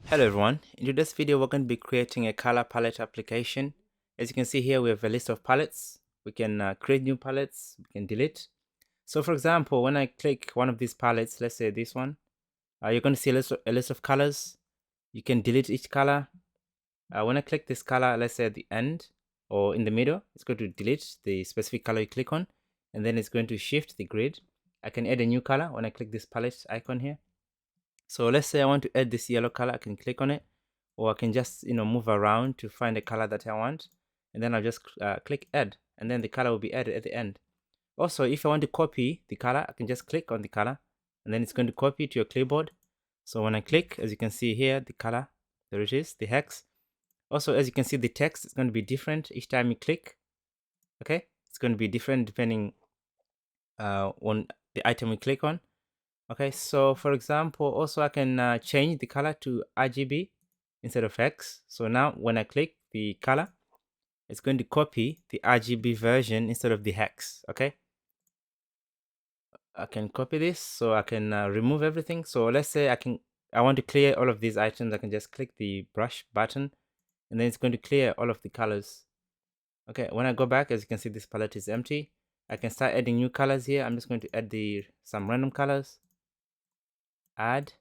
Hello everyone, in today's video we're going to be creating a color palette application. As you can see here we have a list of palettes. We can create new palettes, we can delete. So for example, when I click one of these palettes, let's say this one, you're going to see a list of colors. You can delete each color. When I click this color, let's say at the end or in the middle, it's going to delete the specific color you click on, and then it's going to shift the grid. I can add a new color when I click this palette icon here. So let's say I want to add this yellow color, I can click on it, or I can just move around to find the color that I want, and then I'll just click add, and then the color will be added at the end. Also, if I want to copy the color, I can just click on the color, and then it's going to copy to your clipboard. So when I click, as you can see here, the color, there it is, the hex. Also, as you can see, the text is going to be different each time you click. Okay, it's going to be different depending on the item we click on. Okay, so for example, also I can change the color to RGB instead of hex. So now when I click the color, it's going to copy the RGB version instead of the hex. Okay, I can copy this, so I can remove everything. So let's say I want to clear all of these items. I can just click the brush button, and then it's going to clear all of the colors. Okay, when I go back, as you can see, this palette is empty. I can start adding new colors here. I'm just going to add some random colors. Add.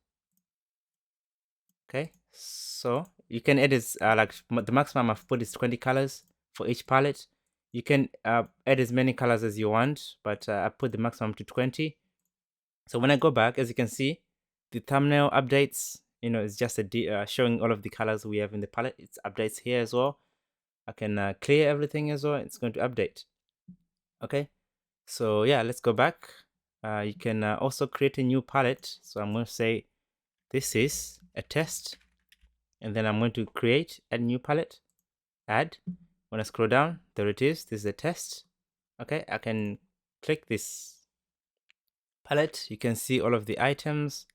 Okay, so you can add this like the maximum I've put is 20 colors for each palette. You can add as many colors as you want, but I put the maximum to 20. So when I go back, as you can see, the thumbnail updates, it's just showing all of the colors we have in the palette. It updates here as well. I can clear everything as well. It's going to update. Okay, so yeah, let's go back. You can also create a new palette. So I'm going to say this is a test, and then I'm going to create a new palette, add. When I scroll down, there it is. This is a test. Okay, I can click this palette. You can see all of the items.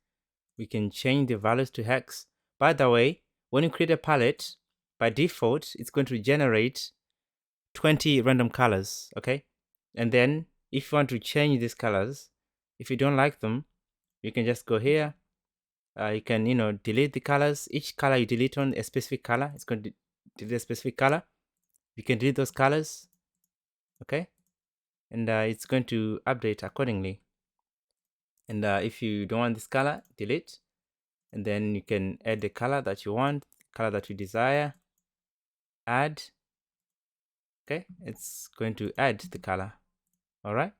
We can change the values to hex. By the way, when you create a palette, by default, it's going to generate 20 random colors. Okay, and then if you want to change these colors, if you don't like them, you can just go here. You can delete the colors. Each color you delete on a specific color, it's going to delete a specific color. You can delete those colors. Okay, and it's going to update accordingly. And if you don't want this color, delete, and then you can add the color that you want, color that you desire. Add. Okay, it's going to add the color. All right,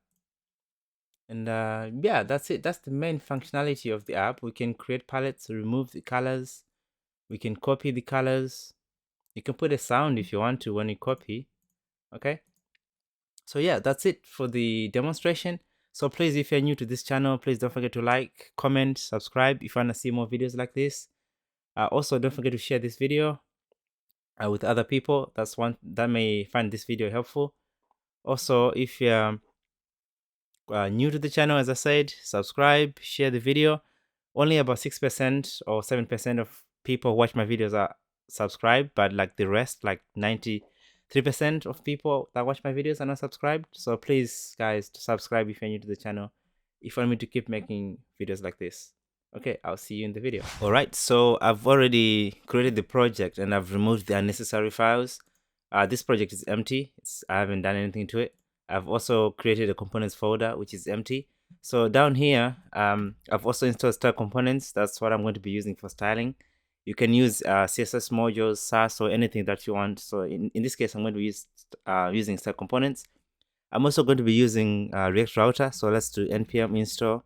and yeah, that's it. That's the main functionality of the app. We can create palettes, remove the colors, we can copy the colors. You can put a sound if you want to when you copy. Okay, so yeah, that's it for the demonstration. So please, if you're new to this channel, please don't forget to like, comment, subscribe if you want to see more videos like this. Also, don't forget to share this video with other people that may find this video helpful. Also, if you're new to the channel, as I said, subscribe, share the video. Only about 6% or 7% of people who watch my videos are subscribed, but like the rest, like 93% of people that watch my videos are not subscribed. So please, guys, subscribe if you're new to the channel, if you want me to keep making videos like this. Okay, I'll see you in the video. All right, so I've already created the project and I've removed the unnecessary files. This project is empty. I haven't done anything to it. I've also created a components folder, which is empty. So down here, I've also installed style components. That's what I'm going to be using for styling. You can use CSS modules, SAS, or anything that you want. So in this case, I'm going to be using style components. I'm also going to be using React Router. So let's do npm install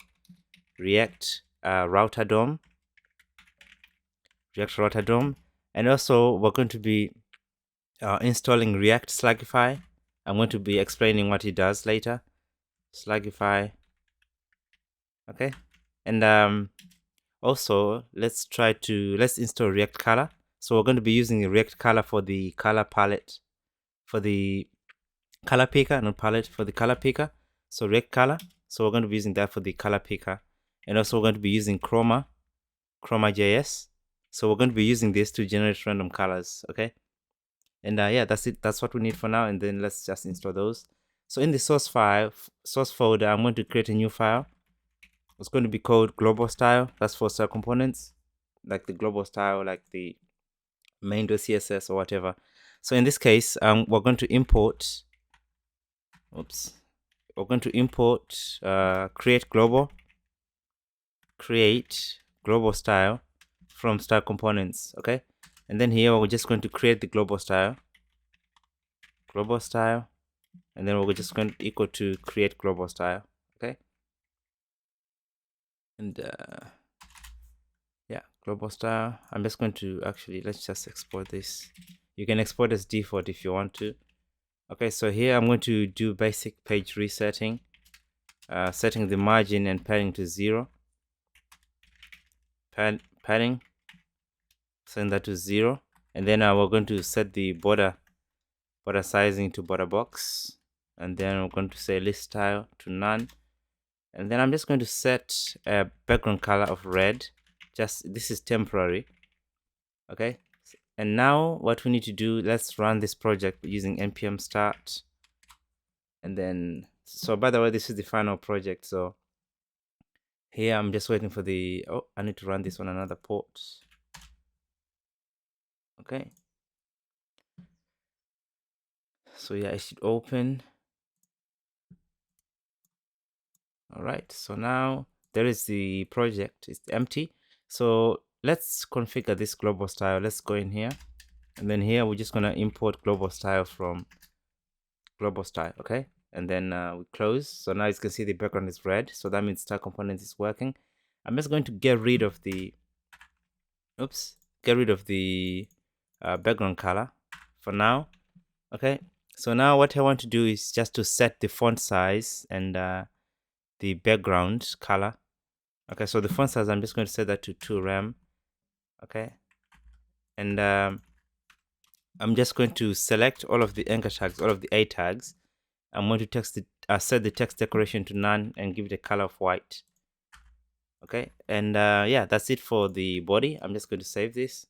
React Router DOM. React Router DOM. And also, we're going to be installing React Slugify. I'm going to be explaining what it does later. Slugify. Okay, and also let's install React Color. So we're going to be using the React Color for the color palette, for the color picker, not palette, for the color picker. So React Color. So we're going to be using that for the color picker, and also we're going to be using Chroma.js. So we're going to be using this to generate random colors. Okay, and yeah, that's it. That's what we need for now. And then let's just install those. So in the source folder, I'm going to create a new file. It's going to be called global style. That's for style components. like the global style, like the main.css or whatever. So in this case, we're going to import, create global style from style components. Okay, and then here we're just going to create the global style, and then we're just going to equal to create global style. Okay, and yeah, global style. I'm just going to let's just export this. You can export as default if you want to. Okay, so here I'm going to do basic page resetting, setting the margin and padding to 0. Padding, setting that to 0, and then we're going to set the border sizing to border box, and then we're going to say list style to none, and then I'm just going to set a background color of red. Just this is temporary. Okay, and now what we need to do, let's run this project using npm start. And then, so by the way, this is the final project. So here I'm just waiting for the, oh, I need to run this on another port. Okay, so yeah, it should open. All right, so now there is the project, it's empty. So let's configure this global style. Let's go in here, and then here we're just gonna import global style from global style. Okay, and then we close. So now you can see the background is red, so that means style component is working. I'm just going to get rid of the background color for now. Okay, so now what I want to do is just to set the font size and the background color. Okay, so the font size, I'm just going to set that to 2 rem. Okay, and I'm just going to select all of the anchor tags, all of the A tags. I'm going to set the text decoration to none and give it a color of white. Okay, and yeah, that's it for the body. I'm just going to save this.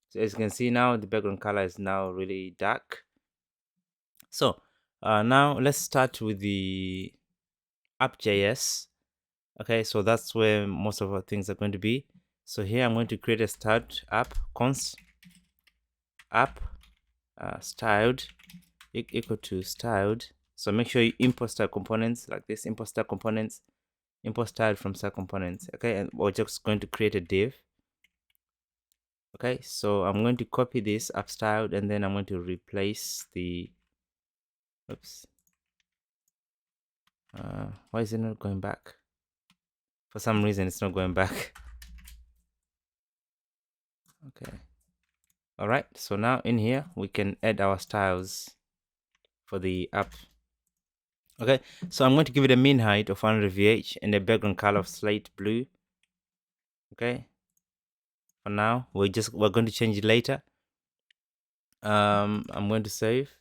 So as you can see now, the background color is now really dark. So now let's start with the app.js. Okay, so that's where most of our things are going to be. So here I'm going to create a start app const app styled equal to styled. So make sure you import style components like this, import style components, import style from style components. Okay, and we're just going to create a div. Okay, so I'm going to copy this app styled, and then I'm going to replace the, why is it not going back? For some reason it's not going back. Okay, all right, so now in here we can add our styles for the app. Okay, so I'm going to give it a mean height of 100 vh and a background color of slate blue. Okay, for now we're going to change it later. I'm going to save.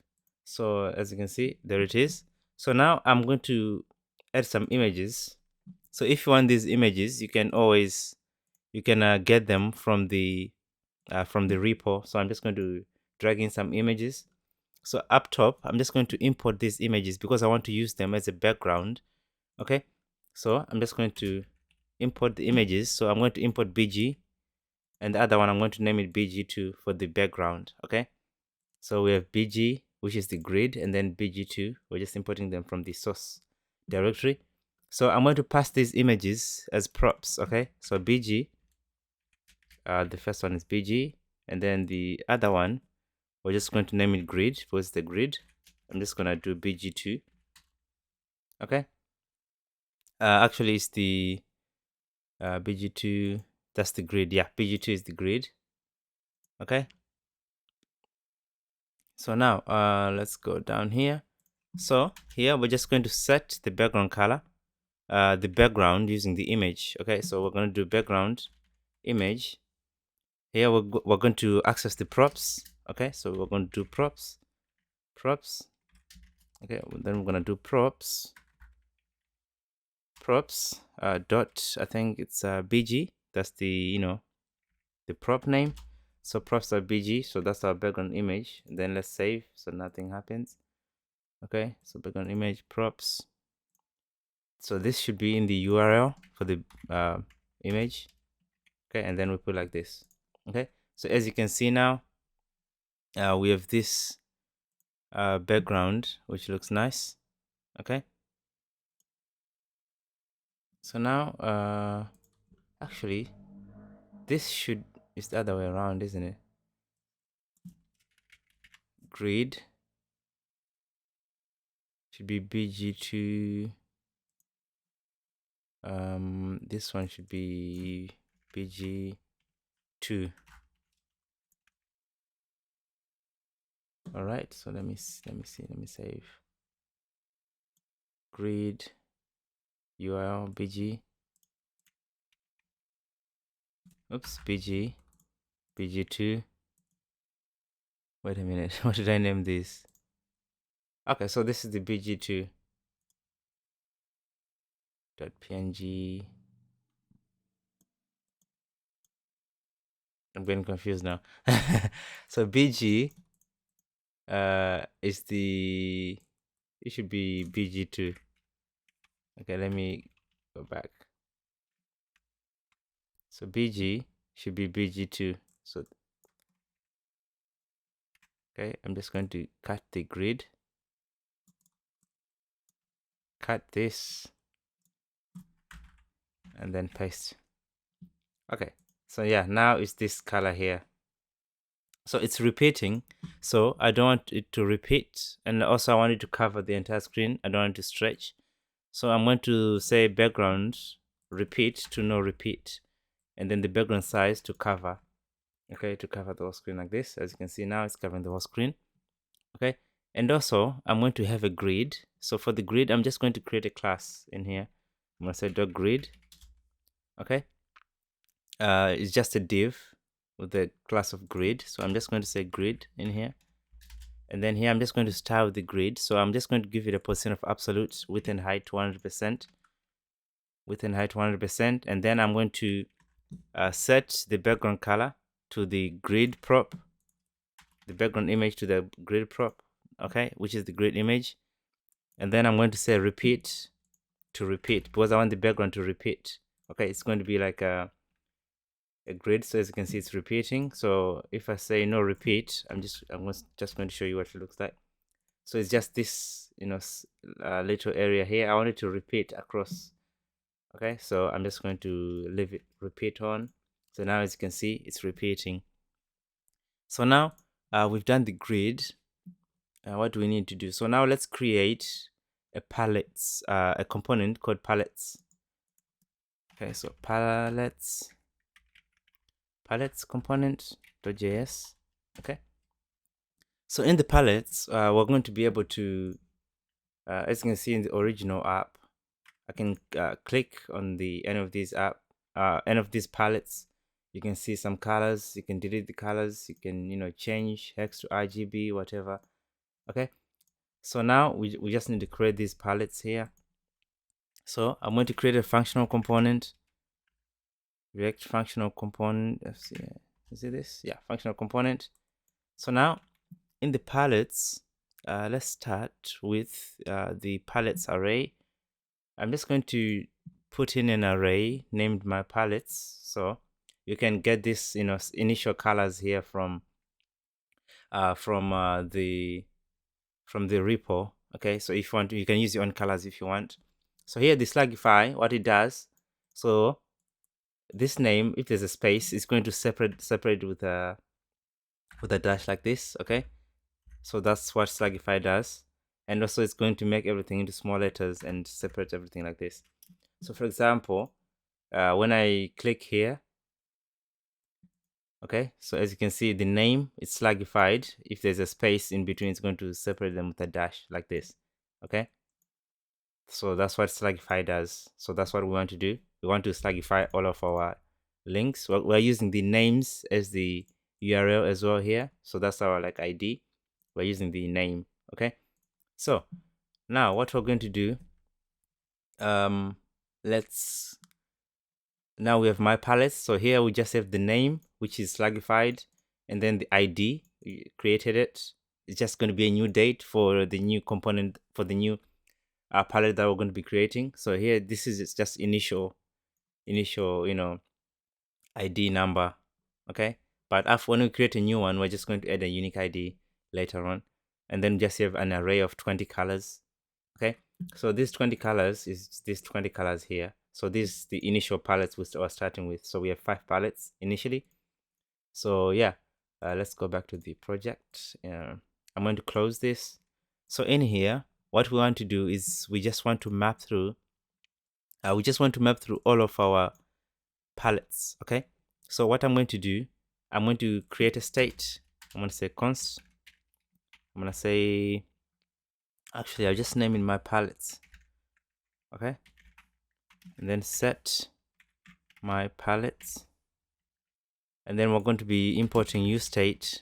So as you can see, there it is. So now I'm going to add some images. So if you want these images, you can get them from the repo. So I'm just going to drag in some images. So up top, I'm just going to import these images because I want to use them as a background. Okay, so I'm just going to import the images. So I'm going to import bg, and the other one I'm going to name it bg2 for the background. Okay, so we have bg, which is the grid, and then bg2. We're just importing them from the source directory. So I'm going to pass these images as props. Okay, so bg, the first one is bg, and then the other one we're just going to name it grid because the grid. I'm just gonna do bg2. Okay, actually it's the bg2, that's the grid. Yeah, bg2 is the grid. Okay, so now let's go down here. So here we're just going to set the background color, the background using the image. Okay, so we're going to do background image. Here we're going to access the props. Okay, so we're going to do props. Okay, then we're going to do props dot, I think it's bg. That's the the prop name. So props.bg, so that's our background image. And then let's save so nothing happens. Okay, so background image props. So this should be in the URL for the image. Okay, and then we put like this. Okay, so as you can see now, we have this background which looks nice. Okay, so now actually this is the other way around, isn't it? Grid should be bg2. This one should be bg2. All right, so let me save. Grid URL bg. Oops, bg2. Wait a minute, what did I name this? Okay, so this is the bg2.png. I'm getting confused now. So bg is the, it should be bg2. Okay, let me go back. So bg should be bg2. So okay, I'm just going to cut the grid, cut this, and then paste. Okay, so yeah, now it's this color here. So it's repeating, so I don't want it to repeat, and also I want it to cover the entire screen. I don't want it to stretch, so I'm going to say background repeat to no repeat, and then the background size to cover. Okay, to cover the whole screen like this. As you can see now, it's covering the whole screen. Okay, and also I'm going to have a grid. So for the grid, I'm just going to create a class in here. I'm going to say dot grid. Okay, it's just a div with the class of grid, so I'm just going to say grid in here, and then here I'm just going to style the grid. So I'm just going to give it a position of absolute, width and height 100%, width and height 100%, and then I'm going to set the background color to the grid prop, the background image to the grid prop, okay, which is the grid image. And then I'm going to say repeat to repeat, because I want the background to repeat. Okay, it's going to be like a grid, so as you can see it's repeating. So if I say no repeat, I'm just going to show you what it looks like. So it's just this, little area here. I want it to repeat across. Okay, so I'm just going to leave it repeat on. So now as you can see, it's repeating. So now we've done the grid. What do we need to do? So now let's create a palettes, a component called palettes. Okay, so palettes component.js. Okay, so in the palettes, we're going to be able to, as you can see in the original app, I can click on the end of these palettes. You can see some colors. You can delete the colors. You can change hex to RGB, whatever. Okay, so now we just need to create these palettes here. So I'm going to create a functional component. React functional component. Let's see. Is it this? Yeah, functional component. So now in the palettes, let's start with the palettes array. I'm just going to put in an array named my palettes. So you can get this, initial colors here from the repo. Okay, so if you want, you can use your own colors if you want. So here the Slugify, what it does, so this name, if there's a space, it's going to separate with a dash like this. Okay, so that's what Slugify does, and also it's going to make everything into small letters and separate everything like this. So for example, when I click here, okay, so as you can see, the name is slugified. If there's a space in between, it's going to separate them with a dash like this. Okay, so that's what Slugify does. So that's what we want to do. We want to Slugify all of our links. We're using the names as the URL as well here. So that's our ID. We're using the name. Okay, so now what we're going to do, now we have my palettes. So here we just have the name, which is Slugified, and then the ID, we created it. It's just going to be a new date for the new component, for the new palette that we're going to be creating. So here, this is just initial, ID number. Okay, but after when we create a new one, we're just going to add a unique ID later on, and then just have an array of 20 colors. Okay, so these 20 colors is these 20 colors here. So this is the initial palettes we are starting with. So we have 5 palettes initially. So yeah, let's go back to the project. I'm going to close this. So in here, what we want to do is we just want to map through all of our palettes. Okay, so what I'm going to do, I'm going to create a state. I'm going to say const. I'm going to say, actually I'll just name in my palettes. Okay, and then set my palettes, and then we're going to be importing useState.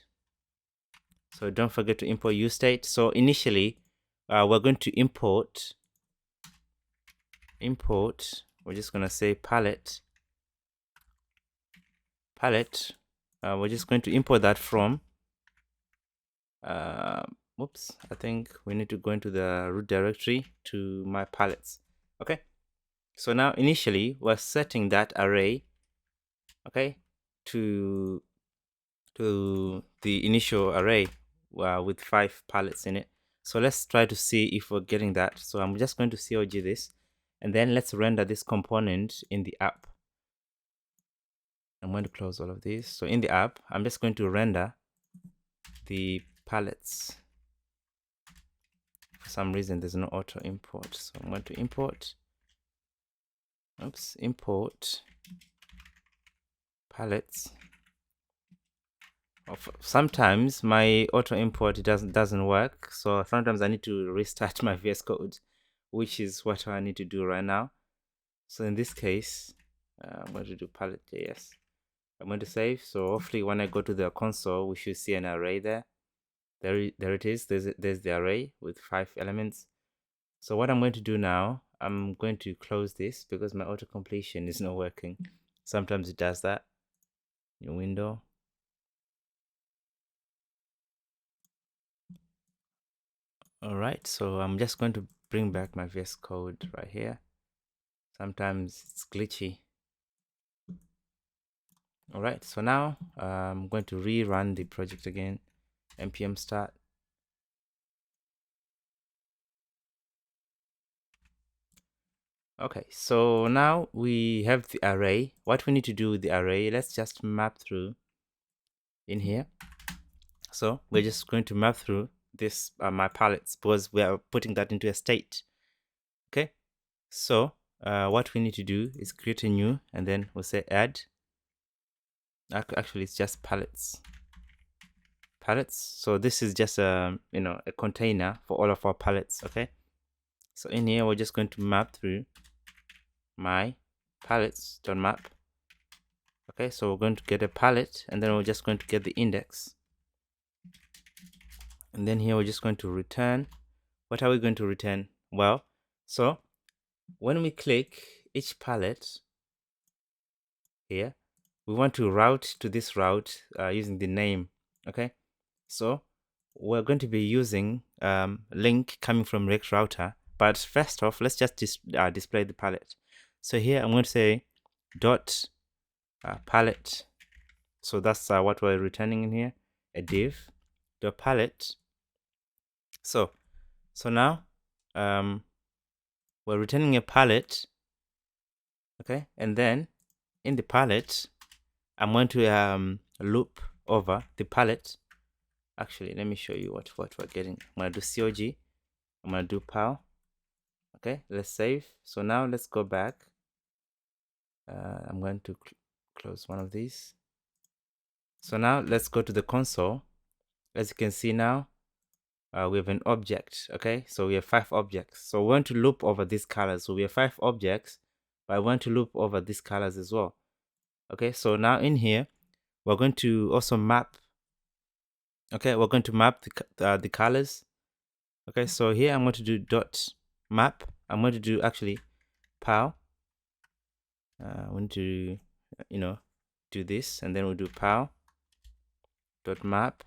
So don't forget to import useState. So initially we're going to import, we're just going to say palette. We're just going to import that from whoops, I think we need to go into the root directory to my palettes. Okay, so now initially we're setting that array, okay, to the initial array with 5 palettes in it. So let's try to see if we're getting that. So I'm just going to COG this, and then let's render this component in the app. I'm going to close all of these. So in the app, I'm just going to render the palettes. For some reason, there's no auto import. So I'm going to import, import palettes. Sometimes my auto import doesn't work. So sometimes I need to restart my VS Code, which is what I need to do right now. So in this case, I'm going to do palette.js. I'm going to save. So hopefully when I go to the console, we should see an array there. There it is. There's the array with 5 elements. So what I'm going to do now, I'm going to close this because my auto completion is not working. Sometimes it does that. New window. All right, so I'm just going to bring back my VS Code right here. Sometimes it's glitchy. All right, so now I'm going to rerun the project again. npm start. Okay, so now we have the array. What we need to do with the array, let's just map through in here. So we're just going to map through this my palettes because we are putting that into a state. Okay, so what we need to do is create a new, and then we'll say add. Actually, it's just palettes. So this is just a a container for all of our palettes. Okay, so in here we're just going to map through my palettes.map. Okay, so we're going to get a palette, and then we're just going to get the index, and then here we're just going to return. What are we going to return? Well, so when we click each palette here, we want to route to this route using the name. Okay, so we're going to be using link coming from React Router, but first off, let's just display the palette. So here I'm going to say dot palette. So that's what we're returning in here, a div dot palette. So now we're returning a palette. Okay, and then in the palette I'm going to loop over the palette. Actually, let me show you what we're getting. I'm going to do COG. I'm going to do PAL. Okay, let's save. So now let's go back. I'm going to close one of these. So now let's go to the console. As you can see now, we have an object. Okay, so we have 5 objects. So we want to loop over these colors. So we have 5 objects, but I want to loop over these colors as well. Okay, so now in here, we're going to also map. Okay, we're going to map the colors. Okay, so here I'm going to do dot map. I'm going to do actually PAL. I want to do this, and then we'll do PAL dot map.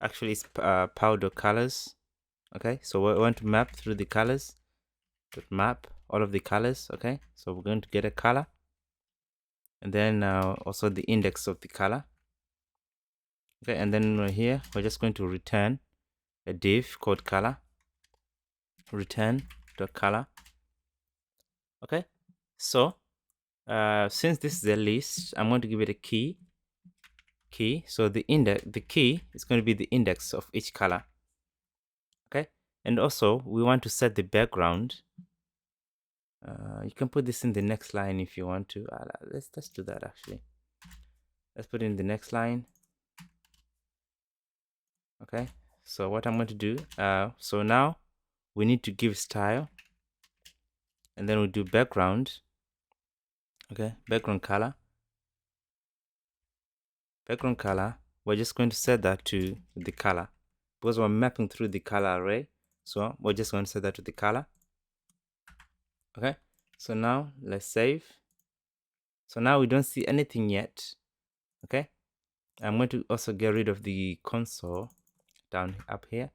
Actually, it's PAL dot colors. Okay, so we want to map through the colors. Dot map all of the colors. Okay, so we're going to get a color. and then also the index of the color. Okay, and then here we're just going to return a div called color, return dot color. Okay, so since this is a list, I'm going to give it a key. So the key is going to be the index of each color. Okay, and also we want to set the background. You can put this in the next line if you want to. Let's do that actually. Let's put it in the next line. Okay, so what I'm going to do, so now we need to give style, and then we'll do background. Okay, background color. Background color, we're just going to set that to the color because we're mapping through the color array. So we're just going to set that to the color. Okay, so now let's save. So now we don't see anything yet. Okay, I'm going to also get rid of the console down up here.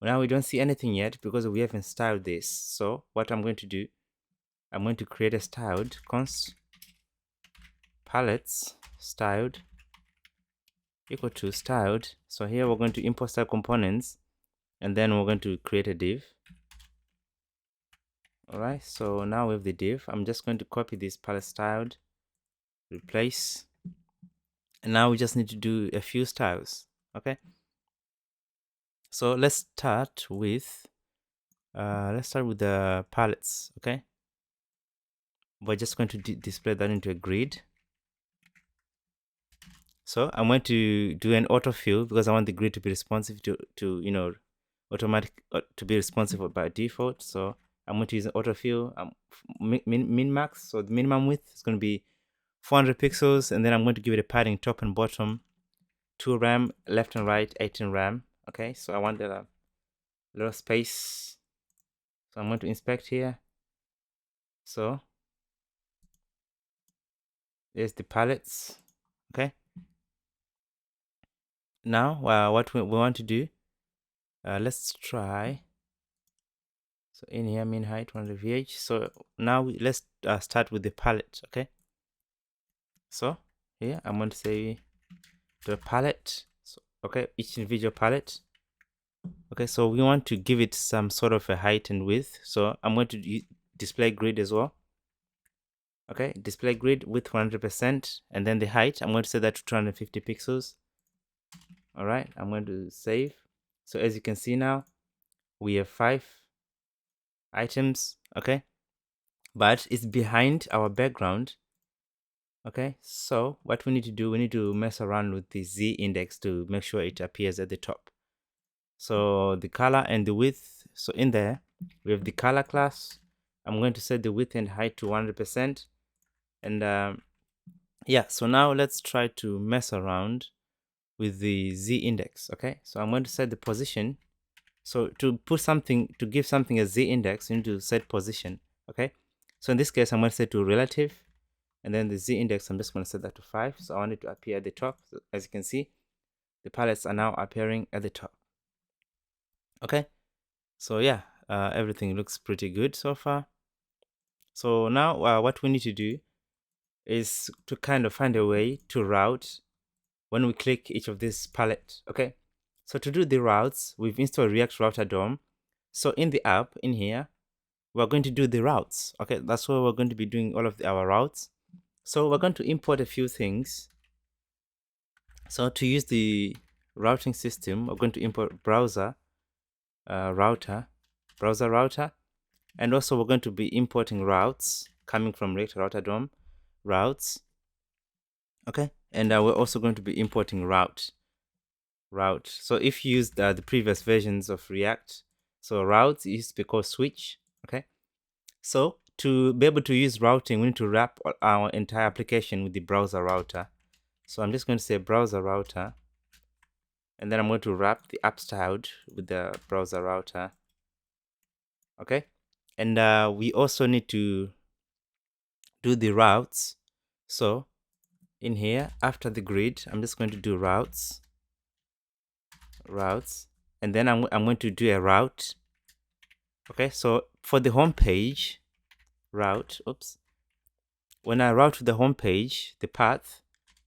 Now we don't see anything yet because we haven't styled this. So what I'm going to do, I'm going to create a styled const palettes styled equal to styled. So here we're going to import style components, and then we're going to create a div. Alright, so now we have the div. I'm just going to copy this palette styled, replace, and now we just need to do a few styles. Okay, so let's start with the palettes. Okay, we're just going to display that into a grid. So I'm going to do an autofill because I want the grid to be responsive to you know, automatic to be responsive by default. So I'm going to use an autofill min max. So the minimum width is going to be 400 pixels, and then I'm going to give it a padding top and bottom, 2 RAM, left and right, 18 RAM. Okay, so I want a little space. So I'm going to inspect here. So there's the palettes. Okay. Now what we want to do, let's try. So in here, min height 100 VH. So now let's start with the palette. Okay. So here I'm going to say the palette. So, okay, each individual palette. Okay, so we want to give it some sort of a height and width. So I'm going to display grid as well. Okay, display grid width 100%, and then the height, I'm going to set that to 250 pixels. All right, I'm going to save. So as you can see now, we have 5 items. Okay, but it's behind our background. Okay, so what we need to do, we need to mess around with the Z index to make sure it appears at the top. So the color and the width. So in there, we have the color class. I'm going to set the width and height to 100%. And yeah, so now let's try to mess around with the Z index. Okay, so I'm going to set the position. So to put something, to give something a Z index, you need to set position. Okay, so in this case, I'm going to set to relative, and then the Z index, I'm just going to set that to 5. So I want it to appear at the top. So as you can see, the palettes are now appearing at the top. Okay, so yeah, everything looks pretty good so far. So now what we need to do is to kind of find a way to route when we click each of these palette. Okay, so to do the routes, we've installed React Router DOM. So in the app, in here, we're going to do the routes. Okay, that's where we're going to be doing all of our routes. So we're going to import a few things. So to use the routing system, we're going to import browser router, and also we're going to be importing routes coming from React Router DOM routes. Okay, and we're also going to be importing route. So if you used the previous versions of React, so routes used to be called switch. Okay, so to be able to use routing, we need to wrap our entire application with the browser router. So I'm just going to say browser router, and then I'm going to wrap the app styled with the browser router. Okay, and we also need to do the routes. So in here, after the grid, I'm just going to do routes, and then I'm going to do a route. Okay, so for the home page route, when I route to the home page, the path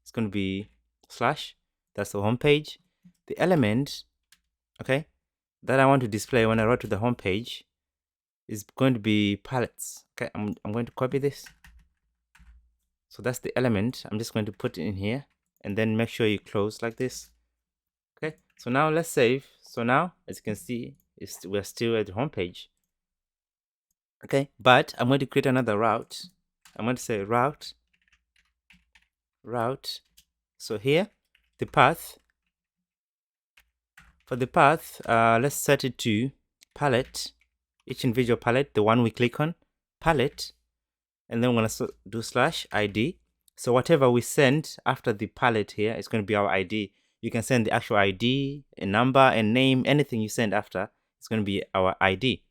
is going to be slash. That's the home page. The element, okay, that I want to display when I route to the home page is going to be palettes. Okay, I'm going to copy this. So that's the element. I'm just going to put it in here and then make sure you close like this. Okay, so now let's save. So now, as you can see, we're still at the home page. Okay, but I'm going to create another route. I'm going to say route. So here, the path. For the path, let's set it to palette. Each individual palette, the one we click on, palette, and then we're going to do slash ID. So whatever we send after the palette here is going to be our ID. You can send the actual ID, a number, a name, anything you send after, it's going to be our ID.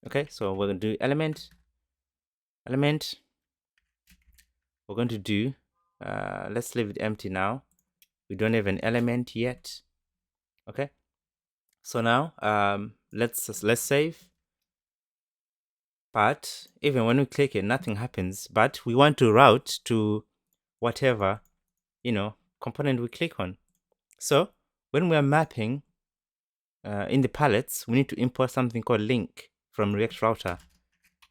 Okay, so we're going to do element. We're going to do, let's leave it empty now. We don't have an element yet. Okay, so now let's save. But even when we click it, nothing happens. But we want to route to whatever, component we click on. So when we are mapping in the palettes, we need to import something called link from React Router.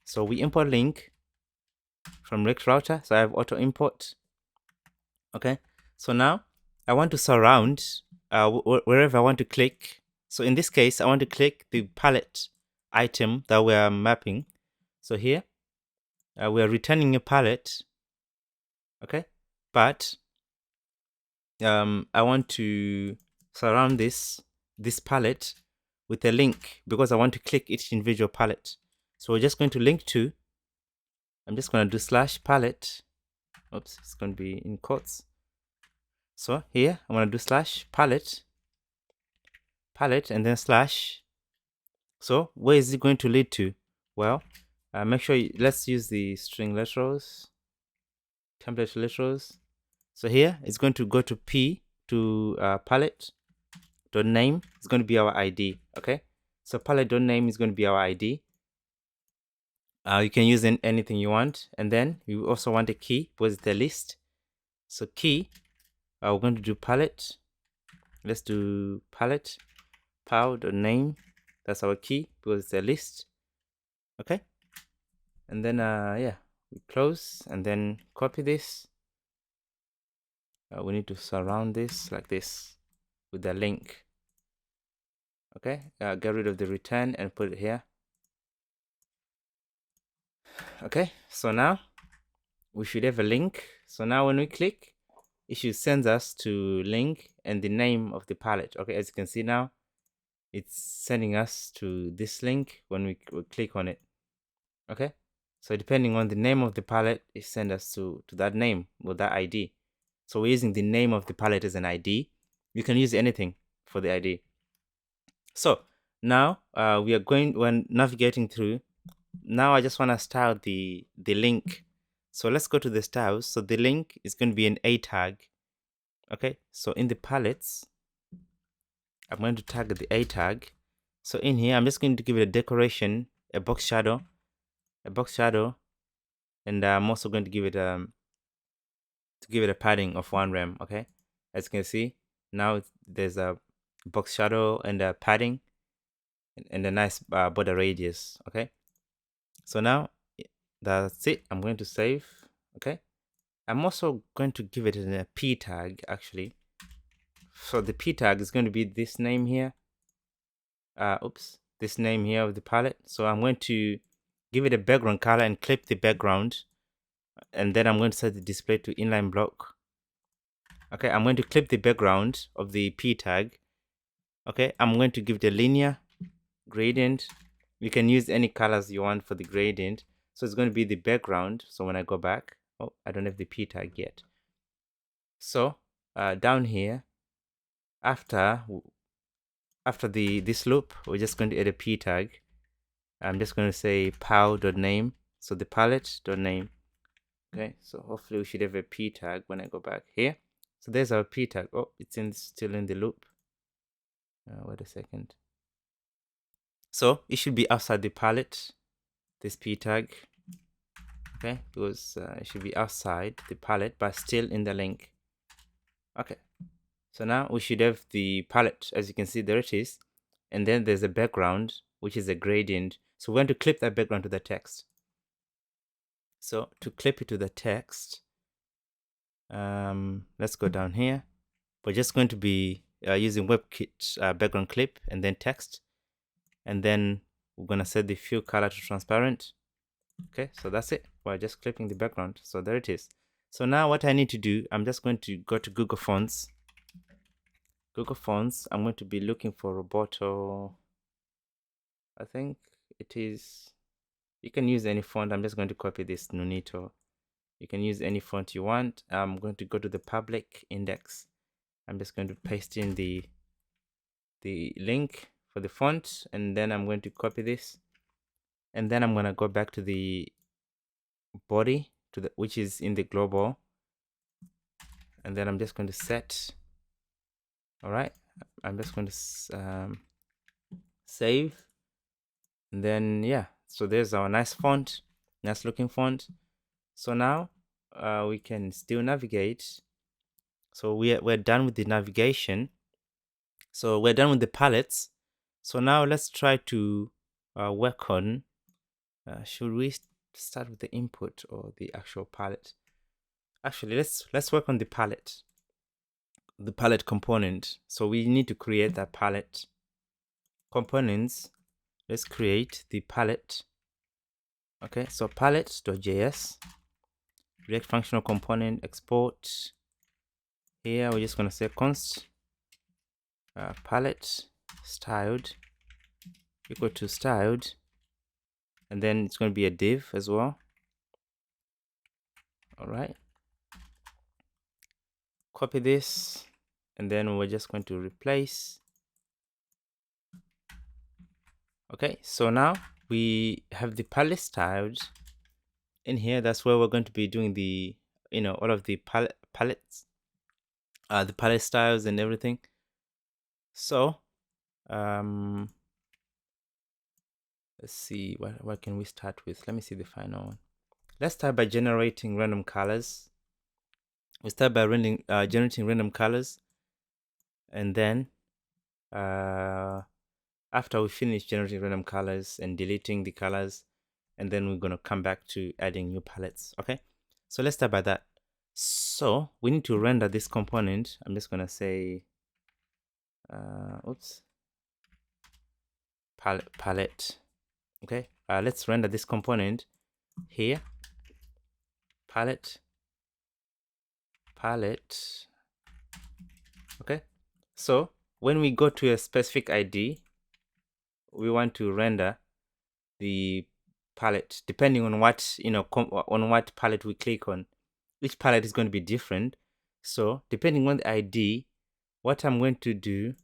So we import link from React Router. So I have auto import. Okay. So now I want to surround wherever I want to click. So in this case, I want to click the palette item that we are mapping. So here we are returning a palette. Okay. But I want to surround this palette with a link because I want to click each individual palette. So we're just going to link to, I'm just going to do slash palette. Oops, it's going to be in quotes. So here I'm going to do slash palette, and then slash. So where is it going to lead to? Well, make sure let's use the string literals, template literals. So here it's going to go to p to palette dot name is going to be our ID. Okay, so palette dot name is going to be our ID. You can use anything you want, and then you also want a key because it's a list. So key, we're going to do palette. Let's do palette pow dot name. That's our key because it's a list. Okay, and then yeah, we close and then copy this. We need to surround this like this with the link. Okay, get rid of the return and put it here. Okay, so now we should have a link. So now when we click, it should send us to link and the name of the palette. Okay, as you can see now, it's sending us to this link when we click on it. Okay, so depending on the name of the palette, it sends us to that name with that ID. So we're using the name of the palette as an ID. You can use anything for the ID. So now we're navigating through. Now I just want to style the link. So let's go to the styles. So the link is going to be an A tag. Okay, so in the palettes, I'm going to tag the A tag. So in here, I'm just going to give it a decoration, a box shadow, and I'm also going to give it a padding of 1 rem. Okay, as you can see, now there's a box shadow and a padding and a nice border radius. Okay, so now that's it. I'm going to save. Okay, I'm also going to give it a P tag actually. So the P tag is going to be this name here. This name here of the palette. So I'm going to give it a background color and clip the background. And then I'm going to set the display to inline block. Okay, I'm going to clip the background of the P tag. Okay, I'm going to give it a linear gradient. You can use any colors you want for the gradient. So it's going to be the background. So when I go back, oh, I don't have the P tag yet. So down here, after this loop, we're just going to add a P tag. I'm just going to say pow.name. So the palette.name. Okay, so hopefully we should have a P tag when I go back here. So there's our P tag. Oh, it's still in the loop. Wait a second. So it should be outside the palette, this P tag. Okay, because it should be outside the palette but still in the link. Okay, so now we should have the palette. As you can see, there it is, and then there's a background which is a gradient. So we're going to clip that background to the text. So to clip it to the text, let's go down here. We're just going to be using WebKit background clip and then text, and then we're going to set the fill color to transparent. Okay, so that's it. We're just clipping the background. So there it is. So now what I need to do, I'm just going to go to Google Fonts. Google Fonts, I'm going to be looking for Roboto. I think it is, you can use any font. I'm just going to copy this Nunito. You can use any font you want. I'm going to go to the public index. I'm just going to paste in the link for the font, and then I'm going to copy this, and then I'm going to go back to the body, to the which is in the global, and then I'm just going to set. All right, I'm just going to save, and then yeah, so there's our nice font, nice looking font. So now we can still navigate. So we're done with the navigation. So we're done with the palettes. So now let's try to work on, should we start with the input or the actual palette? Actually, let's work on the palette component. So we need to create that palette components. Let's create the palette. Okay, so palette.js, React functional component export. Here we're just going to say const palette styled equal to styled, and then it's going to be a div as well. All right, copy this, and then we're just going to replace. Okay, so now we have the palette styled in here. That's where we're going to be doing the, all of the palettes, the palette styles and everything. So let's see, what can we start with? Let me see the final one. Let's start by generating random colors. We start by generating random colors, and then after we finish generating random colors and deleting the colors, and then we're going to come back to adding new palettes. Okay, so let's start by that. So we need to render this component. I'm just going to say palette. Okay, let's render this component here. Palette. Okay, so when we go to a specific ID, we want to render the palette depending on what, on what palette we click on. Each palette is going to be different. So depending on the ID, what I'm going to do,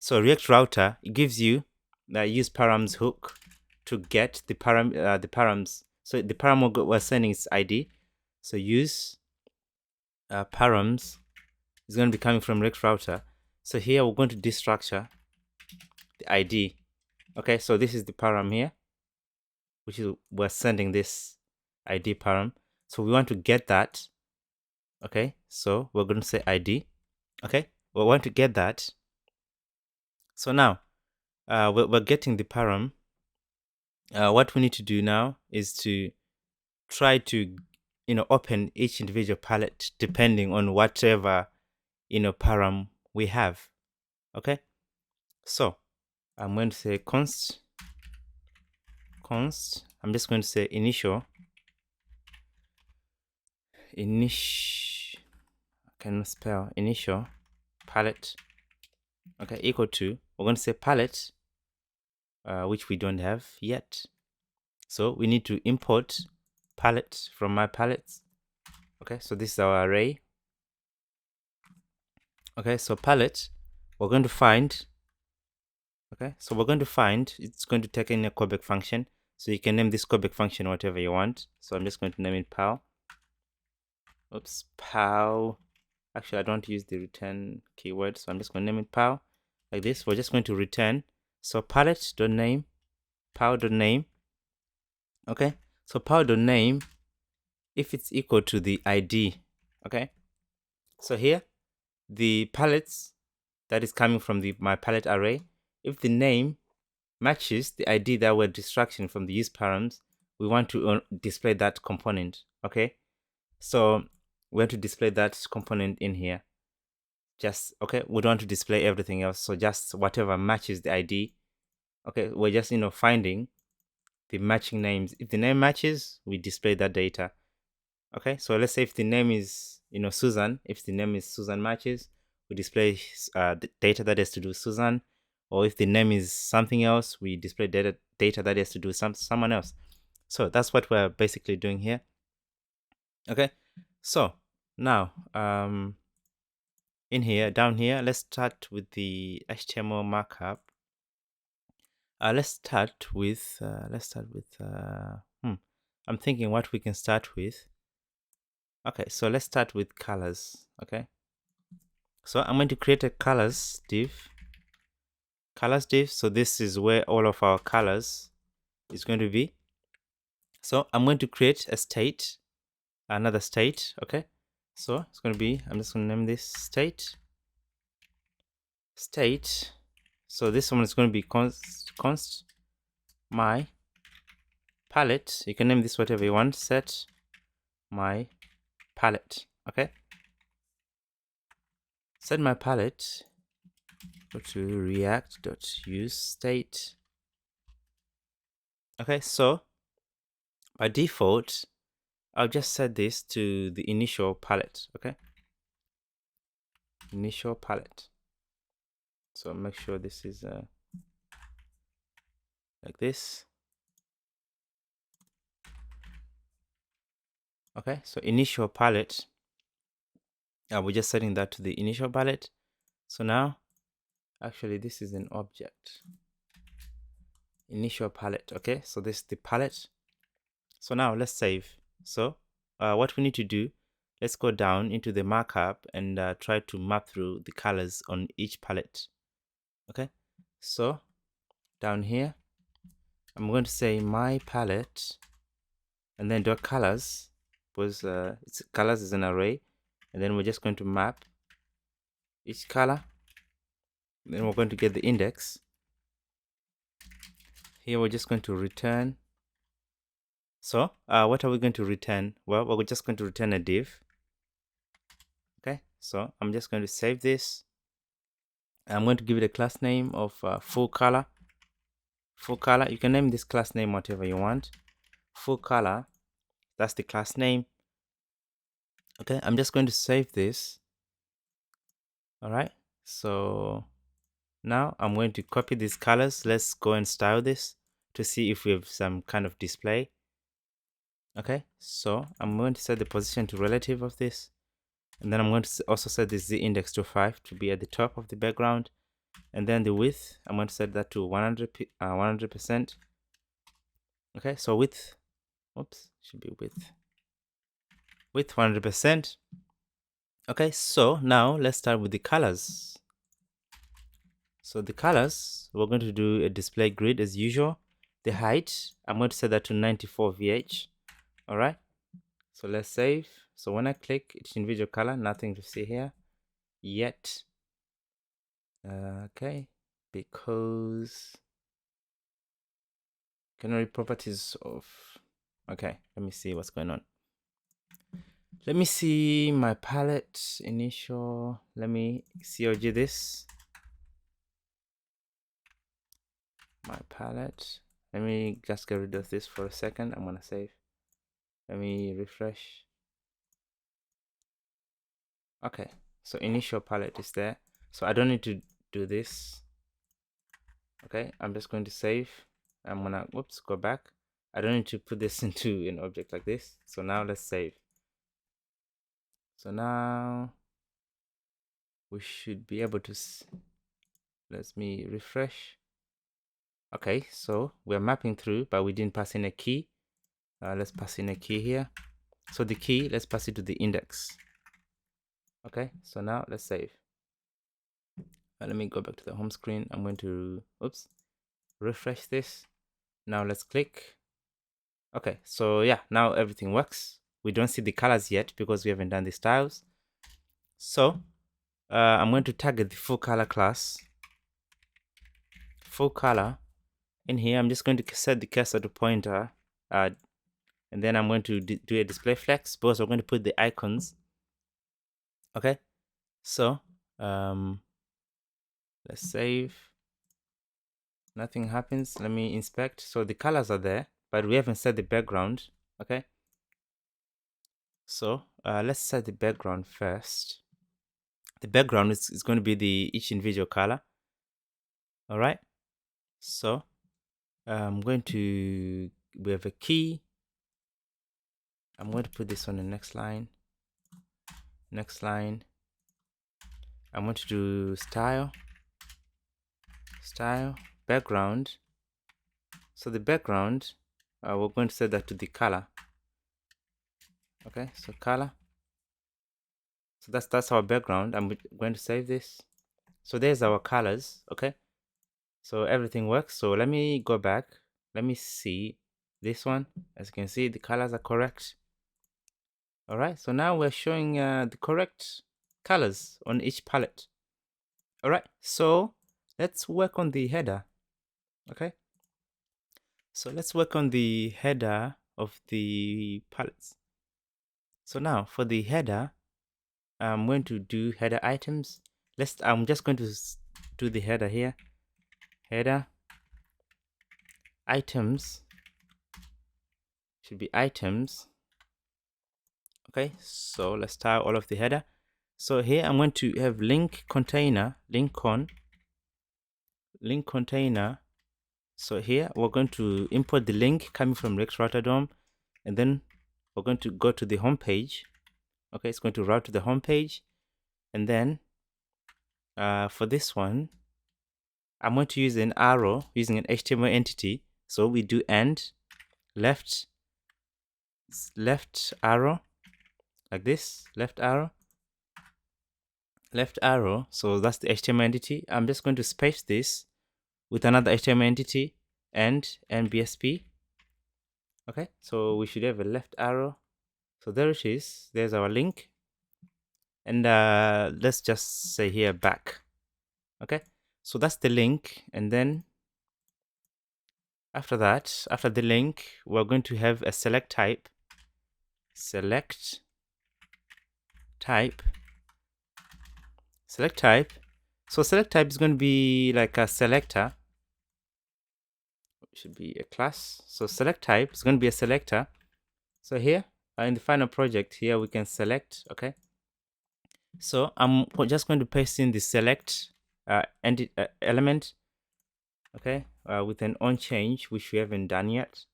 so React Router, it gives you the use params hook to get the params. So the param we're sending is ID. So use params is going to be coming from React Router. So here we're going to destructure the ID. Okay, so this is the param here, which is, we're sending this ID param. So we want to get that. Okay, so we're going to say ID. Okay, we want to get that. So now we're getting the param. What we need to do now is to try to, open each individual palette depending on whatever, param we have. Okay, so I'm going to say const. I'm just going to say initial. I cannot spell initial palette. Okay, equal to, we're going to say palette, which we don't have yet. So we need to import palette from my palettes. Okay, so this is our array. Okay, so palette, we're going to find. Okay, so we're going to find, it's going to take in a callback function. So you can name this callback function whatever you want. So I'm just going to name it pow. Oops, pow. Actually, I don't use the return keyword, so I'm just going to name it pow like this. We're just going to return. So palette.name, pow.name. Okay, So power.name, if it's equal to the ID, okay? So here, the palettes that is coming from my palette array, if the name matches the ID that we're extracting from the use params, we want to display that component, okay? So we want to display that component in here. Just, okay, we don't want to display everything else, so just whatever matches the ID. Okay, we're just, finding the matching names. If the name matches, we display that data. Okay, so let's say if the name is, Susan, if the name is Susan matches, we display the data that has to do with Susan. Or if the name is something else, we display data that has to do with someone else. So that's what we're basically doing here. Okay, so now in here, down here, let's start with the HTML markup. Let's start with I'm thinking what we can start with. Okay, so let's start with colors. Okay, so I'm going to create a colors div. So this is where all of our colors is going to be. So I'm going to create a state, another state. Okay, so it's going to be, I'm just going to name this state. So this one is going to be const my palette. You can name this whatever you want. Set my palette. Okay, set my palette. Go to react.useState. Okay, so by default, I'll just set this to the initial palette. Okay, initial palette. So make sure this is like this. Okay, so initial palette. We're just setting that to the initial palette. So now, actually, this is an object. Initial palette. Okay, so this is the palette. So now let's save. So what we need to do, let's go down into the markup and try to map through the colors on each palette. Okay, so down here, I'm going to say my palette and then dot colors, because colors is an array, and then we're just going to map each color. Then we're going to get the index. Here we're just going to return. So what are we going to return? Well, we're just going to return a div. Okay, so I'm just going to save this. I'm going to give it a class name of full color. Full color, you can name this class name whatever you want. Full color, that's the class name. Okay, I'm just going to save this. All right, so now I'm going to copy these colors. Let's go and style this to see if we have some kind of display. Okay, so I'm going to set the position to relative of this, and then I'm going to also set this z index to 5 to be at the top of the background, and then the width, I'm going to set that to 100%. Okay, so width, should be width 100%. Okay, so now let's start with the colors. So the colors, we're going to do a display grid as usual. The height, I'm going to set that to 94 VH. All right, so let's save. So when I click each individual color, nothing to see here yet. Okay, because canary properties of, okay, let me see what's going on. Let me see my palette initial. Let me COG this. My palette. Let me just get rid of this for a second. I'm gonna save. Let me refresh. Okay, so initial palette is there. So I don't need to do this. Okay, I'm just going to save. I'm gonna, go back. I don't need to put this into an object like this. So now let's save. So now we should be able to, let me refresh. Okay, so we're mapping through, but we didn't pass in a key. Let's pass in a key here. So the key, let's pass it to the index. Okay, so now let's save. Let me go back to the home screen. I'm going to, refresh this. Now let's click. Okay, so yeah, now everything works. We don't see the colors yet because we haven't done the styles. So I'm going to target the full color class. Full color. In here, I'm just going to set the cursor to pointer, and then I'm going to do a display flex because we're going to put the icons. Okay, so let's save. Nothing happens. Let me inspect. So the colors are there, but we haven't set the background. Okay, so let's set the background first. The background is going to be each individual color. All right, so I'm going to, we have a key. I'm going to put this on the next line. Next line. I'm going to do style, background. So the background, we're going to set that to the color. Okay, so color. So that's our background. I'm going to save this. So there's our colors. Okay, so everything works. So let me go back. Let me see this one. As you can see, the colors are correct. All right, so now we're showing the correct colors on each palette. All right, so let's work on the header. Okay, so let's work on the header of the palettes. So now for the header, I'm going to do header items. I'm just going to do the header here. Header items should be items. Okay, so let's style all of the header. So here I'm going to have link container, link container. So here we're going to import the link coming from Rex Rotterdam, and then we're going to go to the home page. Okay, it's going to route to the home page, and then for this one, I'm going to use an arrow using an HTML entity. So we do end left arrow like this, left arrow. So that's the HTML entity. I'm just going to space this with another HTML entity and BSP. Okay, so we should have a left arrow. So there it is. There's our link. And let's just say here back. Okay, so that's the link. And then after that, after the link, we're going to have a select type. Select type. So select type is going to be like a selector. It should be a class. So select type is going to be a selector. So here in the final project here, we can select. Okay, so I'm just going to paste in the select element. Okay, with an on change, which we haven't done yet.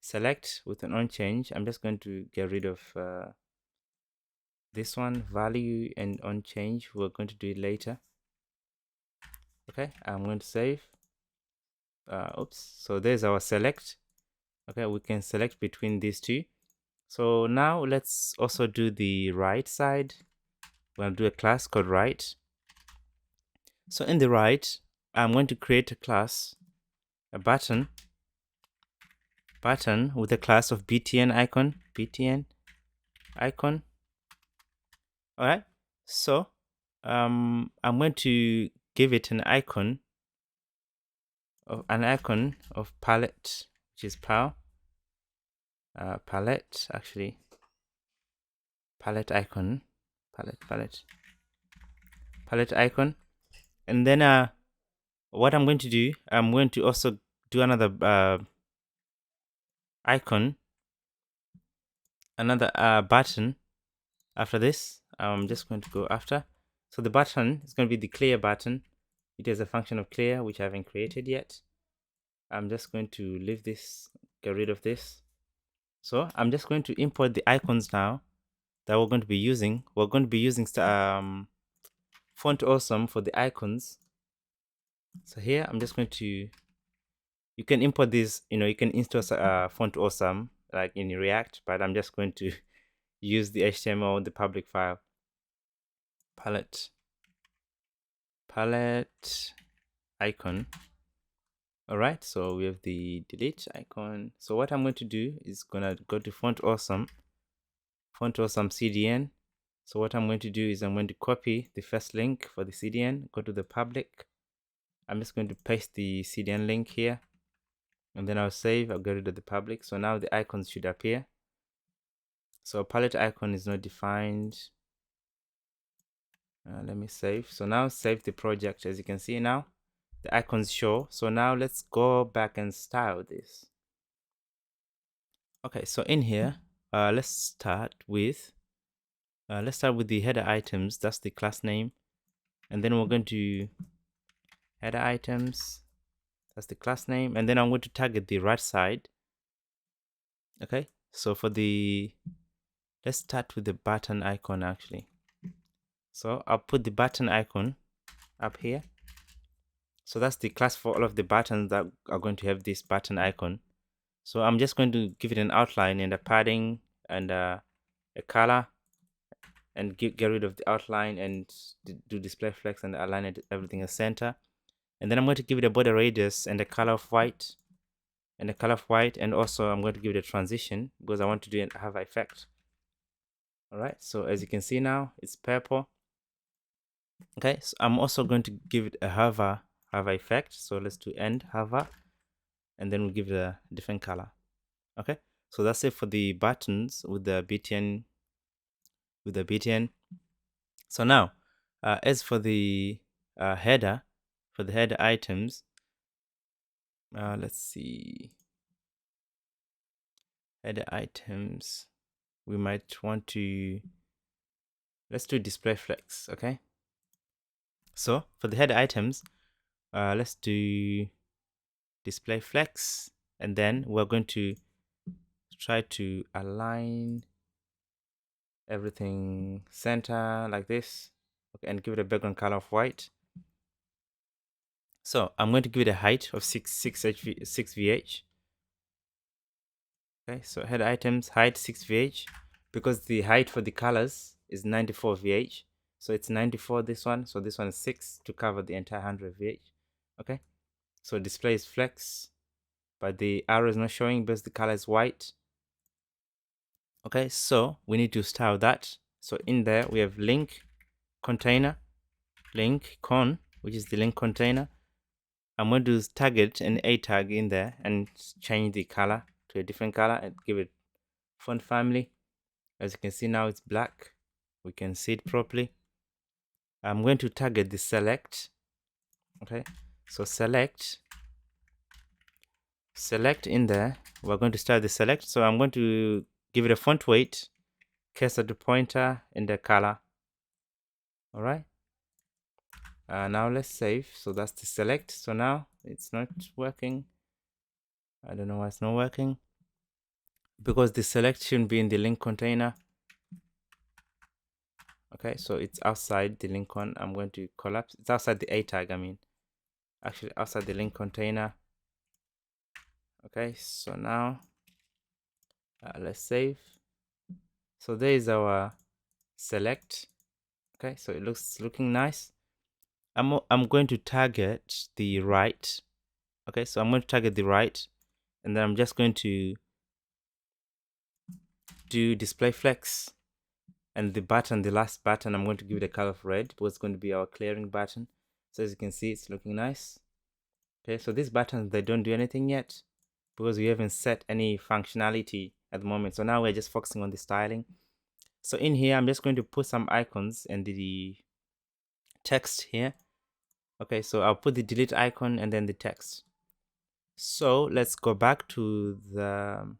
Select with an on change. I'm just going to get rid of this one, value and on change. We're going to do it later. Okay, I'm going to save. Oops, so there's our select. Okay, we can select between these two. So now let's also do the right side. We're going to do a class called right. So in the right, I'm going to create a class, a button with a class of btn icon. All right, so I'm going to give it an icon of palette, which is palette actually, palette icon, and then what I'm going to do, I'm going to also do another icon, another button after this. I'm just going to go after. So the button is going to be the clear button. It has a function of clear, which I haven't created yet. I'm just going to leave this, get rid of this. So I'm just going to import the icons now that we're going to be using. We're going to be using Font Awesome for the icons. So here I'm just going to, you can import this, you can install Font Awesome like in React, but I'm just going to use the HTML, the public file. Palette icon. All right, so we have the delete icon. So what I'm going to do is gonna go to Font Awesome CDN. So what I'm going to do is I'm going to copy the first link for the CDN, go to the public. I'm just going to paste the CDN link here, and then I'll save. I'll get rid of the public. So now the icons should appear. So palette icon is not defined. Let me save. So now save the project. As you can see now, the icons show. So now let's go back and style this. Okay, so in here, let's start with the header items. That's the class name, and then we're going to header items. That's the class name, and then I'm going to target the right side. Okay, so for the let's start with the button icon actually. So I'll put the button icon up here. So that's the class for all of the buttons that are going to have this button icon. So I'm just going to give it an outline and a padding and a color, and get rid of the outline and do display flex and align it everything as center. And then I'm going to give it a border radius and a color of white and also I'm going to give it a transition because I want to do a hover effect. All right, so as you can see now, it's purple. Okay, so I'm also going to give it a hover effect. So let's do end hover, and then we'll give it a different color. Okay, so that's it for the buttons with the BTN. So now, as for the header, for the header items, let's see, header items, we might want to, let's do display flex. Okay, so for the header items, let's do display flex, and then we're going to try to align everything center like this. Okay, and give it a background color of white. So I'm going to give it a height of 6 VH. Okay, so header items height 6 VH, because the height for the colors is 94 VH. So it's 94 this one, so this one is 6 to cover the entire 100 VH. Okay, so display is flex, but the arrow is not showing because the color is white. Okay, so we need to style that. So in there we have link container, link con, which is the link container. I'm going to target an A tag in there and change the color to a different color and give it font family. As you can see now, it's black. We can see it properly. I'm going to target the select. Okay, so select in there. We're going to start the select. So I'm going to give it a font weight, cursor to pointer, and the color. All right. Now let's save. So that's the select. So now it's not working. I don't know why it's not working, because the select shouldn't be in the link container. Okay, so it's outside the link con. I'm going to collapse. It's outside the A tag. I mean, actually outside the link container. Okay, so now let's save. So there is our select. Okay, so it looking nice. I'm going to target the right. Okay, so I'm going to target the right, and then I'm just going to do display flex, and the button, the last button, I'm going to give it a color of red because it's going to be our clearing button. So as you can see, it's looking nice. Okay, so these buttons, they don't do anything yet because we haven't set any functionality at the moment. So now we're just focusing on the styling. So in here, I'm just going to put some icons and the text here. Okay, so I'll put the delete icon and then the text. So let's go back to the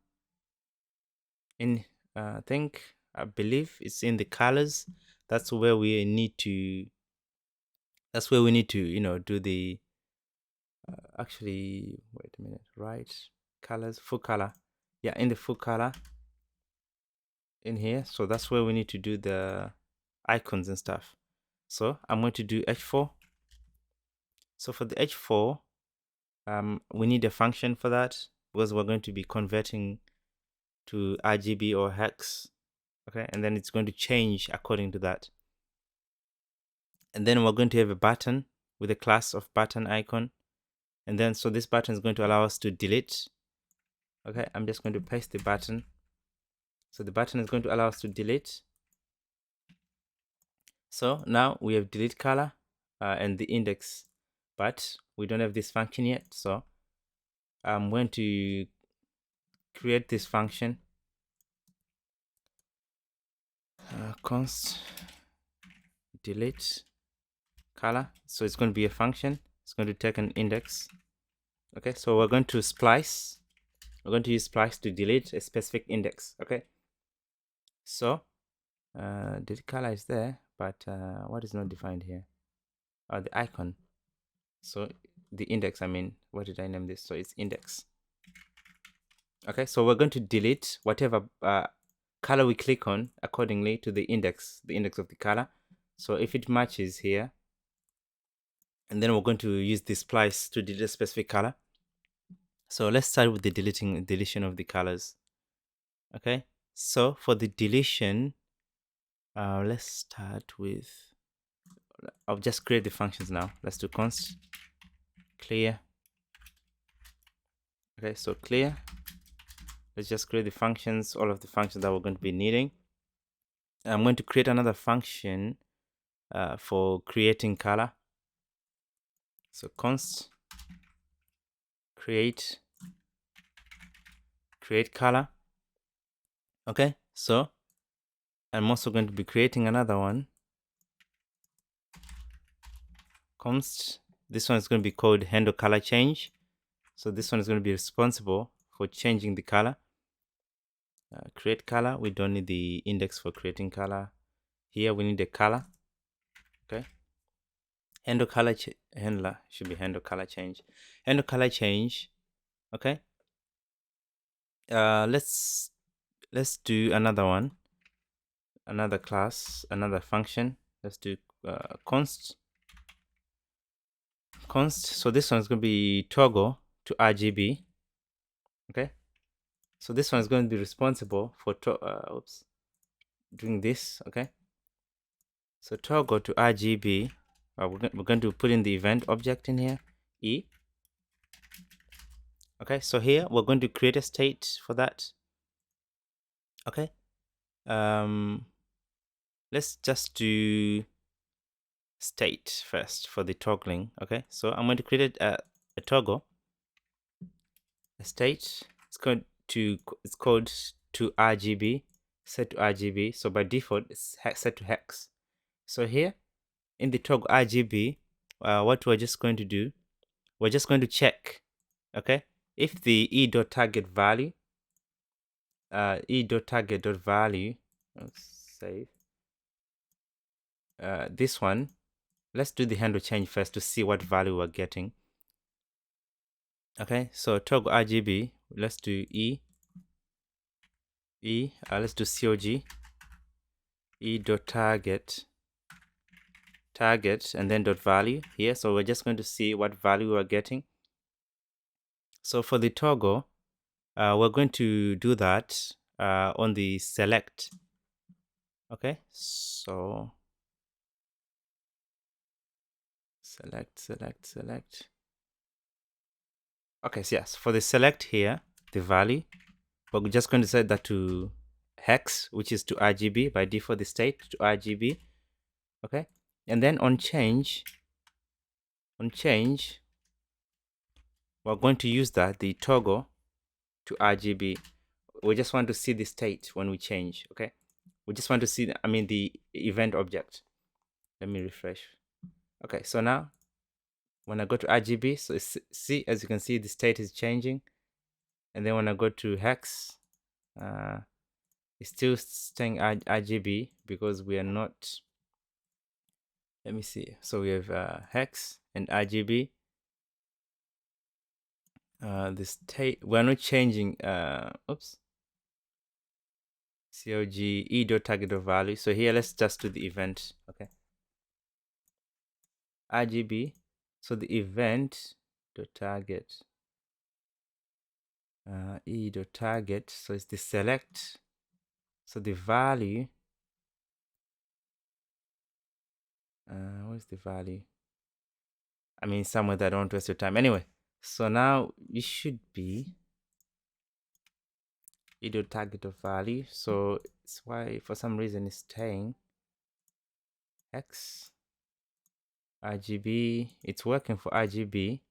I believe it's in the colors. That's where we need to do the actually, wait a minute, right, colors, full color. Yeah, in the full color in here. So that's where we need to do the icons and stuff. So I'm going to do H4. So for the H4, we need a function for that because we're going to be converting to RGB or hex. Okay, and then it's going to change according to that. And then we're going to have a button with a class of button icon. And then so this button is going to allow us to delete. Okay, I'm just going to paste the button. So the button is going to allow us to delete. So now we have delete color and the index, but we don't have this function yet. So I'm going to create this function, const delete color. So it's going to be a function. It's going to take an index. Okay, so we're going to splice. We're going to use splice to delete a specific index. Okay, so delete color is there, but what is not defined here? The icon. So the index, I mean, what did I name this? So it's index. Okay, so we're going to delete whatever color we click on accordingly to the index of the color. So if it matches here, and then we're going to use this splice to delete a specific color. So let's start with the deletion of the colors. Okay, so for the deletion, let's start with, I'll just create the functions now. Let's do const clear. Okay, so clear. Let's just create the functions, all of the functions that we're going to be needing. I'm going to create another function for creating color. So const create color. Okay, so I'm also going to be creating another one. Const, this one is going to be called handle color change. So this one is going to be responsible for changing the color. Create color, we don't need the index for creating color. Here we need a color. Okay, handle color handler should be handle color change. Handle color change. Okay, let's do another one, another class, another function. Let's do const. So this one is going to be toggle to RGB. Okay, so this one is going to be responsible for doing this. Okay, so toggle to RGB. We're going to put in the event object in here, E. Okay, so here we're going to create a state for that. Okay, let's just do state first for the toggling. Okay, so I'm going to create a toggle, a state. It's called to RGB, set to RGB. So by default it's set to hex. So here in the toggle RGB, what we're just going to do, we're just going to check, okay, if the e.target value, e.target.value, let's save this one. Let's do the handle change first to see what value we're getting. Okay, so toggle RGB, let's do let's do cog e.target and then dot value here. So we're just going to see what value we're getting. So for the toggle, we're going to do that on the select. Okay, so select. Okay, so yes, for the select here, the value, we're just going to set that to hex, which is to RGB by default, the state to RGB. Okay, and then on change, we're going to use that, the toggle to RGB. We just want to see the state when we change. Okay, we just want to see the event object. Let me refresh. Okay, so now when I go to RGB, so see, as you can see, the state is changing. And then when I go to hex, it's still staying RGB because we are not, let me see. So we have hex and RGB. The state, we're not changing, oops, cog e.target.value. So here, let's just do the event. Okay, RGB. So the event dot target e.target. So it's the select. So the value, where's the value? Somewhere that I don't waste your time. Anyway, So now it should be either target of value. So it's why for some reason it's staying X RGB. It's working for RGB.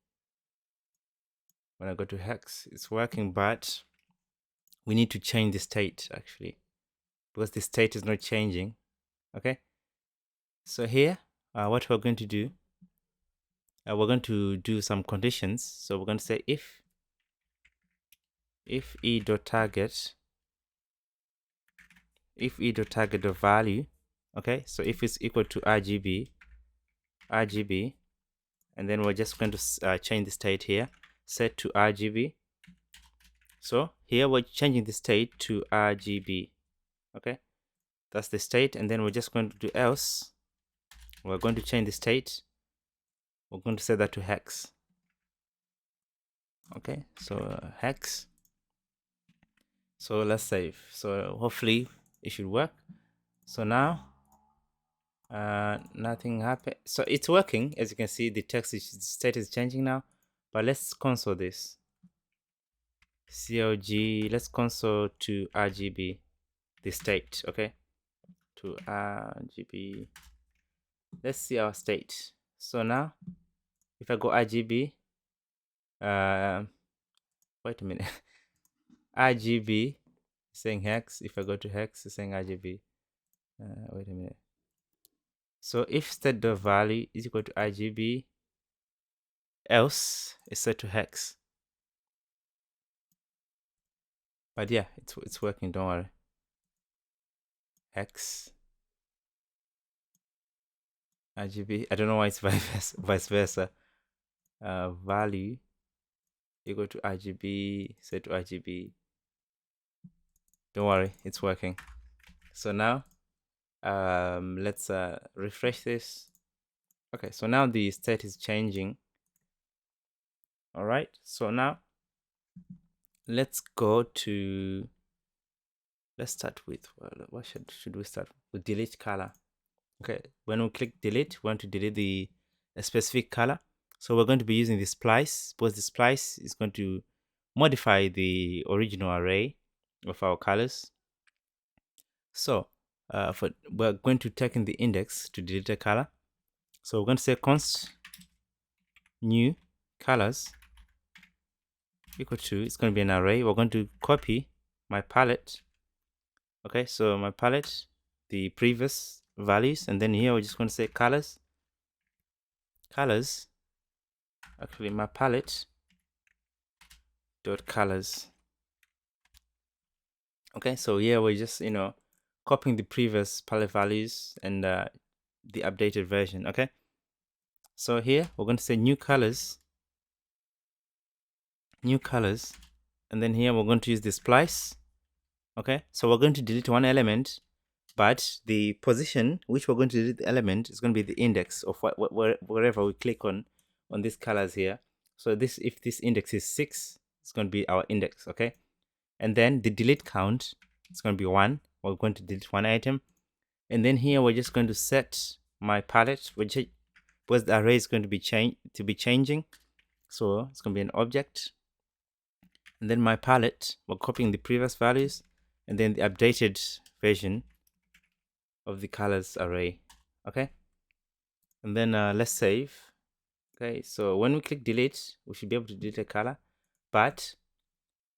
When I go to hex, it's working, but we need to change the state actually, because the state is not changing. Okay, so here what we're going to do, we're going to do some conditions. So we're going to say if e dot target, if e dot target of value, okay, so if it's equal to RGB, and then we're just going to change the state here, set to RGB. So here we're changing the state to RGB. Okay, that's the state, and then we're just going to do else. We're going to change the state. We're going to set that to hex. Okay, so hex. So let's save. So hopefully it should work. So now nothing happened. So it's working. As you can see, the state is changing now. But let's console this. CLG, let's console to RGB, the state. Okay, to RGB. Let's see our state. So now if I go RGB, wait a minute. RGB saying hex. If I go to hex, it's saying RGB. Wait a minute. So if state.value is equal to RGB, else is set to hex. But yeah, it's working. Don't worry. Hex RGB. I don't know why it's vice versa. Value equal to RGB, set to RGB. Don't worry, it's working. So now let's refresh this. Okay, so now the state is changing. All right, so now let's go to, let's start with, what should we start with? Delete color. Okay, when we click delete, we want to delete a specific color. So we're going to be using the splice, because the splice is going to modify the original array of our colors. So we're going to take in the index to delete a color. So we're going to say const new colors equal to, it's going to be an array. We're going to copy my palette. Okay, so my palette, the previous values, and then here we're just going to say colors. Actually my palette dot colors. Okay, so here we're just copying the previous palette values and the updated version. Okay, so here we're going to say new colors, and then here we're going to use the splice. Okay, so we're going to delete one element, but the position which we're going to delete the element is going to be the index of wherever we click on these colors here. So this, if this index is 6, it's going to be our index. Okay, and then the delete count is going to be 1. We're going to delete one item, and then here we're just going to set my palette, because the array is going to be changing. So it's going to be an object, and then my palette, we're copying the previous values, and then the updated version of the colors array. Okay, and then let's save. Okay, so when we click delete, we should be able to delete a color, but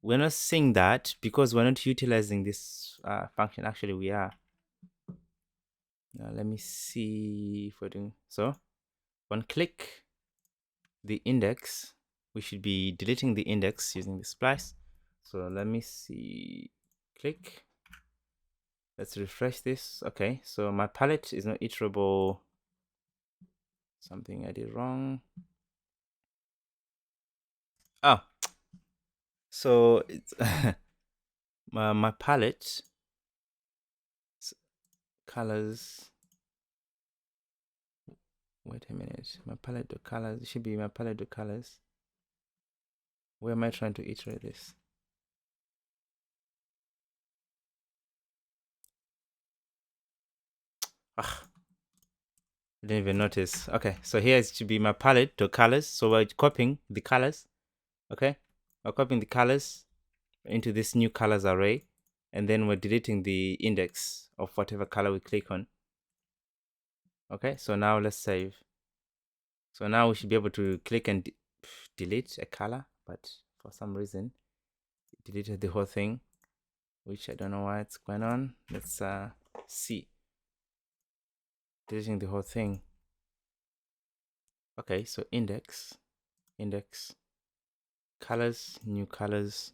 we're not seeing that because we're not utilizing this function. Actually we are. Now let me see if we're doing so. When click the index, we should be deleting the index using the splice. So let me see, click, let's refresh this. Okay, so my palette is not iterable. Something I did wrong. Oh, so it's my palette colors. Wait a minute, my palette to colors, it should be my palette to colors. Where am I trying to iterate this? Ah, I didn't even notice. Okay, so here it should be my palette to colors. So we're copying the colors Okay, we're copying the colors into this new colors array, and then we're deleting the index of whatever color we click on. Okay, so now let's save. So now we should be able to click and delete a color, but for some reason it deleted the whole thing, which I don't know why it's going on. Let's see. Deleting the whole thing. Okay, so index, colors, new colors.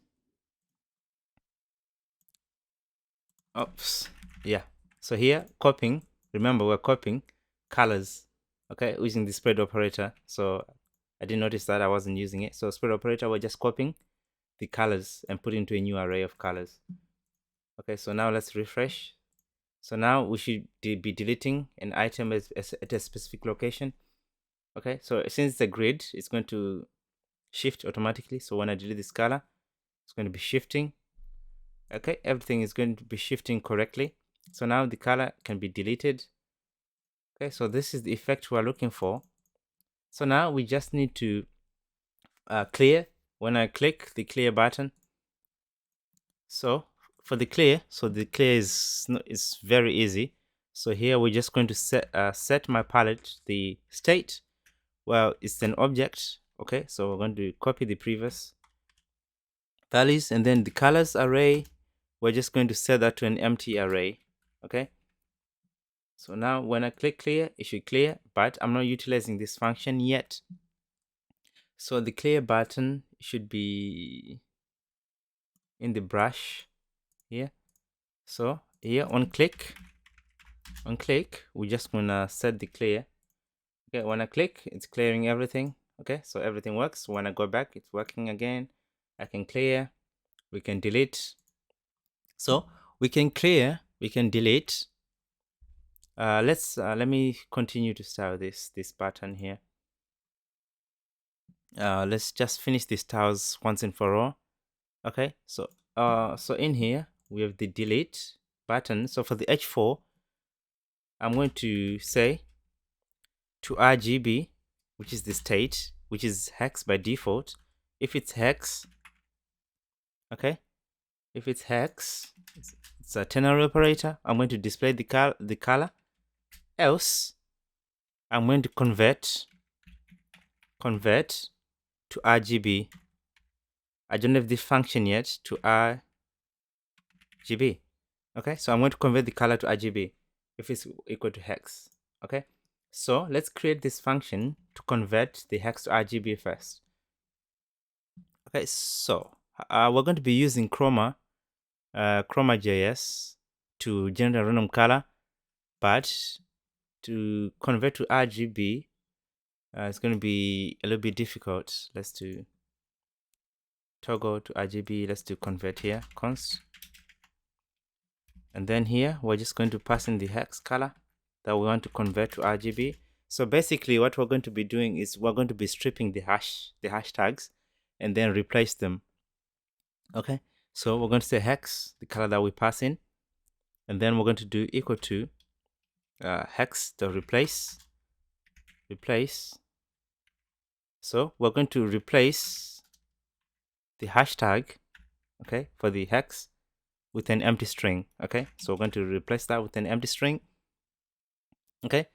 Oops. Yeah. So here, copying. Remember, we're copying colors. Okay, using the spread operator. So I didn't notice that I wasn't using it. So spread operator, we're just copying the colors and put into a new array of colors. Okay, so now let's refresh. So now we should be deleting an item at a specific location. Okay, so since it's a grid, it's going to shift automatically. So when I delete this color, it's going to be shifting. Okay, everything is going to be shifting correctly. So now the color can be deleted. Okay, so this is the effect we're looking for. So now we just need to clear. When I click the clear button, so for the clear, is very easy. So here we're just going to set my palette the state. Well, it's an object. Okay, so we're going to copy the previous values, and then the colors array, we're just going to set that to an empty array. Okay, so now when I click clear, it should clear, but I'm not utilizing this function yet. So the clear button should be in the brush here. So here on click, we're just gonna set the clear. Okay, when I click, it's clearing everything. Okay, so everything works. When I go back, it's working again. I can clear, we can delete. So we can clear, we can delete. Let me continue to style this button here. Let's just finish these styles once and for all. Okay, so in here we have the delete button. So for the H4, I'm going to say to RGB, which is the state, which is hex by default. If it's hex, okay, if it's hex, it's a ternary operator. I'm going to display the color. Else, I'm going to convert to RGB. I don't have this function yet to RGB. Okay, so I'm going to convert the color to RGB if it's equal to hex. Okay, so let's create this function to convert the hex to RGB first. Okay, so we're going to be using chroma.js to generate a random color, but to convert to RGB, it's going to be a little bit difficult. Let's do toggle to RGB. Let's do convert here, const. And then here, we're just going to pass in the hex color that we want to convert to RGB. So basically what we're going to be doing is we're going to be stripping the hashtags and then replace them. Okay, so we're going to say hex, the color that we pass in, and then we're going to do equal to hex the replace. So we're going to replace the hashtag, okay, for the hex with an empty string. Okay, so we're going to replace that with an empty string. Okay,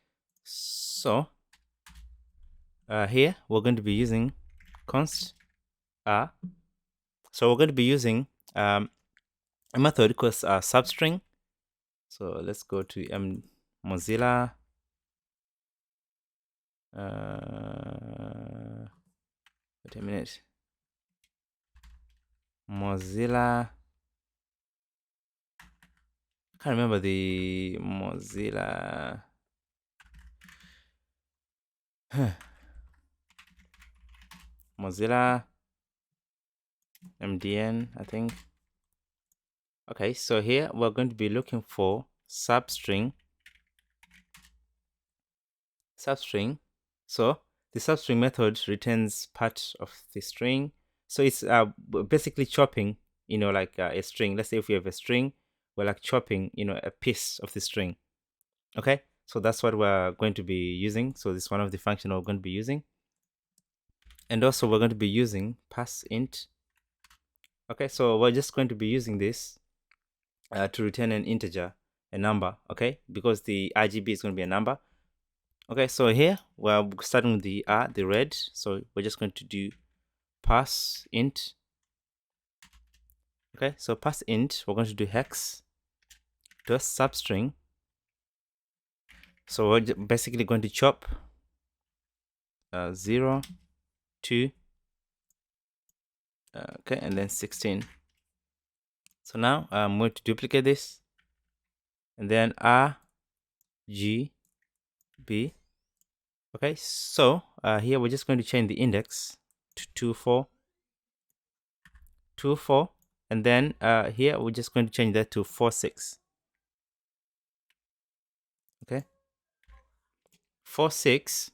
so here we're going to be using const so we're going to be using a method called substring. So let's go to Mozilla. Wait a minute. Mozilla. I can't remember the Mozilla. Mozilla MDN, I think. Okay, so here we're going to be looking for substring. So the substring method returns part of the string. So it's basically chopping, like a string. Let's say if we have a string, we're like chopping, a piece of the string. Okay, so that's what we're going to be using. So this is one of the functions we're going to be using. And also we're going to be using pass int. Okay, so we're just going to be using this to return an integer, a number, okay, because the RGB is going to be a number. Okay, so here we're starting with the the red, so we're just going to do pass int. Okay, so pass int, we're going to do hex dot substring. So we're basically going to chop 0, 2, okay, and then 16. So now I'm going to duplicate this, and then R, G, B. Okay, so here we're just going to change the index to 24, 24, and then here we're just going to change that to 46. Okay, 46.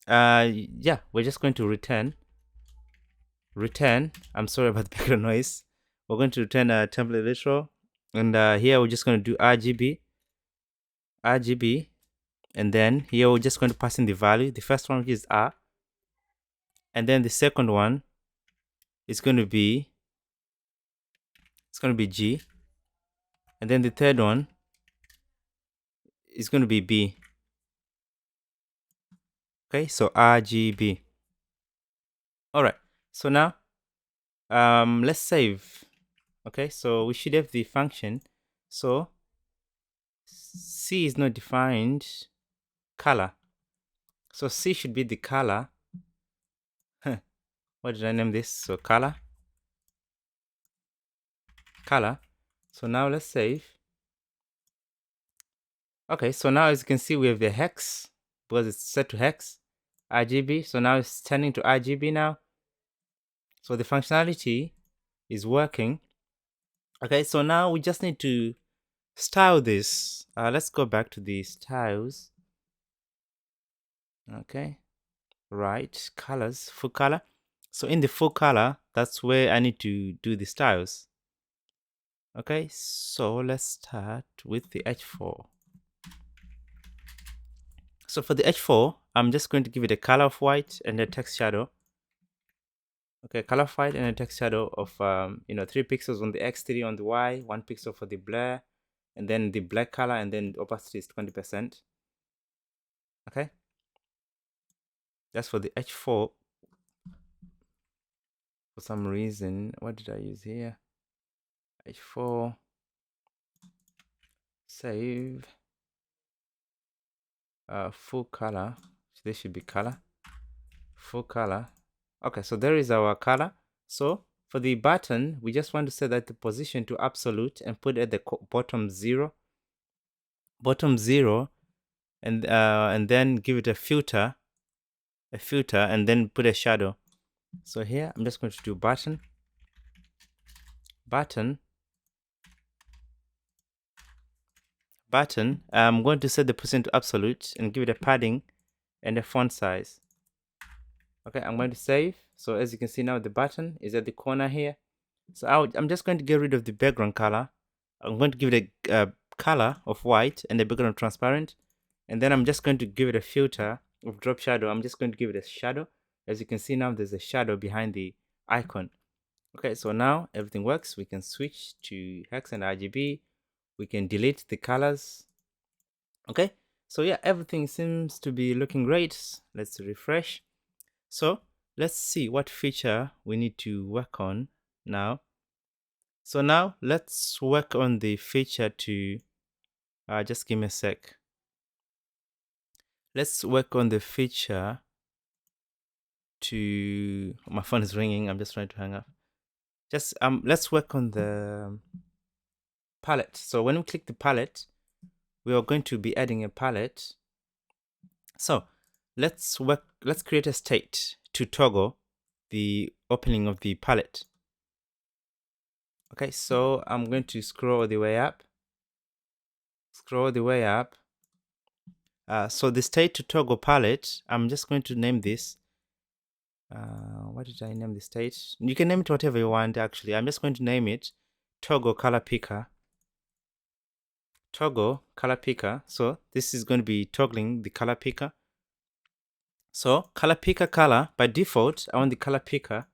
Yeah, we're just going to return. I'm sorry about the background noise. We're going to return a template literal, and here we're just going to do RGB, and then here we're just going to pass in the value. The first one, which is R, and then the second one is going to be G, and then the third one is going to be B. Okay, so RGB. All right, so now let's save. Okay, so we should have the function. So C is not defined. Color. So C should be the color. What did I name this? So color. So now let's save. Okay, so now as you can see, we have the hex because it's set to hex, RGB. So now it's turning to RGB now. So the functionality is working. Okay, so now we just need to style this. Let's go back to the styles. Okay, right, colors, full color. So in the full color, that's where I need to do the styles. Okay, so let's start with the H4. So for the H4, I'm just going to give it a color of white and a text shadow. Okay, color of white and a text shadow of 3 pixels on the X, 3 on the Y, 1 pixel for the blur, and then the black color, and then the opacity is 20%. Okay, that's for the H4. For some reason, what did I use here? H4, save, full color. This should be color, full color. Okay, so there is our color. So for the button, we just want to set that the position to absolute and put at the bottom 0, and then give it a filter, and then put a shadow. So here I'm just going to do button. I'm going to set the position to absolute and give it a padding and a font size. Okay, I'm going to save. So as you can see now, the button is at the corner here. So I'm just going to get rid of the background color. I'm going to give it a color of white and the background transparent. And then I'm just going to give it a filter of drop shadow. I'm just going to give it a shadow. As you can see now, there's a shadow behind the icon. Okay, so now everything works. We can switch to hex and RGB. We can delete the colors. Okay, so yeah, everything seems to be looking great. Let's refresh. So let's see what feature we need to work on now. So now let's work on the feature to, just give me a sec. Let's work on the feature to, my phone is ringing. I'm just trying to hang up. Just, let's work on the palette. So when we click the palette, we are going to be adding a palette. So let's create a state to toggle the opening of the palette. Okay, so I'm going to scroll the way up. So the state to toggle palette, I'm just going to name this. What did I name the state? You can name it whatever you want, actually. I'm just going to name it toggle color picker. So this is going to be toggling the color picker. So color picker color, by default, I want the color picker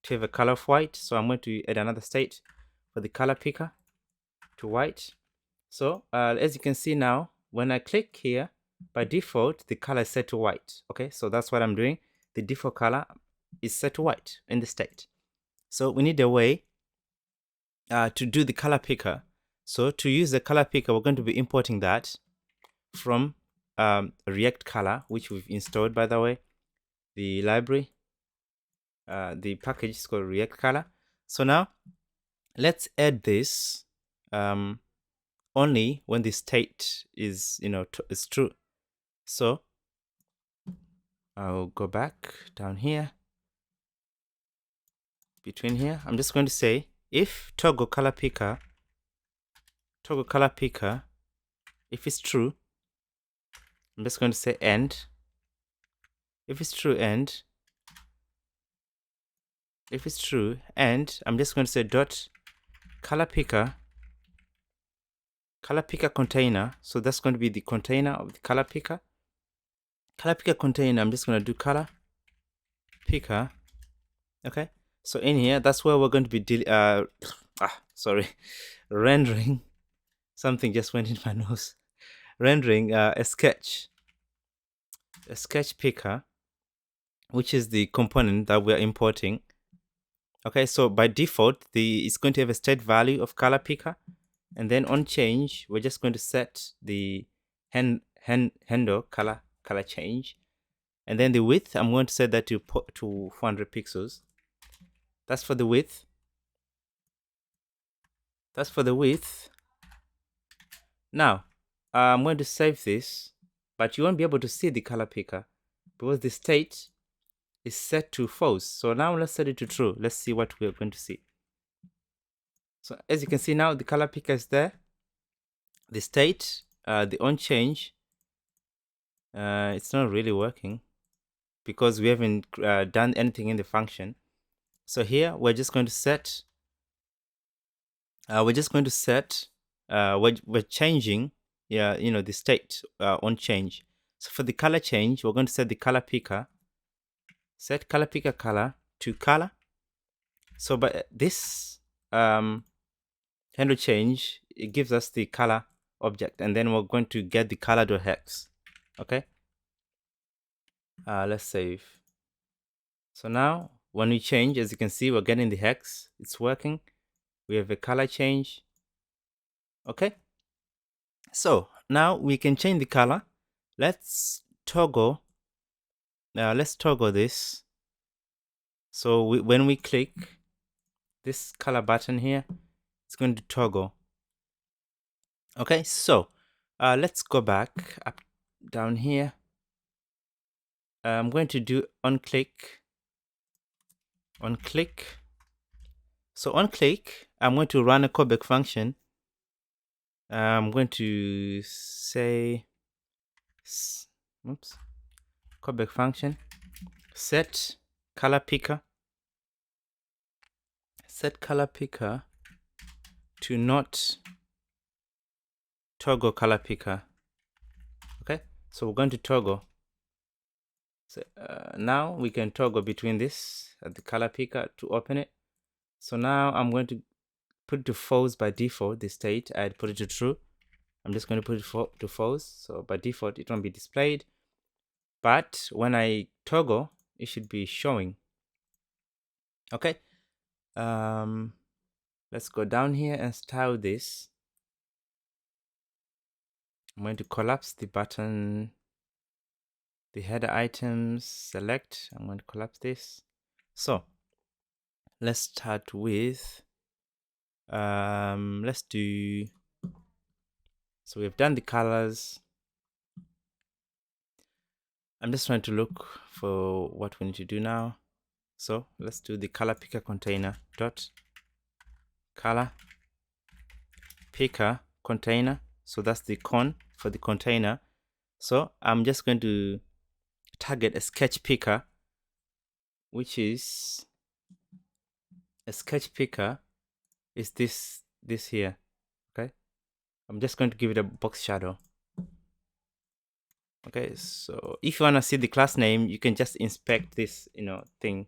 to have a color of white. So I'm going to add another state for the color picker to white. So as you can see now, when I click here, by default, the color is set to white. Okay, so that's what I'm doing. The default color is set to white in the state. So we need a way to do the color picker. So to use the color picker, we're going to be importing that from React Color, which we've installed, by the way, the library. The package is called React Color. So now let's add this only when the state is is true. So I'll go back down here. Between here, I'm just going to say if toggle color picker, if it's true, I'm just going to say end. If it's true, end. If it's true, and I'm just going to say dot color picker container. So that's going to be the container of the color picker. Color picker container, I'm just going to do color picker. Okay, so in here, that's where we're going to be rendering. Something just went in my nose. Rendering a sketch picker, which is the component that we're importing. Okay, so by default, it's going to have a state value of color picker, and then on change, we're just going to set the handle color change, and then the width, I'm going to set that to 400 pixels. That's for the width. Now I'm going to save this, but you won't be able to see the color picker because the state is set to false. So now let's set it to true. Let's see what we're going to see. So as you can see now, the color picker is there. The state, the on change, it's not really working because we haven't done anything in the function. So here we're just going to set. We're changing, the state on change. So for the color change, we're going to set the color picker. Set color picker color to color. So by this handle change, it gives us the color object, and then we're going to get the color.hex. Okay. Let's save. So now when we change, as you can see, we're getting the hex. It's working. We have a color change. Okay. So now we can change the color. Let's toggle this. So when we click this color button here, it's going to toggle. Okay, so let's go back up down here. I'm going to do on click. So on click, I'm going to run a callback function. I'm going to say, callback function, set color picker to not toggle color picker. Okay, so we're going to toggle. So now we can toggle between this the color picker to open it. So now I'm going to put it to false by default. The state I'd put it to true. I'm just going to put it to false. So by default it won't be displayed, but when I toggle, it should be showing. Okay. Let's go down here and style this. I'm going to collapse the button, the header items, select. I'm going to collapse this. So let's start with, let's do, so we've done the colors. I'm just trying to look for what we need to do now. So let's do the color picker container dot color picker container. So that's the con for the container. So I'm just going to target a sketch picker, which is a sketch picker is this here. Okay, I'm just going to give it a box shadow. Okay, so if you want to see the class name, you can just inspect this, thing,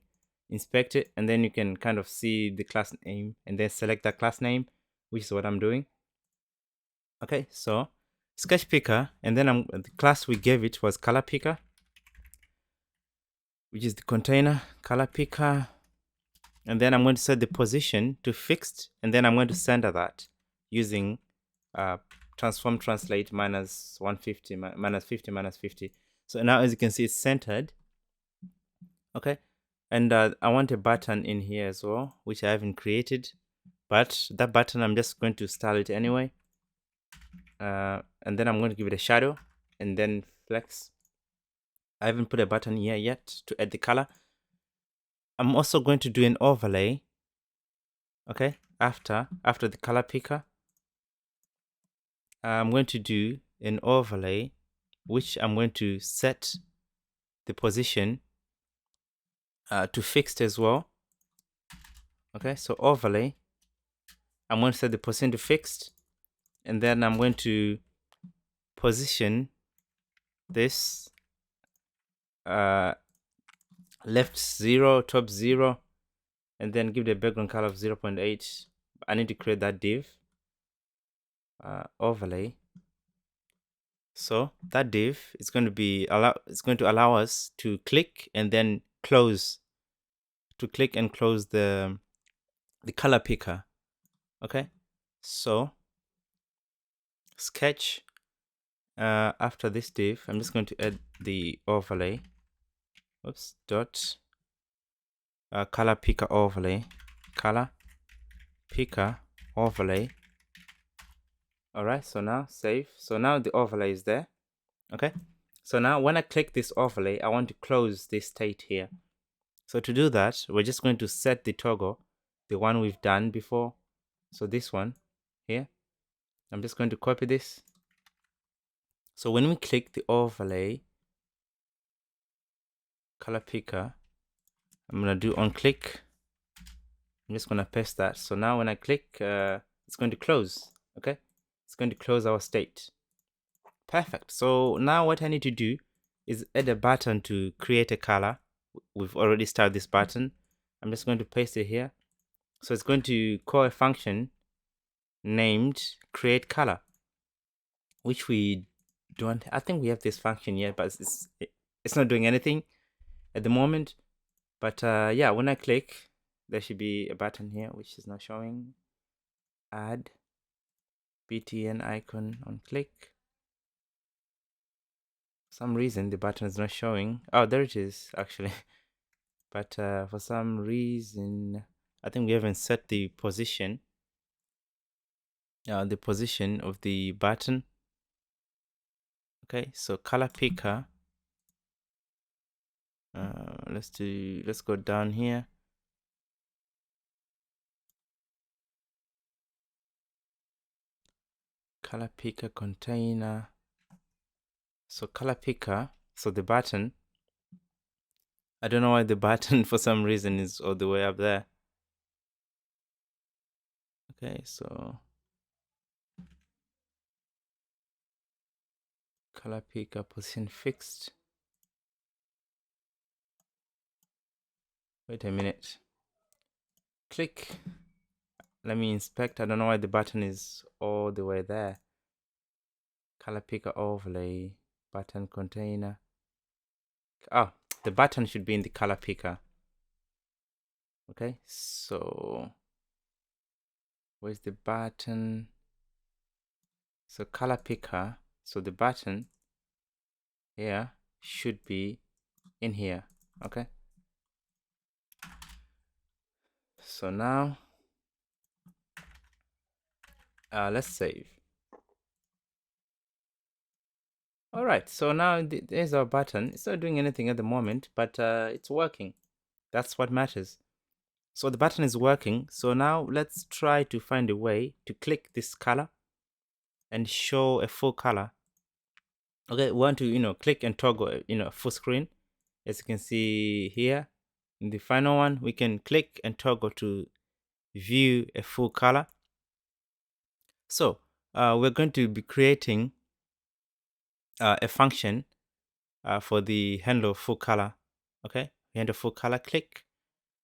inspect it, and then you can kind of see the class name and then select that class name, which is what I'm doing. Okay, so sketch picker, and then the class we gave it was color picker, which is the container color picker. And then I'm going to set the position to fixed, and then I'm going to center that using transform translate minus 150 minus 50 minus 50. So now, as you can see, it's centered. Okay, and I want a button in here as well, which I haven't created, but that button I'm just going to style it anyway. And then I'm going to give it a shadow and then flex. I haven't put a button here yet to add the color. I'm also going to do an overlay. Okay, after the color picker, I'm going to do an overlay, which I'm going to set the position to fixed as well. Okay, so overlay, I'm going to set the position to fixed, and then I'm going to position this left 0, top 0, and then give the background color of 0.8. I need to create that div overlay. So that div is going to allow us to click and then close, the color picker. Okay, so sketch, after this div, I'm just going to add the overlay. Oops, dot color picker overlay, color picker overlay. All right, so now save. So now the overlay is there. Okay, so now when I click this overlay, I want to close this state here. So to do that, we're just going to set the toggle, the one we've done before. So this one here, I'm just going to copy this. So when we click the overlay color picker, I'm going to do on click. I'm just going to paste that. So now when I click, it's going to close. Okay, it's going to close our state. Perfect. So now what I need to do is add a button to create a color. We've already started this button. I'm just going to paste it here. So it's going to call a function named create color, which we don't. I think we have this function yet, but it's not doing anything at the moment. But yeah, when I click, there should be a button here which is not showing. Add btn icon on click. For some reason the button is not showing. Oh, there it is actually. But for some reason, I think we haven't set the position. The position of the button. Okay, so color picker. Let's go down here. Color picker container. So color picker. So the button. I don't know why the button for some reason is all the way up there. Okay, so color picker position fixed. Wait a minute. Click. Let me inspect. I don't know why the button is all the way there. Color picker overlay, button container. Oh, the button should be in the color picker. Okay, so where's the button? So color picker. So the button here should be in here. Okay. So now let's save. All right, so now there's our button. It's not doing anything at the moment, but it's working. That's what matters. So the button is working. So now let's try to find a way to click this color and show a full color. Okay, we want to click and toggle full screen. As you can see here in the final one, we can click and toggle to view a full color. So we're going to be creating a function for the handle full color. Okay, handle full color click.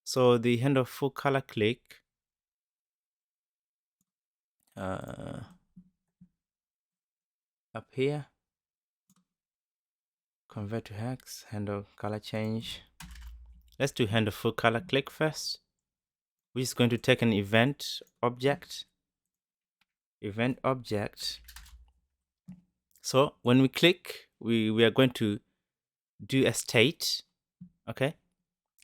So the handle full color click up here, convert to hex, handle color change. Let's do handle full color click first, which is going to take an event object. So when we click, we are going to do a state. Okay,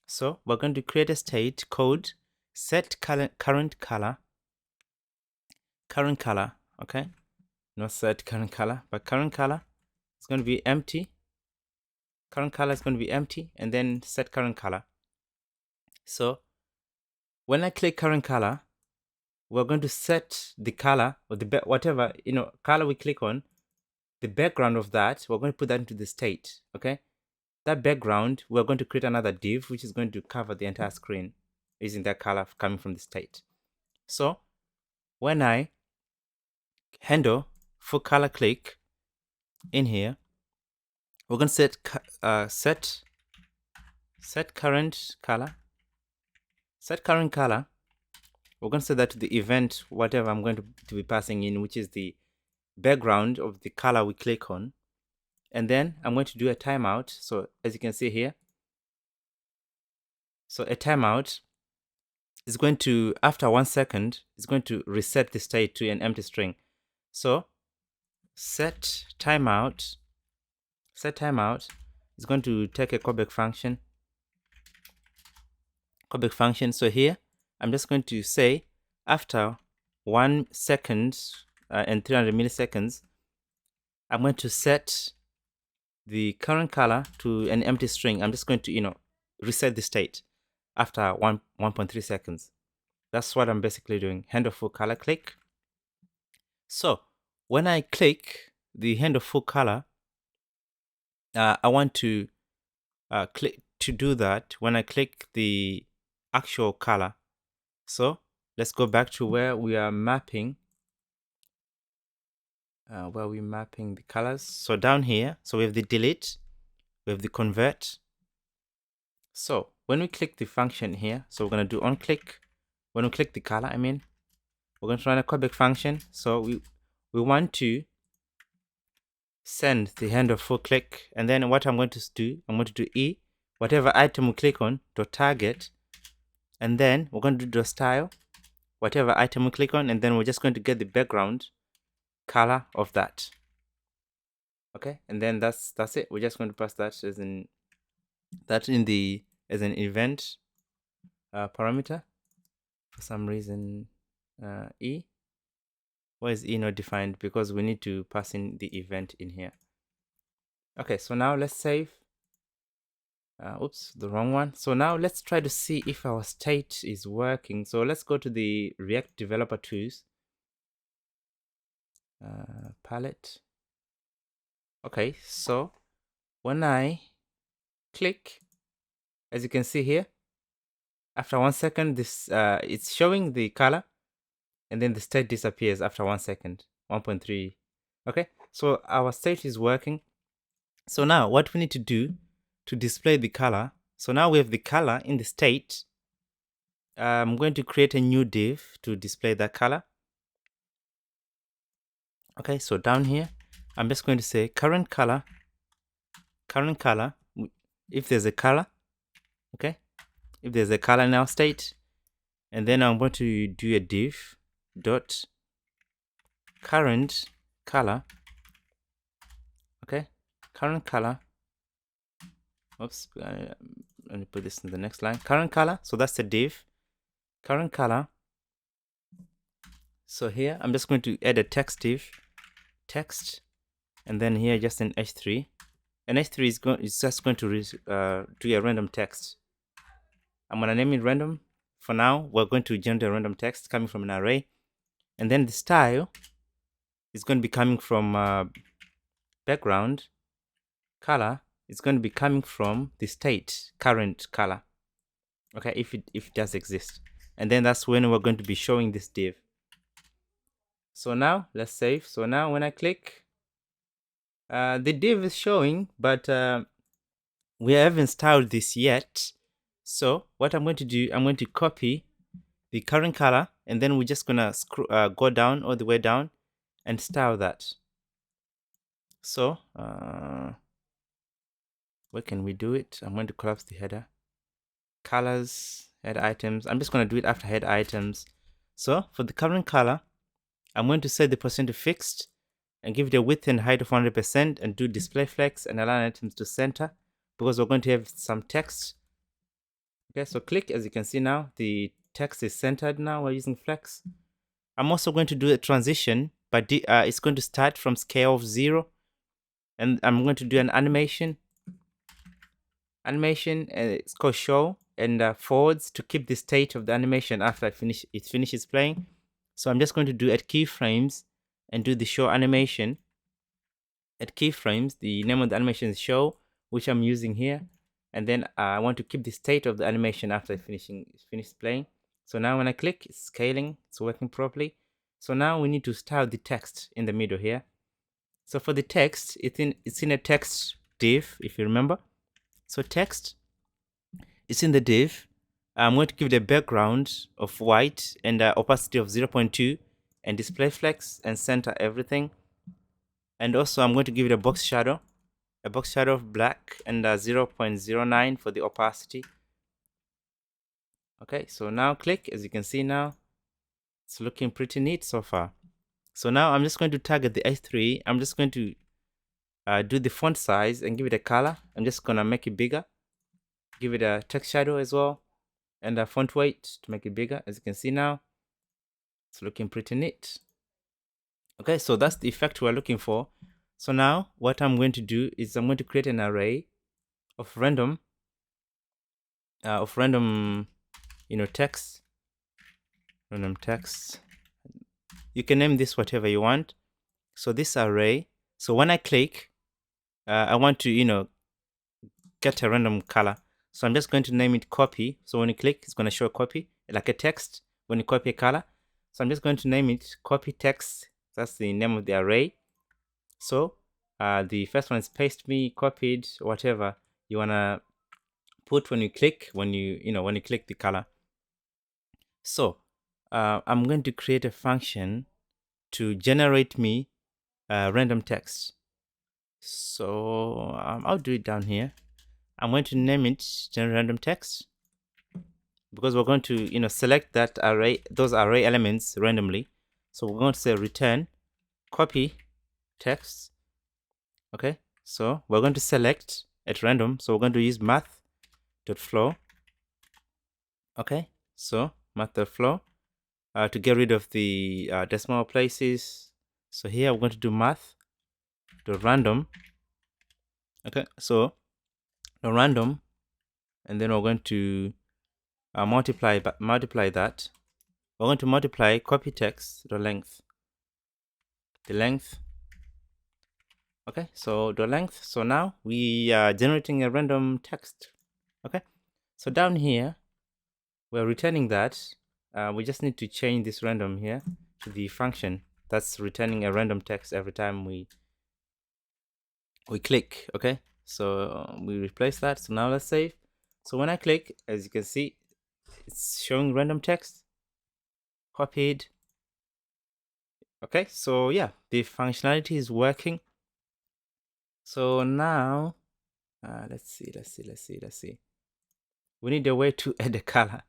so we're going to create a state called set current color. Okay, not set current color, but current color is going to be empty. Current color is going to be empty, and then set current color. So when I click current color, we're going to set the color or the whatever color we click on. The background of that, we're going to put that into the state. Okay, that background, we're going to create another div which is going to cover the entire screen using that color coming from the state. So when I handle full color click in here, we're going to set current color. Set current color. We're going to set that to the event, whatever I'm going to be passing in, which is the background of the color we click on. And then I'm going to do a timeout. So as you can see here, so a timeout is going to, after 1 second, it's going to reset the state to an empty string. So set timeout is going to take a callback function. So here I'm just going to say after 1 second and 300 milliseconds, I'm going to set the current color to an empty string. I'm just going to reset the state after 1.3 seconds. That's what I'm basically doing. Handle full color click. So when I click the handle full color, I want to click to do that when I click the actual color. So let's go back to where we are mapping the colors. So down here, so we have the delete, we have the convert. So when we click the function here, so we're going to do on click. When we click the color, we're going to run a callback function. So we want to send the handle full click, and then what I'm going to do, e, whatever item we click on, dot target, and then we're going to do dot style, whatever item we click on, and then we're just going to get the background color of that. Okay, and then that's it. We're just going to pass that as an event parameter. For some reason, e. Why is e not defined? Because we need to pass in the event in here. Okay, so now let's save. Oops, the wrong one. So now let's try to see if our state is working. So let's go to the React Developer Tools palette. Okay, so when I click, as you can see here, after 1 second, this it's showing the color, and then the state disappears after 1 second, 1.3. Okay, so our state is working. So now what we need to do to display the color, so now we have the color in the state. I'm going to create a new div to display that color. Okay, so down here, I'm just going to say current color, if there's a color, okay, if there's a color in our state, and then I'm going to do a div dot current color. Okay, current color. Oops, let me put this in the next line. Current color, so that's the div. Current color. So here I'm just going to add a text div, text, and then here just an h3. And h3 is just going to do a random text. I'm gonna name it random. For now, we're going to generate a random text coming from an array, and then the style is going to be coming from background. Color is going to be coming from the state, current color. Okay, if it does exist, and then that's when we're going to be showing this div. So now let's save. So now when I click, the div is showing, but we haven't styled this yet. So what I'm going to do, I'm going to copy the current color, and then we're just gonna go down all the way down and style that. So where can we do it? I'm going to collapse the header. Colors, head items. I'm just going to do it after head items. So for the current color, I'm going to set the percent to fixed and give it a width and height of 100% and do display flex and align items to center because we're going to have some text. Okay, so click. As you can see now, the text is centered now. We're using flex. I'm also going to do a transition, but it's going to start from scale of 0, and I'm going to do an animation. It's called show, and forwards to keep the state of the animation after it finishes playing. So I'm just going to do at keyframes and do the show animation. At keyframes, the name of the animation is show, which I'm using here, and then I want to keep the state of the animation after it finishes playing. So now when I click, it's scaling, it's working properly. So now we need to style the text in the middle here. So for the text, it's in a text div, if you remember. So text, it's in the div. I'm going to give it a background of white and opacity of 0.2 and display flex and center everything. And also I'm going to give it a box shadow of black and 0.09 for the opacity. Okay, so now click. As you can see now, it's looking pretty neat so far. So now I'm just going to target the A3. I'm just going to do the font size and give it a color. I'm just gonna make it bigger. Give it a text shadow as well and a font weight to make it bigger. As you can see now, it's looking pretty neat. Okay, so that's the effect we're looking for. So now what I'm going to do is I'm going to create an array of random text. Random text. You can name this whatever you want. So this array, so when I click, I want to get a random color. So I'm just going to name it copy. So when you click, it's going to show a copy, like a text when you copy a color. So I'm just going to name it copy text. That's the name of the array. So the first one is paste me, copied, whatever you want to put when you click, when you click the color. So I'm going to create a function to generate me random text. So I'll do it down here. I'm going to name it generate random text because we're going to select that array, those array elements randomly. So we're going to say return copy text. Okay, so we're going to select at random. So we're going to use math.flow. Okay, so math.flow to get rid of the decimal places. So here we're going to do math.random. Okay, so the random, and then we're going to multiply that. We're going to multiply copy text the length. Okay, so the length. So now we are generating a random text. Okay, so down here we're returning that. We just need to change this random here to the function that's returning a random text every time we click. Okay, so we replace that. So now let's save. So when I click, as you can see, it's showing random text copied. Okay, so yeah, the functionality is working. So now let's see. We need a way to add a color.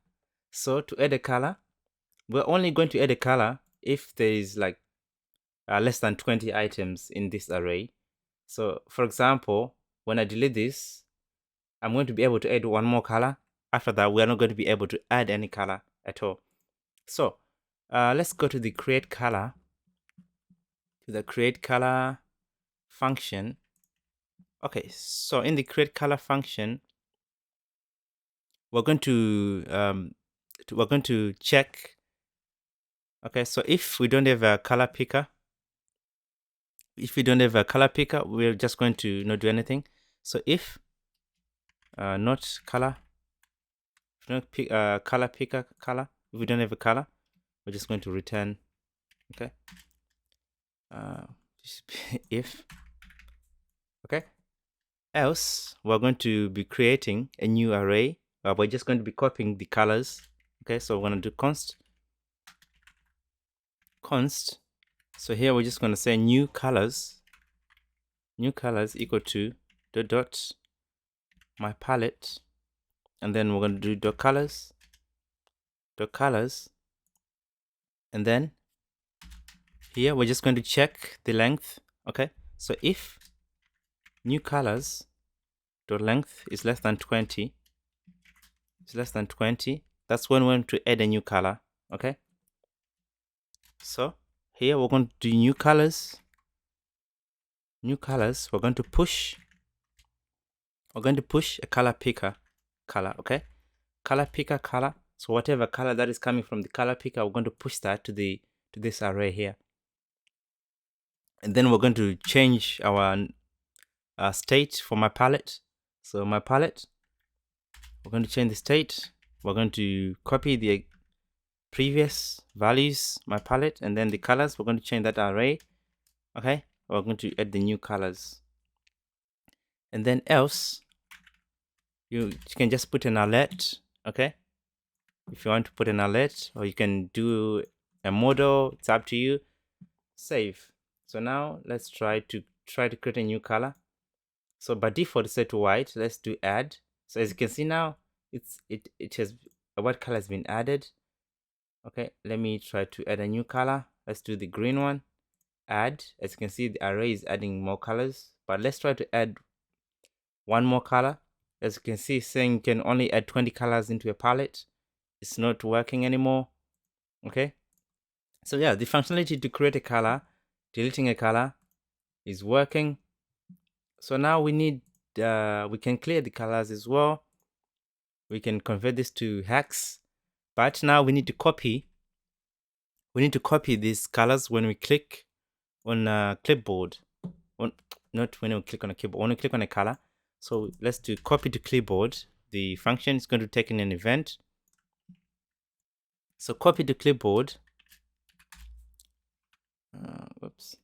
So to add a color, we're only going to add a color if there is like less than 20 items in this array. So for example, when I delete this, I'm going to be able to add one more color. After that, we are not going to be able to add any color at all. So let's go to the create color, function. Okay, so in the create color function, we're going to check. Okay, so if we don't have a color picker, we're just going to not do anything. So if not color, if not pick color picker color, if we don't have a color, we're just going to return. Okay, if okay, else we're going to be creating a new array. We're just going to be copying the colors. Okay, so we're going to do const. So here we're just going to say new colors equal to the dot my palette, and then we're going to do dot colors, and then here we're just going to check the length. Okay, so if new colors dot length is less than 20, that's when we're going to add a new color. Okay, so here we're going to do new colors. We're going to push a color picker color. Okay, color picker color. So whatever color that is coming from the color picker, we're going to push that to this array here, and then we're going to change our state for my palette. So my palette, we're going to change the state. We're going to copy the previous values, my palette, and then the colors, we're going to change that array. Okay, we're going to add the new colors, and then else you can just put an alert. Okay, if you want to put an alert, or you can do a model, it's up to you. Save. So now let's try to create a new color. So by default it's set to white. Let's do add. So as you can see now, it has a white color has been added. Okay, let me try to add a new color. Let's do the green one. Add. As you can see, the array is adding more colors, but let's try to add one more color. As you can see, it's saying you can only add 20 colors into a palette. It's not working anymore. Okay, so yeah, the functionality to create a color, deleting a color, is working. So now we need we can clear the colors as well. We can convert this to hex, but now we need to copy these colors when we click on a clipboard. Not when we click on a keyboard, when we click on a color. So let's do copy to clipboard. The function is going to take in an event. So copy to clipboard. Oops.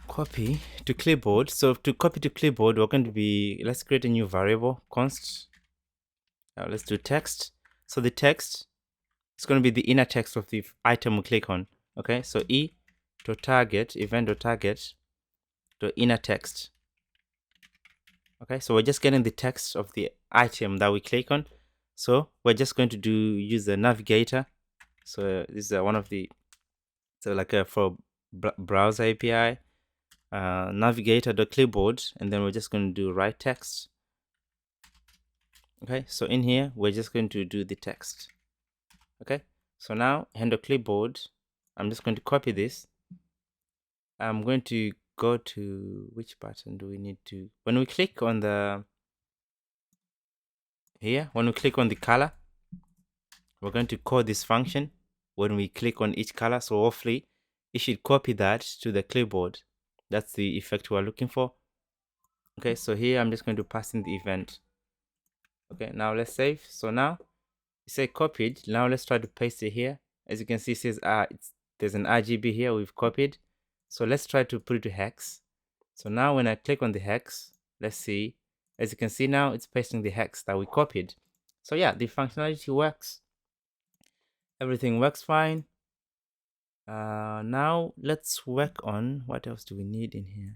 Copy to clipboard. So to copy to clipboard, we're going to be, let's create a new variable, const. Let's do text. So the text is going to be the inner text of the item we click on. Okay, so e.target, event.target, the inner text. Okay, so we're just getting the text of the item that we click on. So we're just going to use the navigator. So this is one of the, so like for browser API, navigator.clipboard, and then we're just going to do write text. Okay, so in here we're just going to do the text. Okay, so now handle clipboard, I'm just going to copy this. I'm going to go to, which button do we need to, when we click on the here, when we click on the color, we're going to call this function when we click on each color. So hopefully it should copy that to the clipboard. That's the effect we're looking for. Okay, so here I'm just going to pass in the event. Okay, now let's save. So now it says copied. Now let's try to paste it here. As you can see, it says there's an RGB here we've copied. So let's try to put it to hex. So now when I click on the hex, let's see. As you can see now, it's pasting the hex that we copied. So yeah, the functionality works. Everything works fine. Now let's work on, what else do we need in here?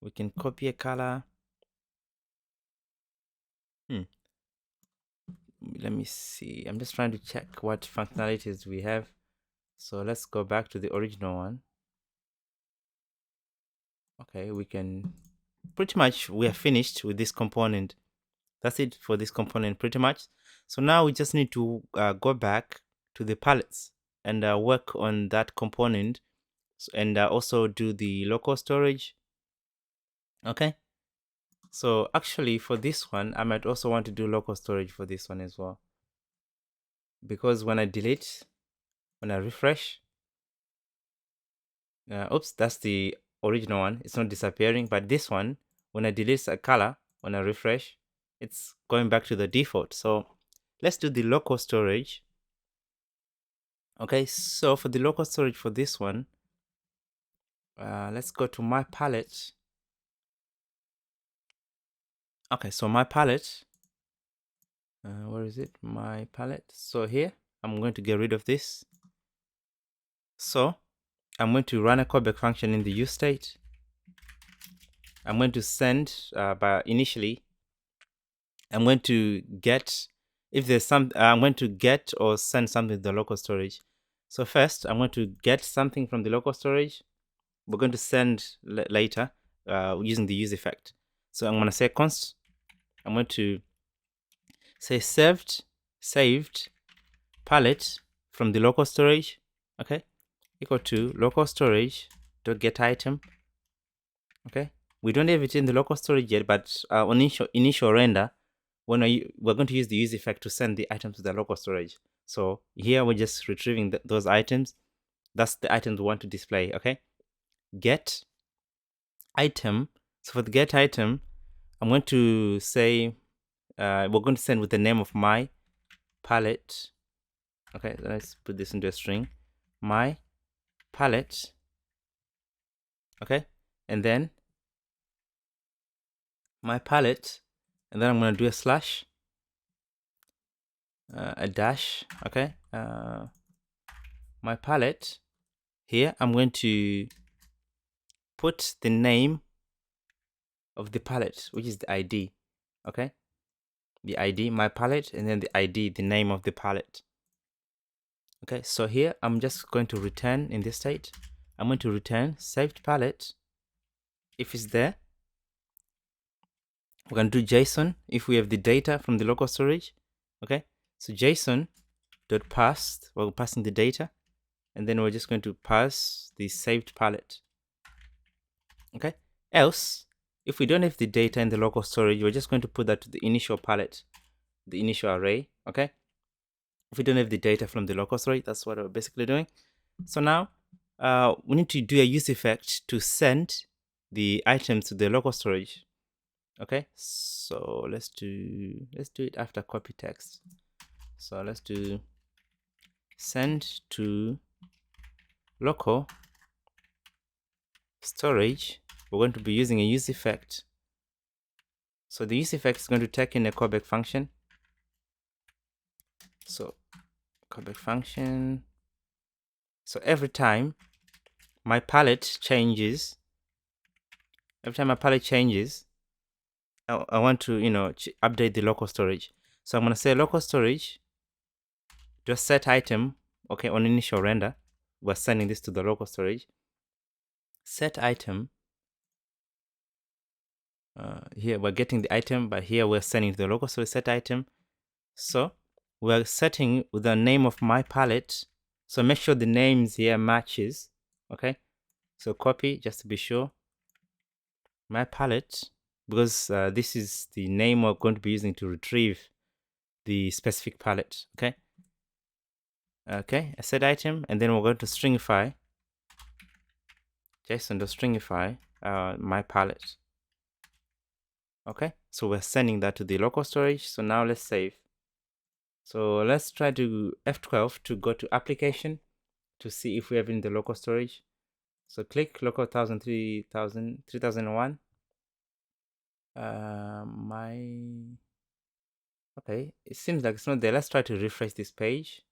We can copy a color. Let me see. I'm just trying to check what functionalities we have. So let's go back to the original one. Okay, we can pretty much, we are finished with this component. That's it for this component pretty much. So now we just need to go back to the palettes and work on that component, and also do the local storage. Okay, so actually for this one I might also want to do local storage for this one as well, because when I delete, when I refresh, oops, that's the original one, it's not disappearing. But this one, when I delete a color, when I refresh, it's going back to the default. So let's do the local storage. Okay, so for the local storage for this one, let's go to my palette. Okay, so my palette, where is it? My palette. So here, I'm going to get rid of this. So I'm going to run a callback function in the use state. I'm going to send, but initially, I'm going to get, if there's some, I'm going to get or send something to the local storage. So first, I'm going to get something from the local storage. We're going to send later using the use effect. So I'm going to say const. I'm going to say saved palette from the local storage, okay, equal to local storage dot get item. Okay, we don't have it in the local storage yet, but on initial render, when we're going to use the use effect to send the items to the local storage. So here we're just retrieving those items. That's the items we want to display. Okay, get item. So for the get item, I'm going to say we're going to send with the name of my palette. Okay, let's put this into a string. My palette. Okay, and then my palette, and then I'm going to do a slash, a dash. Okay, my palette. Here I'm going to put the name of the palette, which is the ID. Okay, the ID, my palette, and then the ID, the name of the palette. Okay, so here I'm just going to return in this state. I'm going to return saved palette if it's there. We're going to do JSON if we have the data from the local storage. Okay, so JSON dot pass, we're passing the data, and then we're just going to pass the saved palette. Okay, else if we don't have the data in the local storage, we're just going to put that to the initial palette, the initial array. Okay, if we don't have the data from the local storage, that's what we're basically doing. So now we need to do a use effect to send the items to the local storage. Okay, so let's do it after copy text. So let's do send to local storage. We're going to be using a use effect. So the use effect is going to take in a callback function. So callback function. So every time my palette changes, I want to, update the local storage. So I'm going to say local storage just set item. Okay, on initial render, we're sending this to the local storage. Set item. Here we're getting the item, but here we're sending to the local storage set item. So we're setting with the name of my palette. So make sure the names here matches. Okay, so copy just to be sure. My palette, because this is the name we're going to be using to retrieve the specific palette. Okay. Okay, a set item, and then we're going to stringify JSON.stringify my palette. Okay, so we're sending that to the local storage. So now let's save. So let's try to F12 to go to application to see if we have in the local storage. So click local 3001. Okay, it seems like it's not there. Let's try to refresh this page.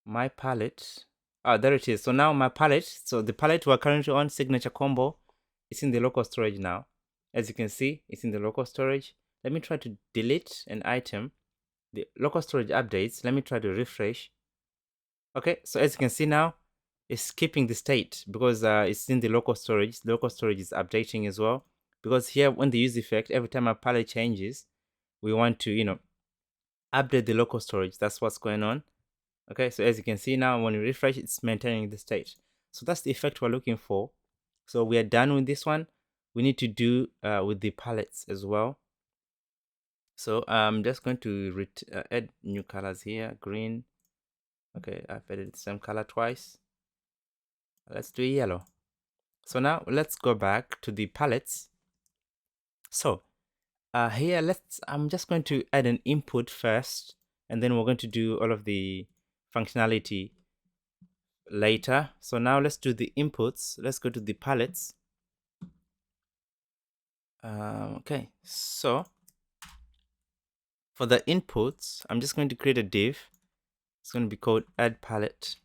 My palette. Oh, there it is. So now my palette, so the palette we're currently on, signature combo, it's in the local storage now. As you can see, it's in the local storage. Let me try to delete an item. The local storage updates. Let me try to refresh. Okay, so as you can see now, it's keeping the state because it's in the local storage. The local storage is updating as well. Because here, when the use effect, every time our palette changes, we want to, update the local storage. That's what's going on. Okay, so as you can see now, when you refresh, it's maintaining the state. So that's the effect we're looking for. So we are done with this one. We need to do with the palettes as well. So I'm just going to add new colors here, green. Okay, I've added the same color twice. Let's do yellow. So now let's go back to the palettes. So here, I'm just going to add an input first, and then we're going to do all of the functionality later. So now let's do the inputs. Let's go to the palettes. Okay, so for the inputs, I'm just going to create a div. It's going to be called add palette.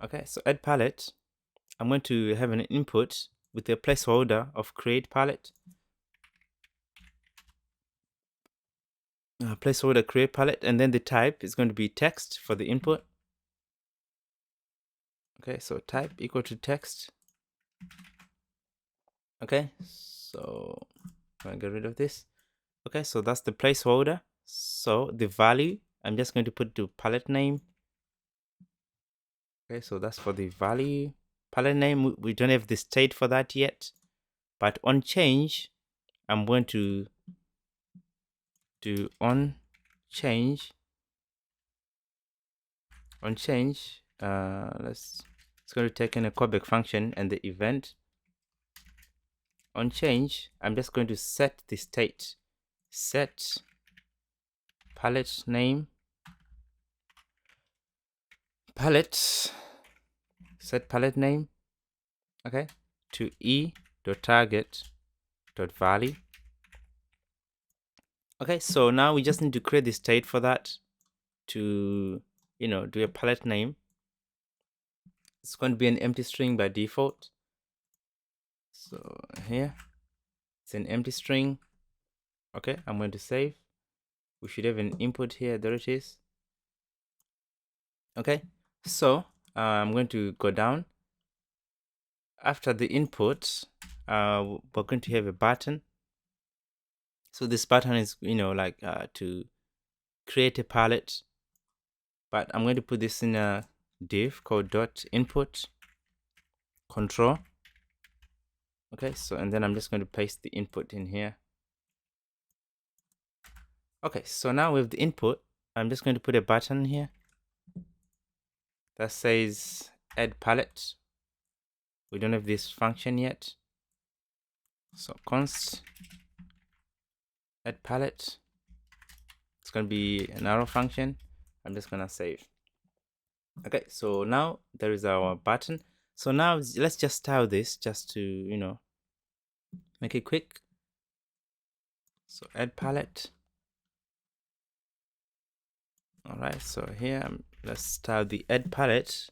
Okay, so add palette, I'm going to have an input with a placeholder of create palette. Placeholder create palette, and then the type is going to be text for the input. Okay, so type equal to text. Okay, so I'm going to get rid of this. Okay, so that's the placeholder. So the value, I'm just going to put to palette name. Okay, so that's for the value. Palette name, we don't have the state for that yet. But on change, I'm going to do on change. On change, it's going to take in a callback function and the event. On change, I'm just going to set the state. Set palette name. Palette. Set palette name. Okay. To e.target.value. Okay, so now we just need to create the state for that to, do a palette name. It's going to be an empty string by default. So here, it's an empty string. Okay, I'm going to save. We should have an input here. There it is. Okay, so I'm going to go down. After the input, we're going to have a button. So this button is, to create a palette. But I'm going to put this in a div called .input control. Okay, so and then I'm just going to paste the input in here. Okay, so now with the input, I'm just going to put a button here that says add palette. We don't have this function yet. So const add palette. It's going to be an arrow function. I'm just going to save. Okay, so now there is our button. So now let's just style this just to, make it quick. So add palette. All right, so here let's style the add palette.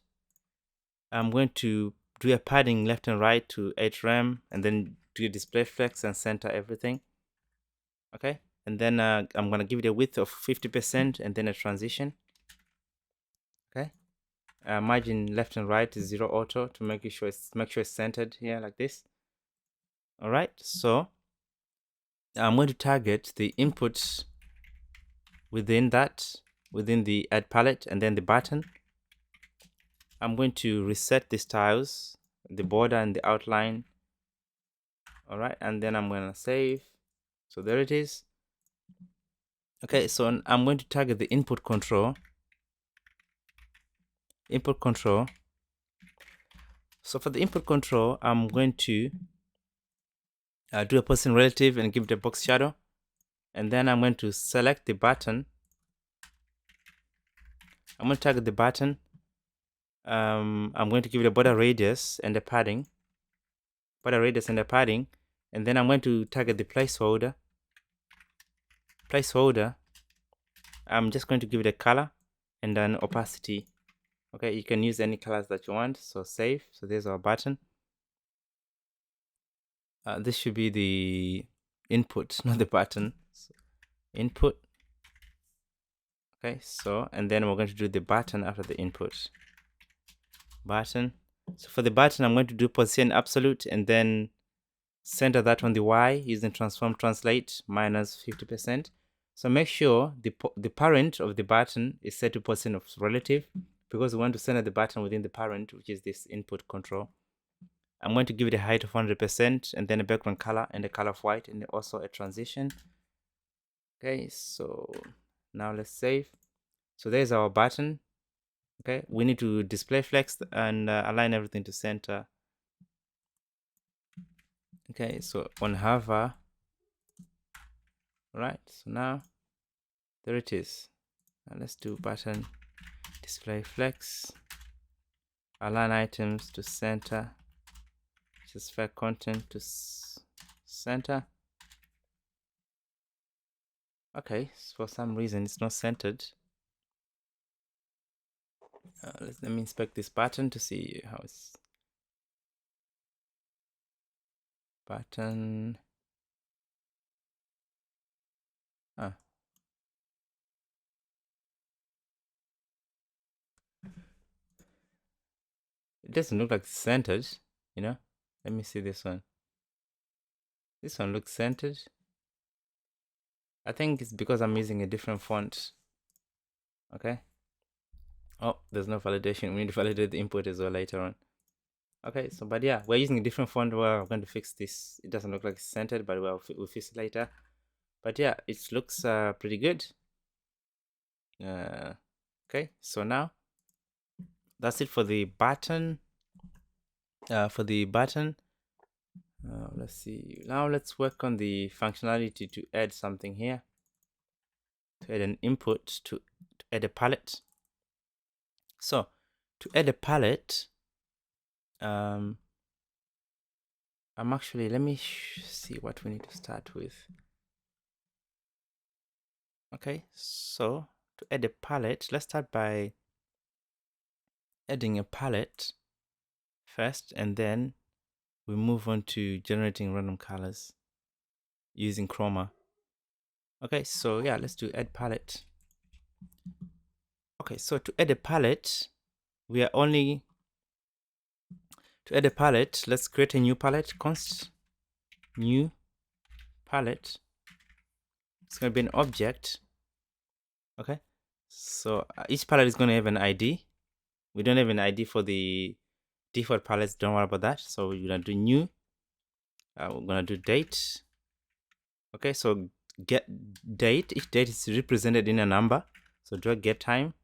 I'm going to do a padding left and right to 8 rem, and then do a display flex and center everything. Okay, and then I'm going to give it a width of 50% and then a transition. Okay, margin left and right is 0 auto to make sure it's centered here like this. All right, so I'm going to target the inputs within the add palette and then the button. I'm going to reset the styles, the border and the outline. All right, and then I'm going to save. So there it is. Okay, so I'm going to target the input control. So for the input control, I'm going to do a person relative and give it a box shadow. And then I'm going to select the button. I'm going to target the button. I'm going to give it a border radius and a padding. And then I'm going to target the placeholder. I'm just going to give it a color and an opacity. Okay, you can use any colors that you want. So save. So there's our button. This should be the input, not the button. So input. Okay, so and then we're going to do the button after the input. Button. So for the button, I'm going to do position absolute and then center that on the Y using transform translate minus 50%. So make sure the parent of the button is set to position of relative because we want to center the button within the parent, which is this input control. I'm going to give it a height of 100% and then a background color and a color of white and also a transition. Okay, so now let's save. So there's our button. Okay, we need to display flex and align everything to center. Okay, so on hover, right? So now there it is. Now let's do button display flex, align items to center, sphere content to center. Okay, so for some reason it's not centered. Let me inspect this button to see how it's button. Ah, it doesn't look like it's centered, you know. Let me see this one. This one looks centered. I think it's because I'm using a different font. Okay. Oh, there's no validation. We need to validate the input as well later on. Okay, so but yeah, we're using a different font. We're going to fix this. It doesn't look like it's centered, but we'll fix it later. But yeah, it looks pretty good. Okay, so now that's it for the button. Let's see. Now let's work on the functionality to add something here. To add an input to add a palette. So to add a palette, I'm actually, let me see what we need to start with. Okay, so to add a palette, let's start by adding a palette first, and then we move on to generating random colors using chroma. Okay, so yeah, let's do add palette. Okay, so to add a palette, we are only to add a palette. Let's create a new palette. Const new palette. It's going to be an object. Okay, so each palette is going to have an ID. We don't have an ID for the default palettes. Don't worry about that. So we're going to do new. We're going to do date. Okay, so get date. Each date is represented in a number. So do a get time.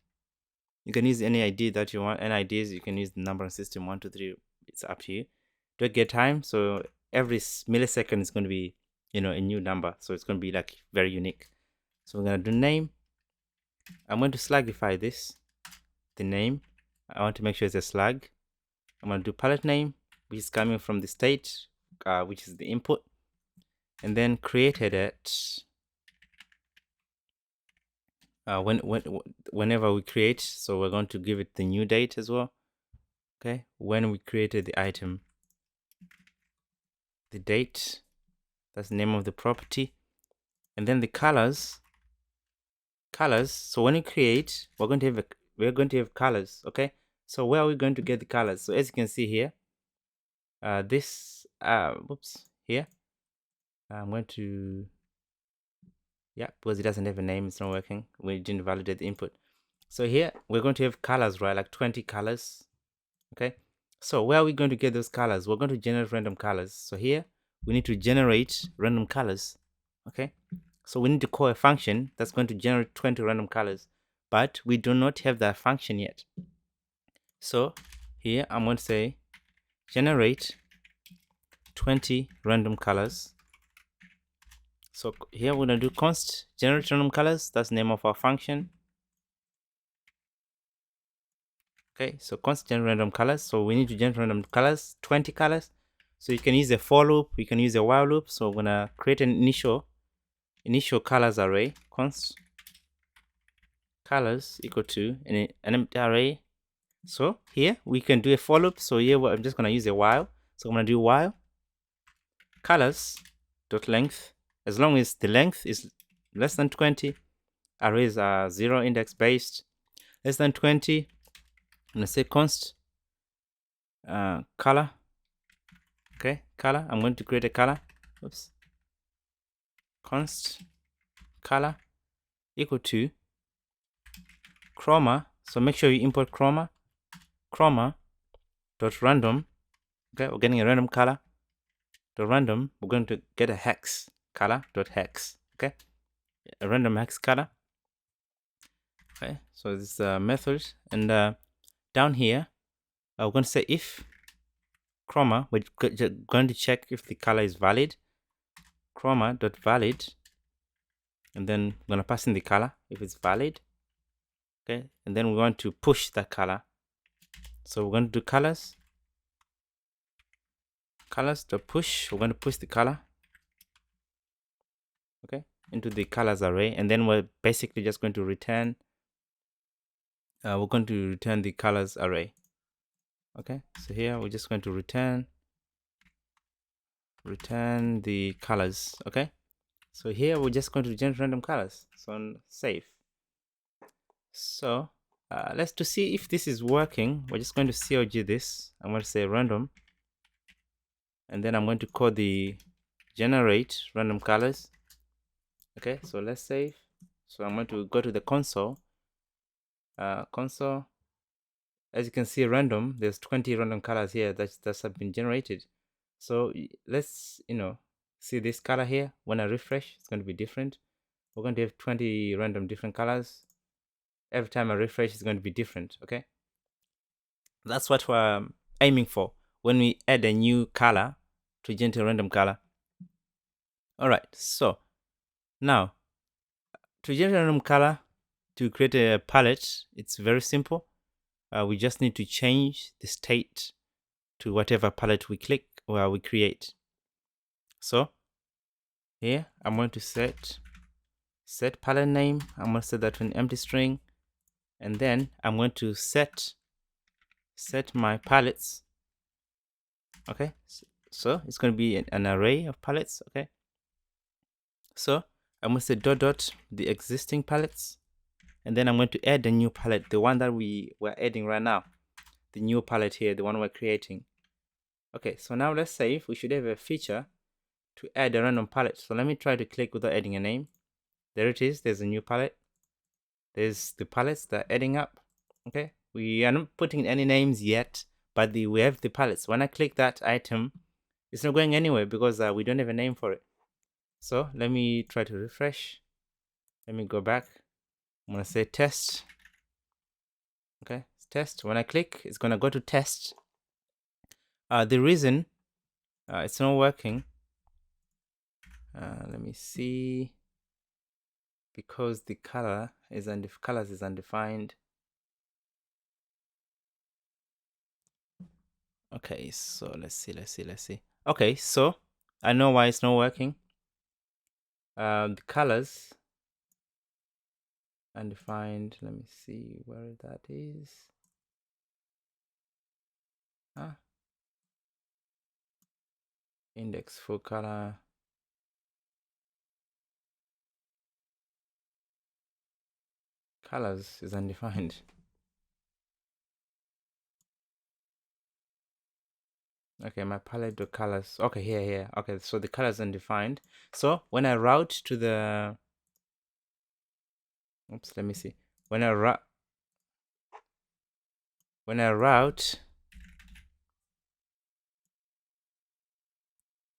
You can use any ID that you want. Any IDs, you can use the number system 1, 2, 3. It's up to you. Do a get time. So every millisecond is going to be, a new number. So it's going to be like very unique. So we're going to do name. I'm going to slugify this. The name. I want to make sure it's a slug. I'm going to do palette name, which is coming from the state, which is the input. And then created it whenever we create. So we're going to give it the new date as well. Okay, when we created the item, the date, that's the name of the property. And then the colors. So when you create, we're going to have colors. Okay, so where are we going to get the colors? So as you can see here, here I'm going to, yeah, because it doesn't have a name, it's not working. We didn't validate the input. So here we're going to have colors, right? Like 20 colors. Okay, so where are we going to get those colors? We're going to generate random colors. So here we need to generate random colors. Okay, so we need to call a function that's going to generate 20 random colors, but we do not have that function yet. So here I'm going to say generate 20 random colors. So here we're going to do const generate random colors. That's the name of our function. Okay, so const generate random colors. So we need to generate random colors, 20 colors. So you can use a for loop, you can use a while loop. So we're gonna create an initial colors array, const colors equal to an empty array. So here we can do a for loop. So here I'm just gonna use a while. So I'm gonna do while colors dot length. As long as the length is less than 20, arrays are 0 index based, less than 20. I'm gonna say const color. Okay, color. I'm going to create a color. Oops. Const color equal to chroma. So make sure you import chroma. Chroma dot random. Okay, we're getting a random color. Dot random. We're going to get a hex color dot hex. Okay, a random hex color. Okay, so this is a method, and down here we're going to say if chroma. We're going to check if the color is valid. Chroma dot valid, and then we're going to pass in the color if it's valid. Okay, and then we want to push that color. So we're going to do colors colors to push. We're going to push the color, okay, into the colors array, and then we're basically just going to return. We're going to return the colors array. Okay, so here we're just going to return the colors. Okay, so here we're just going to generate random colors. So save. So let's to see if this is working. We're just going to COG this. I'm going to say random, and then I'm going to call the generate random colors. Okay, so let's save. So I'm going to go to the console. Console. As you can see, random. There's 20 random colors here that have been generated. So let's see this color here. When I refresh, it's going to be different. We're going to have 20 random different colors. Every time I refresh, it's going to be different. Okay, that's what we're aiming for when we add a new color to generate a random color. All right, so now to generate a random color, to create a palette, it's very simple. We just need to change the state to whatever palette we click or we create. So here I'm going to set palette name. I'm going to set that to an empty string, and then I'm going to set my palettes. Okay, so it's going to be an array of palettes. Okay, so I'm going to say dot the existing palettes, and then I'm going to add a new palette, the one that we're adding right now, the new palette here, the one we're creating. Okay, so now let's say if we should have a feature to add a random palette. So let me try to click without adding a name. There it is. There's a new palette. There's the palettes that are adding up. Okay, we are not putting any names yet, but we have the palettes. When I click that item, it's not going anywhere because we don't have a name for it. So let me try to refresh. Let me go back. I'm gonna say test. Okay, test. When I click, it's gonna go to test. The reason it's not working, let me see, because the colors is undefined. Okay, so let's see. Okay, so I know why it's not working. The colors undefined. Let me see where that is. Index full color. Colors is undefined. Okay, my palette of colors. Okay, here. Okay, so the colors undefined. So when I route to the, oops, let me see. When I route,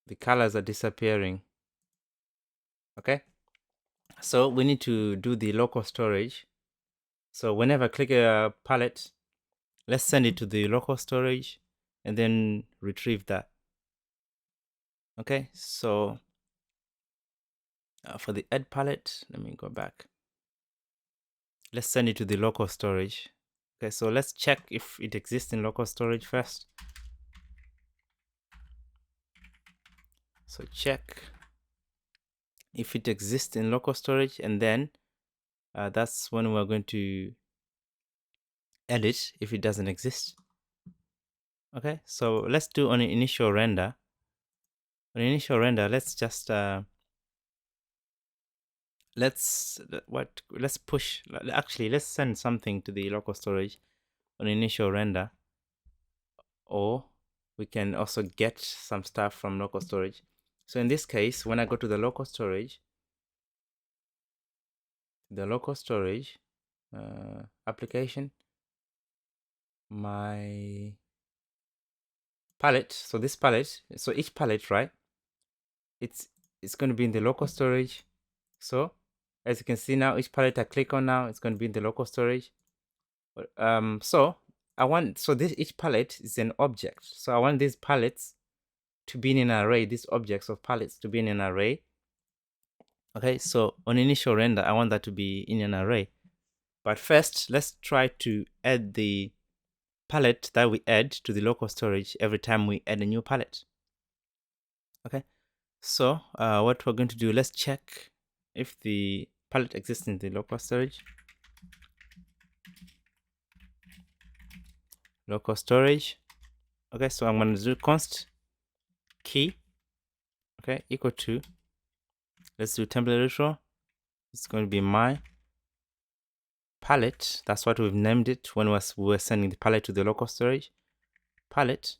the colors are disappearing. Okay, so we need to do the local storage. So whenever I click a palette, let's send it to the local storage and then retrieve that. Okay, so for the add palette, let me go back. Let's send it to the local storage. Okay, so let's check if it exists in local storage first. So check if it exists in local storage, and then that's when we're going to edit if it doesn't exist. Okay, so let's do on an initial render. On initial render, let's just let's push. Actually, let's send something to the local storage on initial render, or we can also get some stuff from local storage. So in this case, when I go to the local storage, application, my palette. So this palette, so each palette, right? It's going to be in the local storage. So as you can see now, each palette I click on now, it's going to be in the local storage. So each palette is an object. So I want these palettes to be in an array. These objects of palettes to be in an array. Okay, so on initial render, I want that to be in an array. But first, let's try to add the palette that we add to the local storage every time we add a new palette. Okay, so what we're going to do, let's check if the palette exists in the local storage. Local storage. Okay, so I'm going to do const key, okay, equal to, let's do template intro. It's going to be my palette. That's what we've named it when we were sending the palette to the local storage. Palette.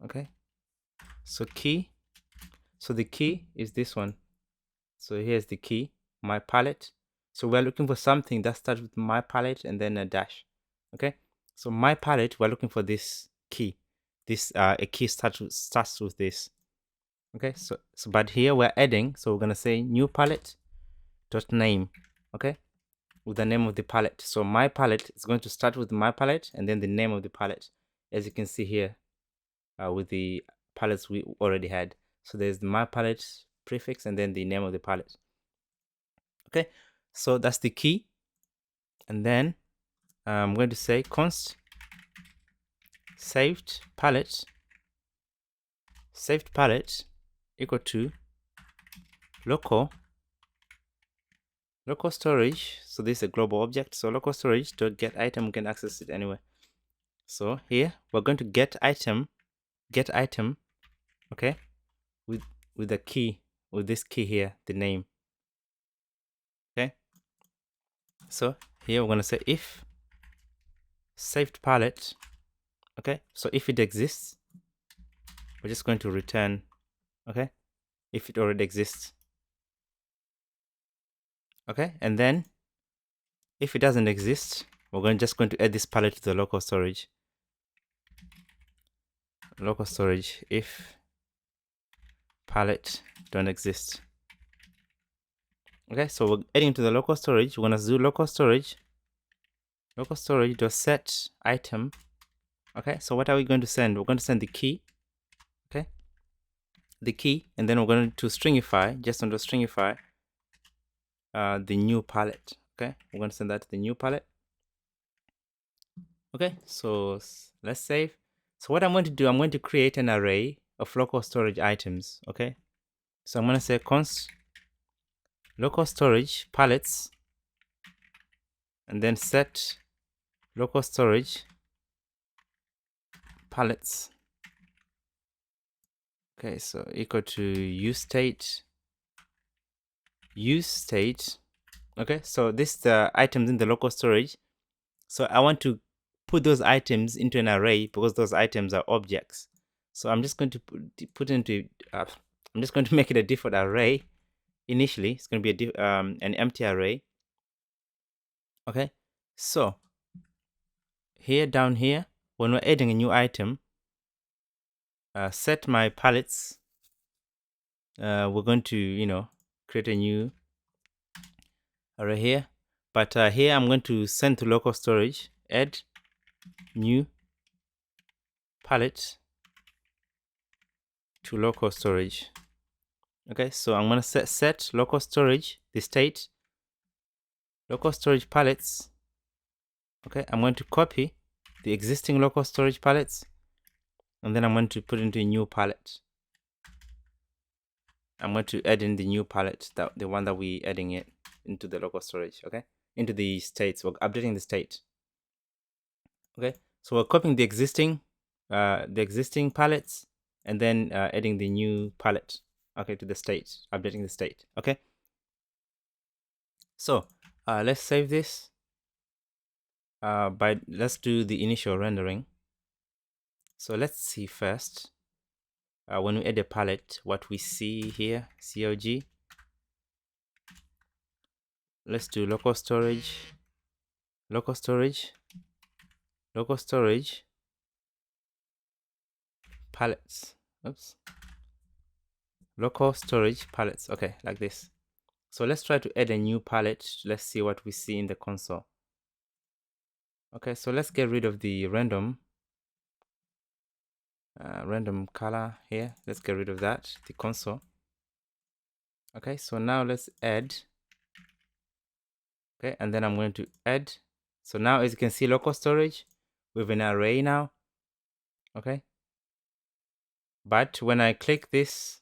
Okay, so key. So the key is this one. So here's the key, my palette. So we're looking for something that starts with my palette and then a dash. Okay, so my palette, we're looking for this key. This a key starts with this. Okay, so but here we're adding, so we're gonna say new palette dot name. Okay, with the name of the palette. So my palette is going to start with my palette and then the name of the palette, as you can see here, with the palettes we already had. So there's the my palette prefix and then the name of the palette. Okay, so that's the key. And then I'm going to say const saved palette equal to local storage. So this is a global object, so local storage dot get item, we can access it anywhere. So here we're going to get item, okay, with the key, with this key here, the name. Okay, so here we're going to say if saved palette. Okay, so if it exists, we're just going to return, okay, if it already exists. Okay, and then if it doesn't exist, we're just going to add this palette to the local storage. Local storage if palette don't exist. Okay, so we're adding to the local storage. We're gonna do local storage dot set item. Okay, so what are we going to send? We're going to send the key. Okay, the key, and then we're going to stringify, just under stringify, the new palette. Okay, we're going to send that to the new palette. Okay, so let's save. So what I'm going to do, I'm going to create an array of local storage items. Okay, so I'm going to say const local storage palettes and then set local storage palettes. Okay, so equal to use state. Okay, so this the items in the local storage. So I want to put those items into an array because those items are objects. So I'm just going to put into I'm just going to make it a default array. Initially it's going to be an empty array. Okay, so here down here, when we're adding a new item, set my palettes, we're going to create a new array here, but here I'm going to send to local storage, add new palette to local storage. Okay, so I'm going to set local storage, the state, local storage palettes. Okay, I'm going to copy the existing local storage palettes and then I'm going to put into a new palette. I'm going to add in the new palette, the one that we adding it into the local storage. Okay, into the states. We're updating the state. Okay, so we're copying the existing palettes and then adding the new palette. Okay, to the state, updating the state. Okay, so let's save this. Let's do the initial rendering. So let's see first. When we add a palette, what we see here, COG. Let's do local storage palettes. Oops. Local storage palettes. Okay, like this. So let's try to add a new palette. Let's see what we see in the console. Okay, so let's get rid of the random color here. Let's get rid of that, the console. Okay, so now let's add. Okay, and then I'm going to add. So now, as you can see, local storage, we have an array now. Okay, But when I click this,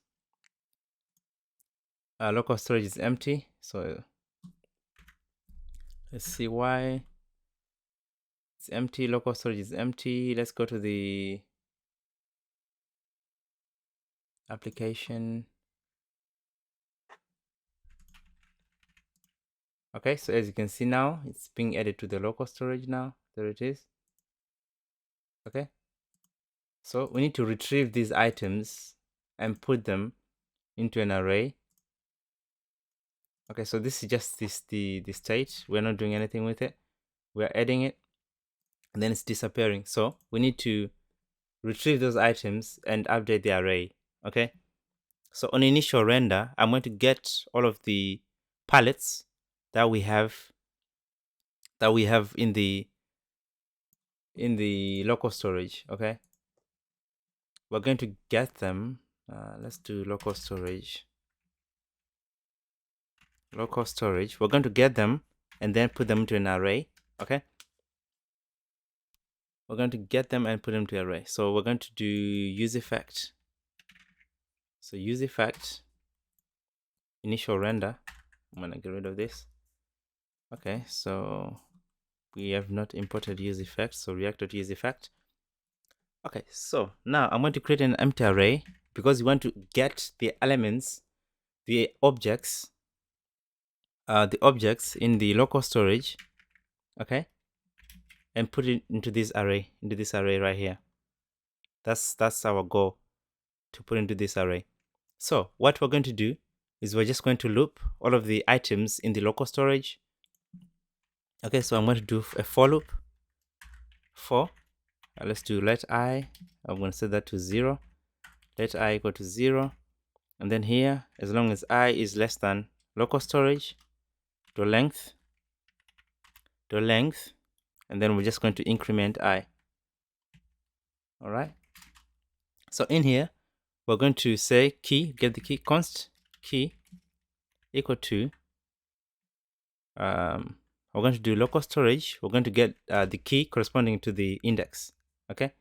local storage is empty. So let's see why it's empty. Local storage is empty. Let's go to the application. Okay, so as you can see now, it's being added to the local storage now. There it is. Okay, so we need to retrieve these items and put them into an array. Okay, so this is just the state. We're not doing anything with it. We're adding it, and then it's disappearing. So we need to retrieve those items and update the array. Okay, so on initial render, I'm going to get all of the palettes that we have in the local storage. Okay, we're going to get them. Let's do local storage. We're going to get them and then put them into an array. Okay, we're going to get them and put them to array. So we're going to do use effect. So use effect, initial render. I'm gonna get rid of this. Okay, so we have not imported use effect, so react.use effect. Okay, so now I'm going to create an empty array because we want to get the elements, the objects in the local storage. Okay, and put it into this array right here. That's our goal, to put into this array. So what we're going to do is we're just going to loop all of the items in the local storage. Okay, so I'm going to do a for loop. For let's do let I. I'm going to set that to 0. Let I equal to 0, and then here, as long as I is less than local storage, the length, and then we're just going to increment I. All right. So in here, we're going to say key, get the key, const key equal to, we're going to do local storage. We're going to get the key corresponding to the index. Okay,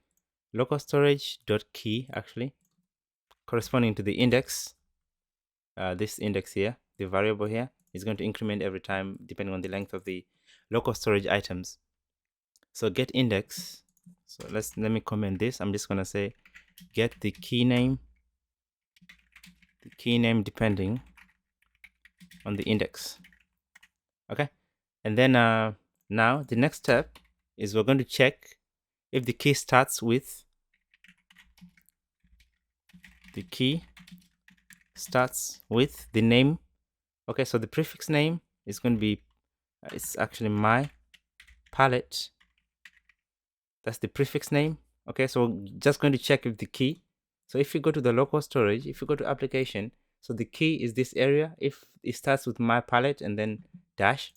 local storage dot key actually corresponding to the index. This index here, the variable here, is going to increment every time depending on the length of the local storage items. So get index. So let me comment this. I'm just gonna say get the key name depending on the index. Okay, and then now the next step is we're going to check if the key starts with the name. Okay, so the prefix name is going to be it's actually my palette. That's the prefix name. Okay, so we're just going to check if the key. So if you go to the local storage, if you go to application, so the key is this area. If it starts with my palette and then dash.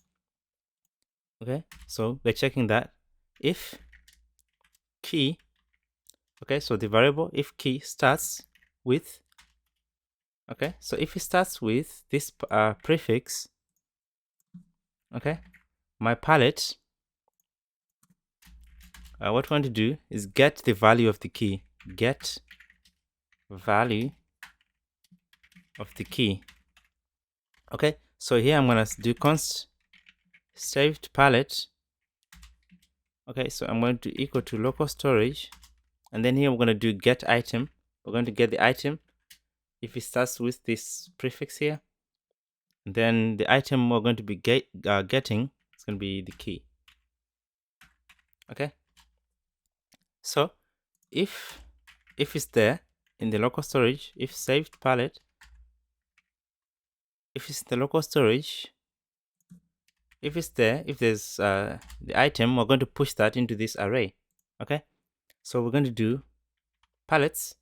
Okay, so we're checking that if key. Okay, so the variable if key starts with. Okay, so if it starts with this prefix. Okay, my palette. What we want to do is get the value of the key. Get value of the key. Okay, so here I'm gonna do const saved palette. Okay, so I'm going to equal to local storage, and then here we're going to do get item. We're going to get the item if it starts with this prefix here, and then the item we're going to be getting is going to be the key. Okay, so if it's there in the local storage, if saved palette, if it's the local storage, if it's there, if there's the item, we're going to push that into this array. Okay, so we're going to do palettes,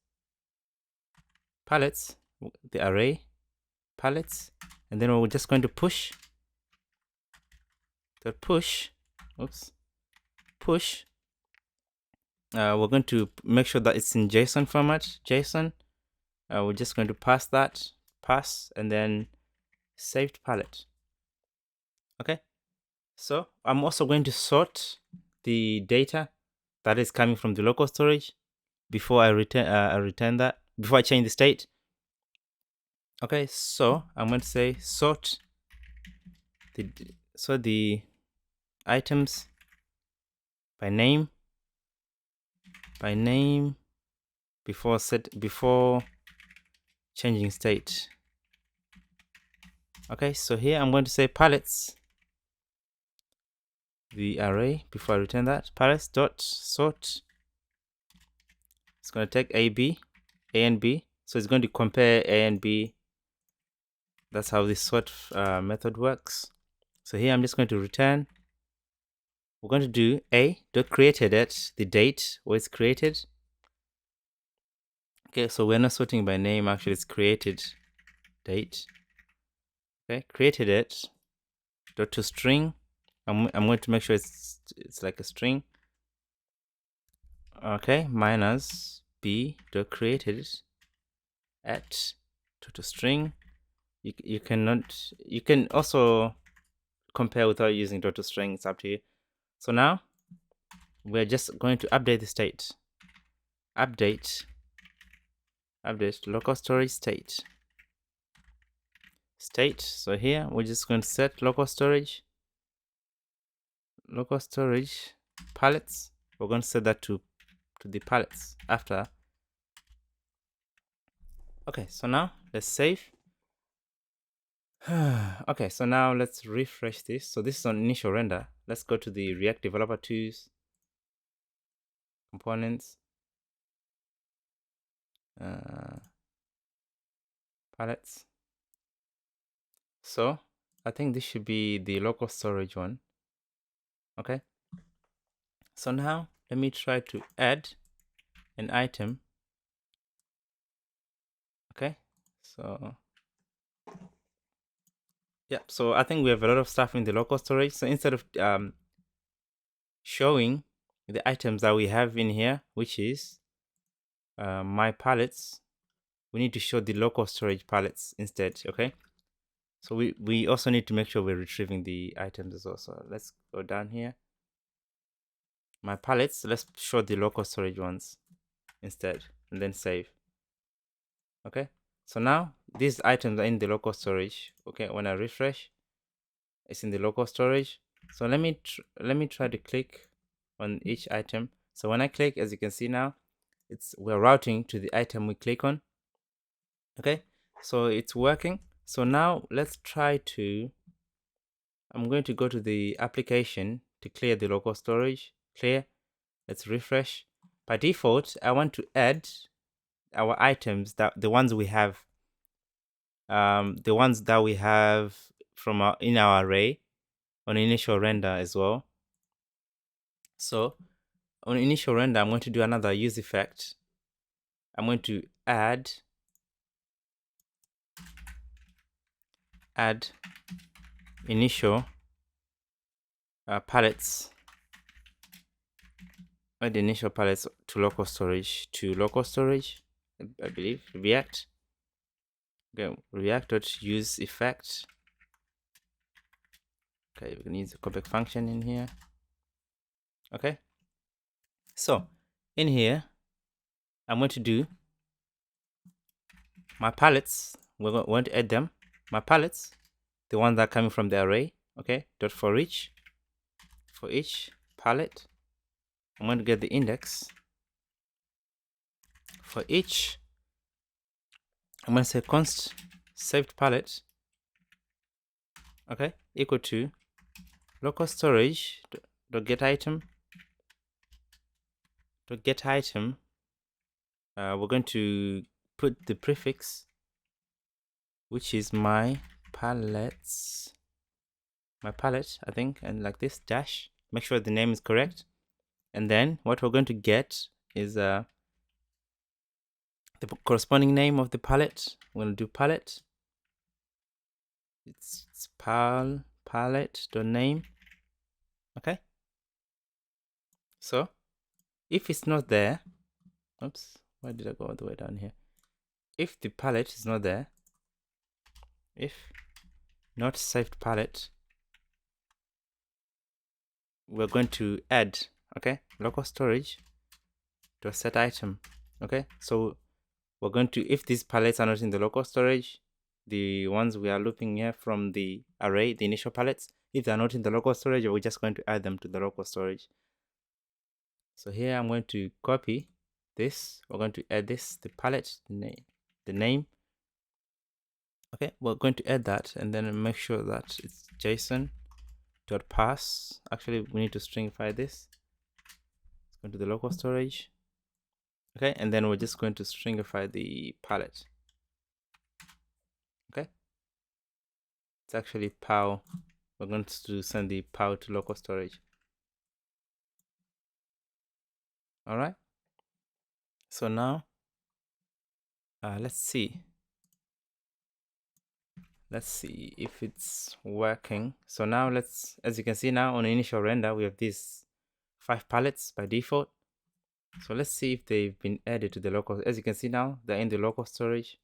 the array palettes, and then we're just going to push we're going to make sure that it's in JSON format. We're just going to pass and then saved palette. Okay, so I'm also going to sort the data that is coming from the local storage before I return that. before I change the state. Okay, so I'm going to say sort the items by name before changing state. Okay, so here I'm going to say palettes, the array, before I return that, palettes dot sort. It's going to take A and B, so it's going to compare A and B. That's how this sort method works. So here I'm just going to return. We're going to do A dot created at the date where it's created. Okay, so we're not sorting by name, actually it's created date. Okay, created it dot to string. I'm going to make sure it's like a string. Okay, minus B dot created at to string. You can also compare without using dot to string. It's up to you. So now we're just going to update the state. Update local storage state. So here we're just going to set local storage palettes. We're going to set that to the palettes after. Okay, so now let's save. Okay, so now let's refresh this. So this is on initial render. Let's go to the React Developer Tools, components, palettes. So I think this should be the local storage one. Okay, so now let me try to add an item. Okay, so yeah, so I think we have a lot of stuff in the local storage. So instead of showing the items that we have in here, which is my palettes, we need to show the local storage palettes instead. Okay, so we also need to make sure we're retrieving the items as well. So let's go down here, my palettes, let's show the local storage ones instead, and then save. Okay, so now these items are in the local storage. Okay, when I refresh, it's in the local storage. So let me try to click on each item. So when I click, as you can see now, we're routing to the item we click on. Okay, so it's working. So now let's try to, I'm going to go to the application to clear the local storage. Clear. Let's refresh. By default, I want to add our items, that the ones we have from in our array on initial render as well. So on initial render, I'm going to do another use effect. I'm going to add initial palettes. Add initial palettes to local storage. I believe React. Okay, React.use effect. Okay, we can use the callback function in here. Okay, so in here, I'm going to do my palettes. We're going to add them. My palettes, the ones that are coming from the array. Okay, dot for each palette, I'm going to get the index for each. I'm going to say const saved palette. Okay, equal to local storage dot get item. We're going to put the prefix, which is my palette, I think, and like this dash. Make sure the name is correct. And then what we're going to get is the corresponding name of the palette. We're going to do palette. It's palette.name. Okay. So if it's not there, oops, why did I go all the way down here? If the palette is not there, if not saved palette, we're going to add, okay, local storage to set item. Okay, so we're going to, if these palettes are not in the local storage, the ones we are looping here from the array, the initial palettes, if they're not in the local storage, we're just going to add them to the local storage. So here I'm going to copy this. We're going to add this, the palette, the name. Okay, we're going to add that and then make sure that it's JSON.parse. Actually, we need to stringify this. Let's go to the local storage. Okay, and then we're just going to stringify the palette. Okay, it's actually POW. We're going to send the POW to local storage. All right. So now, let's see if it's working. So now as you can see now on initial render, we have these 5 palettes by default. So let's see if they've been added to the local. As you can see now, they're in the local storage.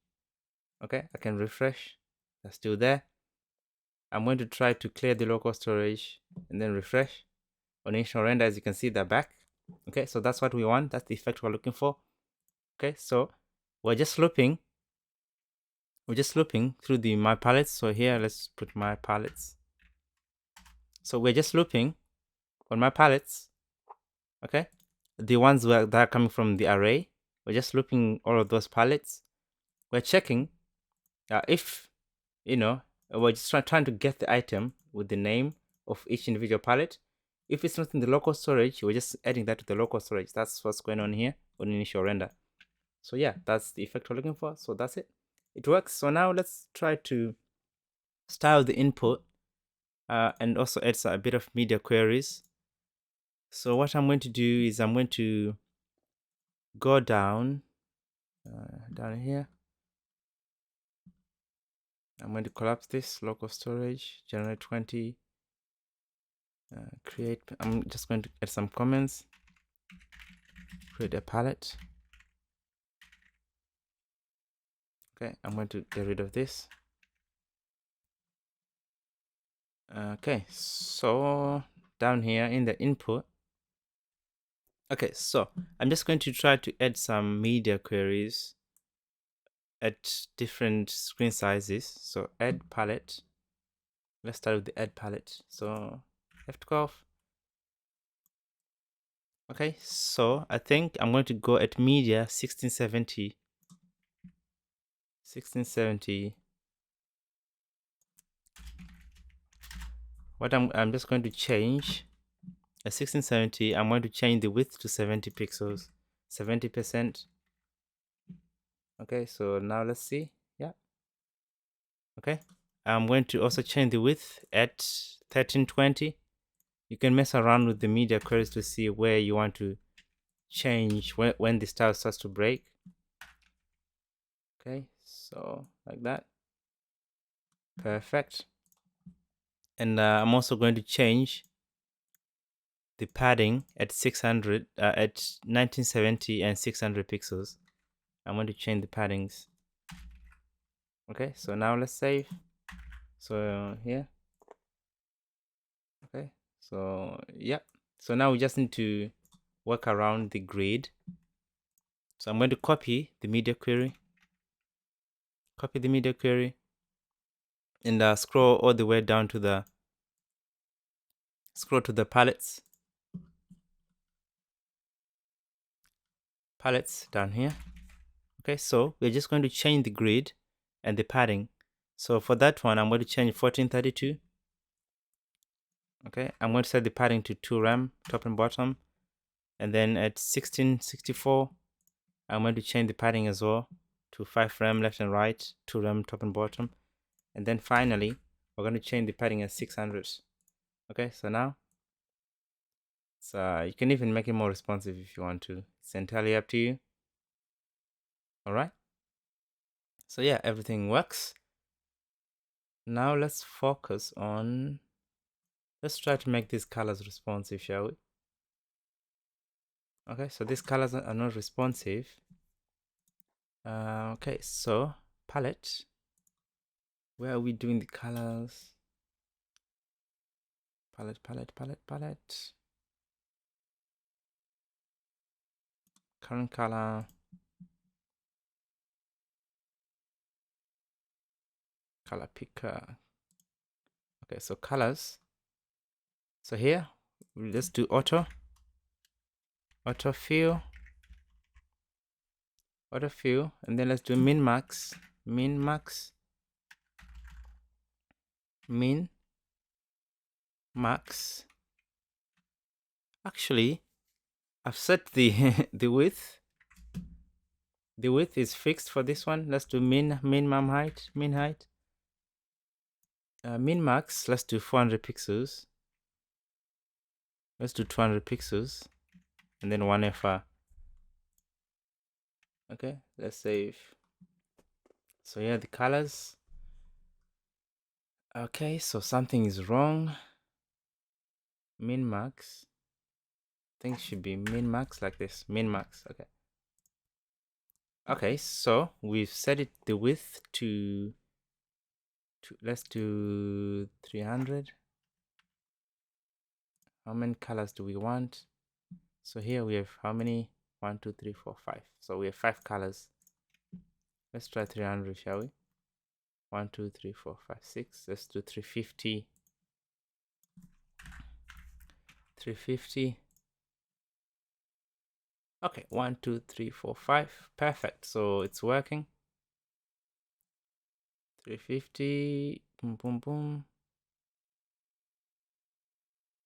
Okay, I can refresh. They're still there. I'm going to try to clear the local storage and then refresh. On initial render, as you can see, they're back. Okay, so that's what we want. That's the effect we're looking for. Okay, so we're just looping through the my palettes. So here, let's put my palettes. So we're just looping on my palettes. Okay, the ones that are coming from the array. We're just looping all of those palettes. We're checking if, we're just trying to get the item with the name of each individual palette. If it's not in the local storage, we're just adding that to the local storage. That's what's going on here on initial render. So yeah, that's the effect we're looking for. So that's it. It works. So now let's try to style the input and also add a bit of media queries. So what I'm going to do is I'm going to go down here. I'm going to collapse this local storage, generate 20, create. I'm just going to add some comments, create a palette. Okay, I'm going to get rid of this. Okay, so down here in the input. Okay, so I'm just going to try to add some media queries at different screen sizes. So add palette. Let's start with the add palette. So left cuff. Okay, so I think I'm going to go at media 1670. 1670. What I'm just going to change at 1670. I'm going to change the width to 70 pixels, 70%. Okay, so now let's see. Yeah. Okay, I'm going to also change the width at 1320. You can mess around with the media queries to see where you want to change when the style starts to break. Okay, so like that. Perfect. And I'm also going to change the padding at 600 at 1970 and 600 pixels. I'm going to change the paddings. Okay, so now let's save. So here. Okay, so yeah, so now we just need to work around the grid. So I'm going to copy the media query, and scroll all the way down to the palettes down here. Okay, so we're just going to change the grid and the padding. So for that one, I'm going to change 1432. Okay, I'm going to set the padding to 2 rem top and bottom, and then at 1664 I'm going to change the padding as well to 5 rem left and right, 2 rem top and bottom, and then finally we're going to change the padding at 600. Okay, so now you can even make it more responsive if you want to. It's entirely up to you. All right, so yeah, everything works. Now let's focus on, let's try to make these colors responsive, shall we? Okay, so these colors are not responsive. Okay, so palette, where are we doing the colors? Palette. Current color. color picker. Okay, so colors. So here, let's do auto fill, and then let's do min max. Actually, I've set the the width. The width is fixed for this one. Let's do min height. Min max, let's do 400 pixels. Let's do 200 pixels, and then 1FR. Okay, let's save. So here are the colors. Okay, so something is wrong. Min max. I think it should be min max like this. Min max. Okay. Okay, so we've set it the width to let's do 300. How many colors do we want? So here we have how many? 1, 2, 3, 4, 5. So we have 5 colors. Let's try 300, shall we? 1, 2, 3, 4, 5, 6. Let's do 350. 350. Okay, 1, 2, 3, 4, 5. Perfect. So it's working. 350. Boom, boom, boom.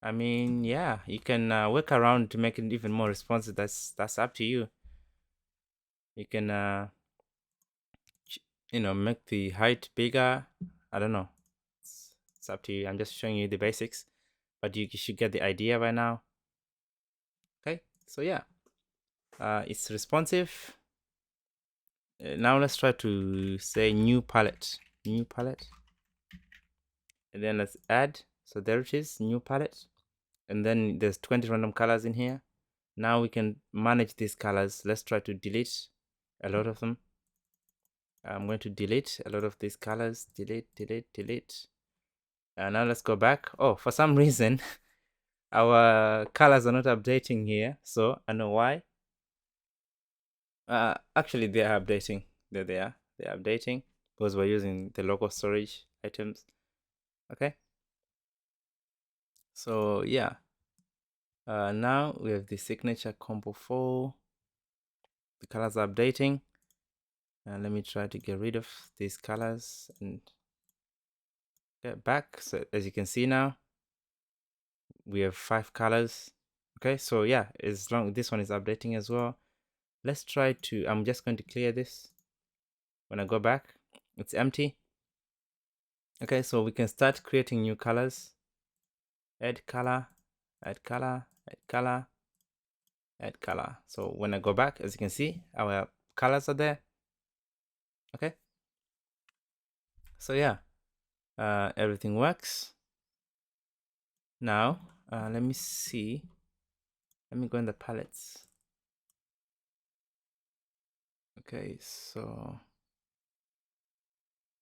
I mean, yeah, you can work around to make it even more responsive. That's up to you. You can, make the height bigger. I don't know. It's up to you. I'm just showing you the basics, but you should get the idea by now. Okay, so yeah, it's responsive. Now let's try to say new palette, and then let's add. So there it is, new palette, and then there's 20 random colors in here. Now we can manage these colors. Let's try to delete a lot of them. I'm going to delete a lot of these colors. Delete. Now let's go back. Oh, for some reason, our colors are not updating here. So I know why. Actually, they are updating. There they are. They're updating because we're using the local storage items. Okay. So yeah. Now we have the signature combo 4. The colors are updating. Let me try to get rid of these colors and get back. So as you can see now, we have 5 colors. Okay, so yeah, as long this one is updating as well. Let's try to, I'm just going to clear this. When I go back, it's empty. Okay, so we can start creating new colors. Add color. So when I go back, as you can see, our colors are there. Okay, so yeah, everything works. Now let me see, let me go in the palettes. Okay, so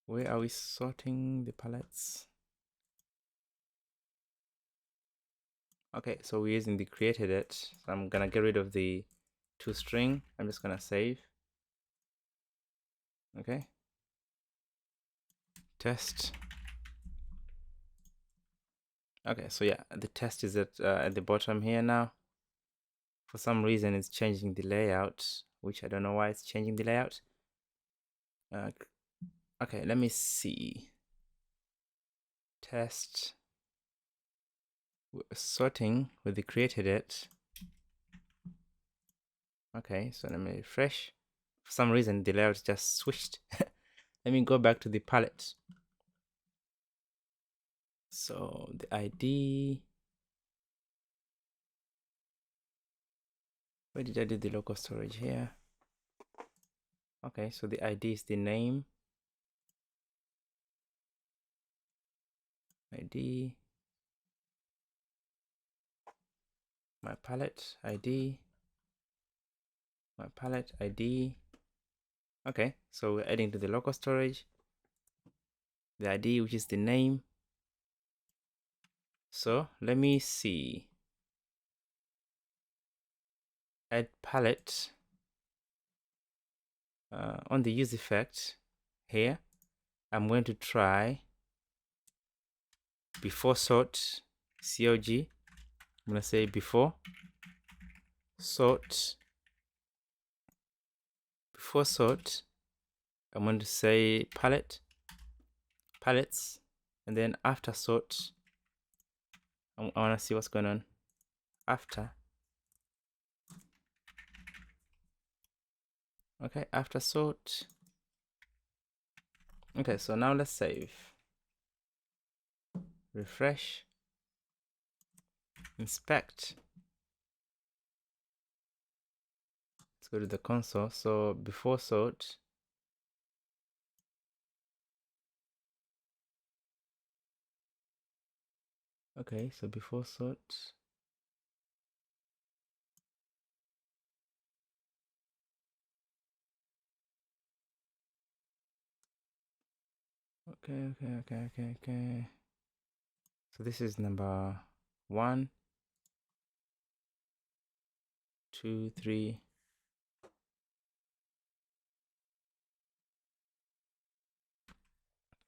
where are we sorting the palettes? Okay, so we're using the created it. So I'm gonna get rid of the toString. I'm just gonna save. Okay, test. Okay, so yeah, the test is at the bottom here now. For some reason, it's changing the layout, which I don't know why it's changing the layout. Okay, let me see. Test. Sorting with the created it. Okay, so let me refresh. For some reason, the layout just switched. Let me go back to the palette. So the ID. Where did I do the local storage here? Okay, so the ID is the name. ID. My palette ID. My palette ID. Okay, so we're adding to the local storage the ID, which is the name. So let me see. Add palette on the use effect here. I'm going to try before sort, COG. I'm going to say before sort. Before sort, I'm going to say palettes, and then after sort, I want to see what's going on after. Okay, after sort. Okay, so now let's save. Refresh. Inspect. Let's go to the console. So before sort. Okay, so before sort. Okay. So this is number 1, 2, 3.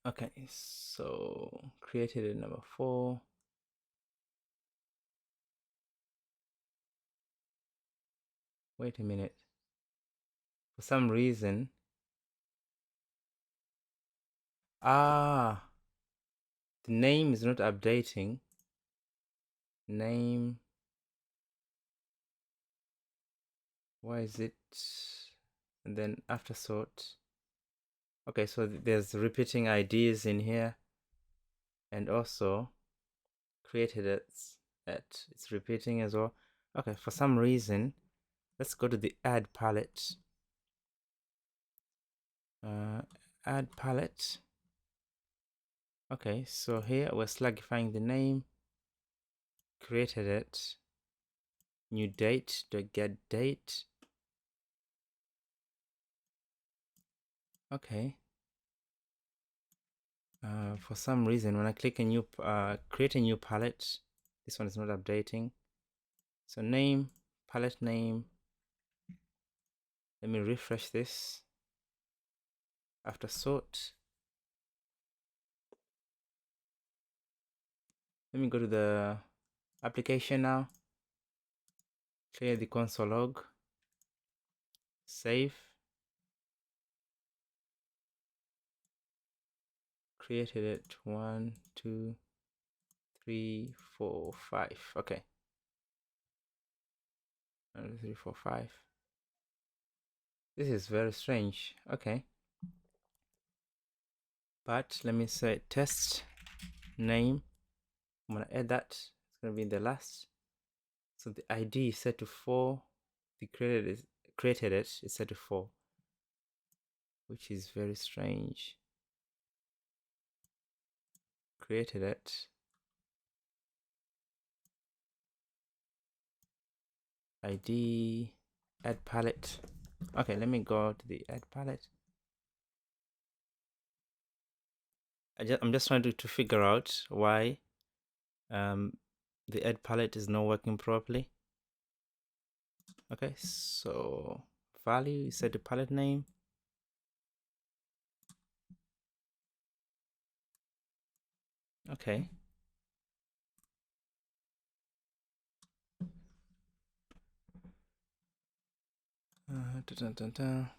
Okay, so created at number 4. Wait a minute. For some reason. The name is not updating. Name. Why is it? And then after sort. Okay, so there's repeating IDs in here. And also created it's repeating as well. Okay, for some reason, let's go to the add palette. Add palette. Okay, so here we're slugifying the name, created it, new date, to get date. Okay. For some reason, when I click a new, create a new palette, this one is not updating. So name, palette name. Let me refresh this. After sort. Let me go to the application now. Clear the console log. Save. Created it 1, 2, 3, 4, 5. Okay. 1, 2, 3, 4, 5. This is very strange. Okay. But let me say test name. I'm gonna add that. It's gonna be the last. So the ID is set to 4. The created it is set to 4, which is very strange. Created it. ID add palette. Okay, let me go to the add palette. I'm just trying to figure out why the add palette is not working properly. Okay, so value is set to palette name. Okay. Dun, dun, dun.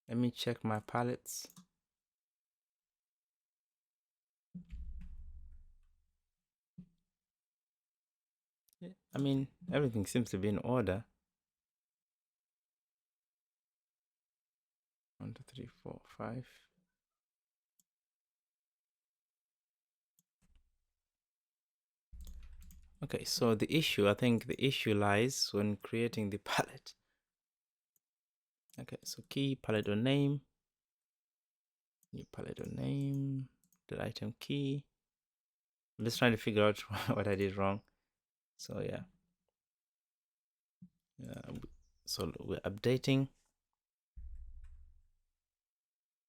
Let me check my palettes. I mean, everything seems to be in order. 1, 2, 3, 4, 5. Okay, so I think the issue lies when creating the palette. Okay, so key, palette or name. New palette or name. The item key. I'm just trying to figure out what I did wrong. So yeah. So we're updating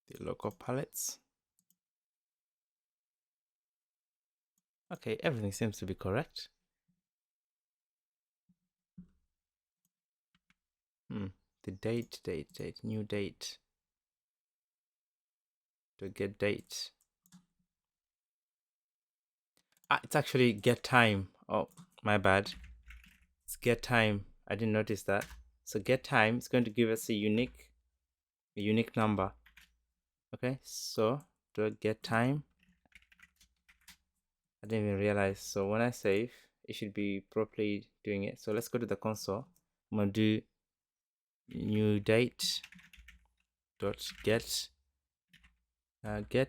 the local palettes. Okay, everything seems to be correct. The date, new date. get date. It's actually get time. Oh, my bad. It's get time. I didn't notice that. So get time is going to give us a unique number. Okay, so get time. I didn't even realize. So when I save, it should be properly doing it. So let's go to the console. I'm gonna do new date dot get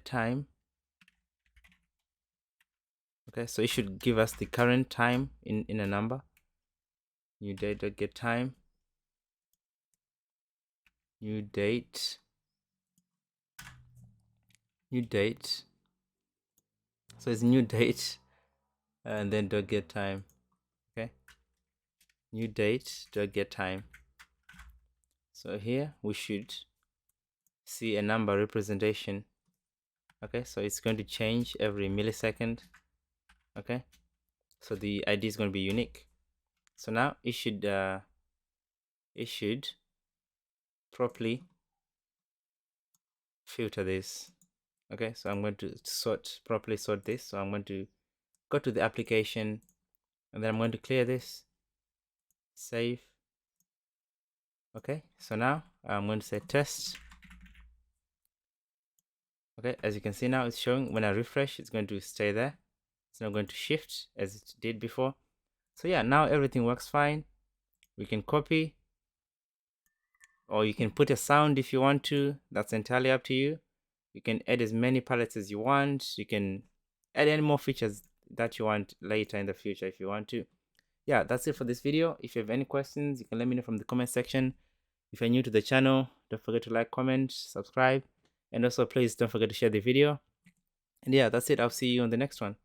time. Okay, so it should give us the current time in a number. New date dot get time. New date. So it's new date and then dot get time. Okay, new date dot get time. So here we should see a number representation. Okay, so it's going to change every millisecond. Okay, so the ID is going to be unique. So now it should properly filter this. Okay, so I'm going to properly sort this. So I'm going to go to the application and then I'm going to clear this, save. Okay, so now I'm going to say test. Okay, as you can see now, it's showing when I refresh, it's going to stay there. It's not going to shift as it did before. So yeah, now everything works fine. We can copy, or you can put a sound if you want to. That's entirely up to you. You can add as many palettes as you want. You can add any more features that you want later in the future if you want to. Yeah, that's it for this video. If you have any questions, you can let me know from the comment section. If you're new to the channel, don't forget to like, comment, subscribe, and also please don't forget to share the video. And yeah, that's it. I'll see you on the next one.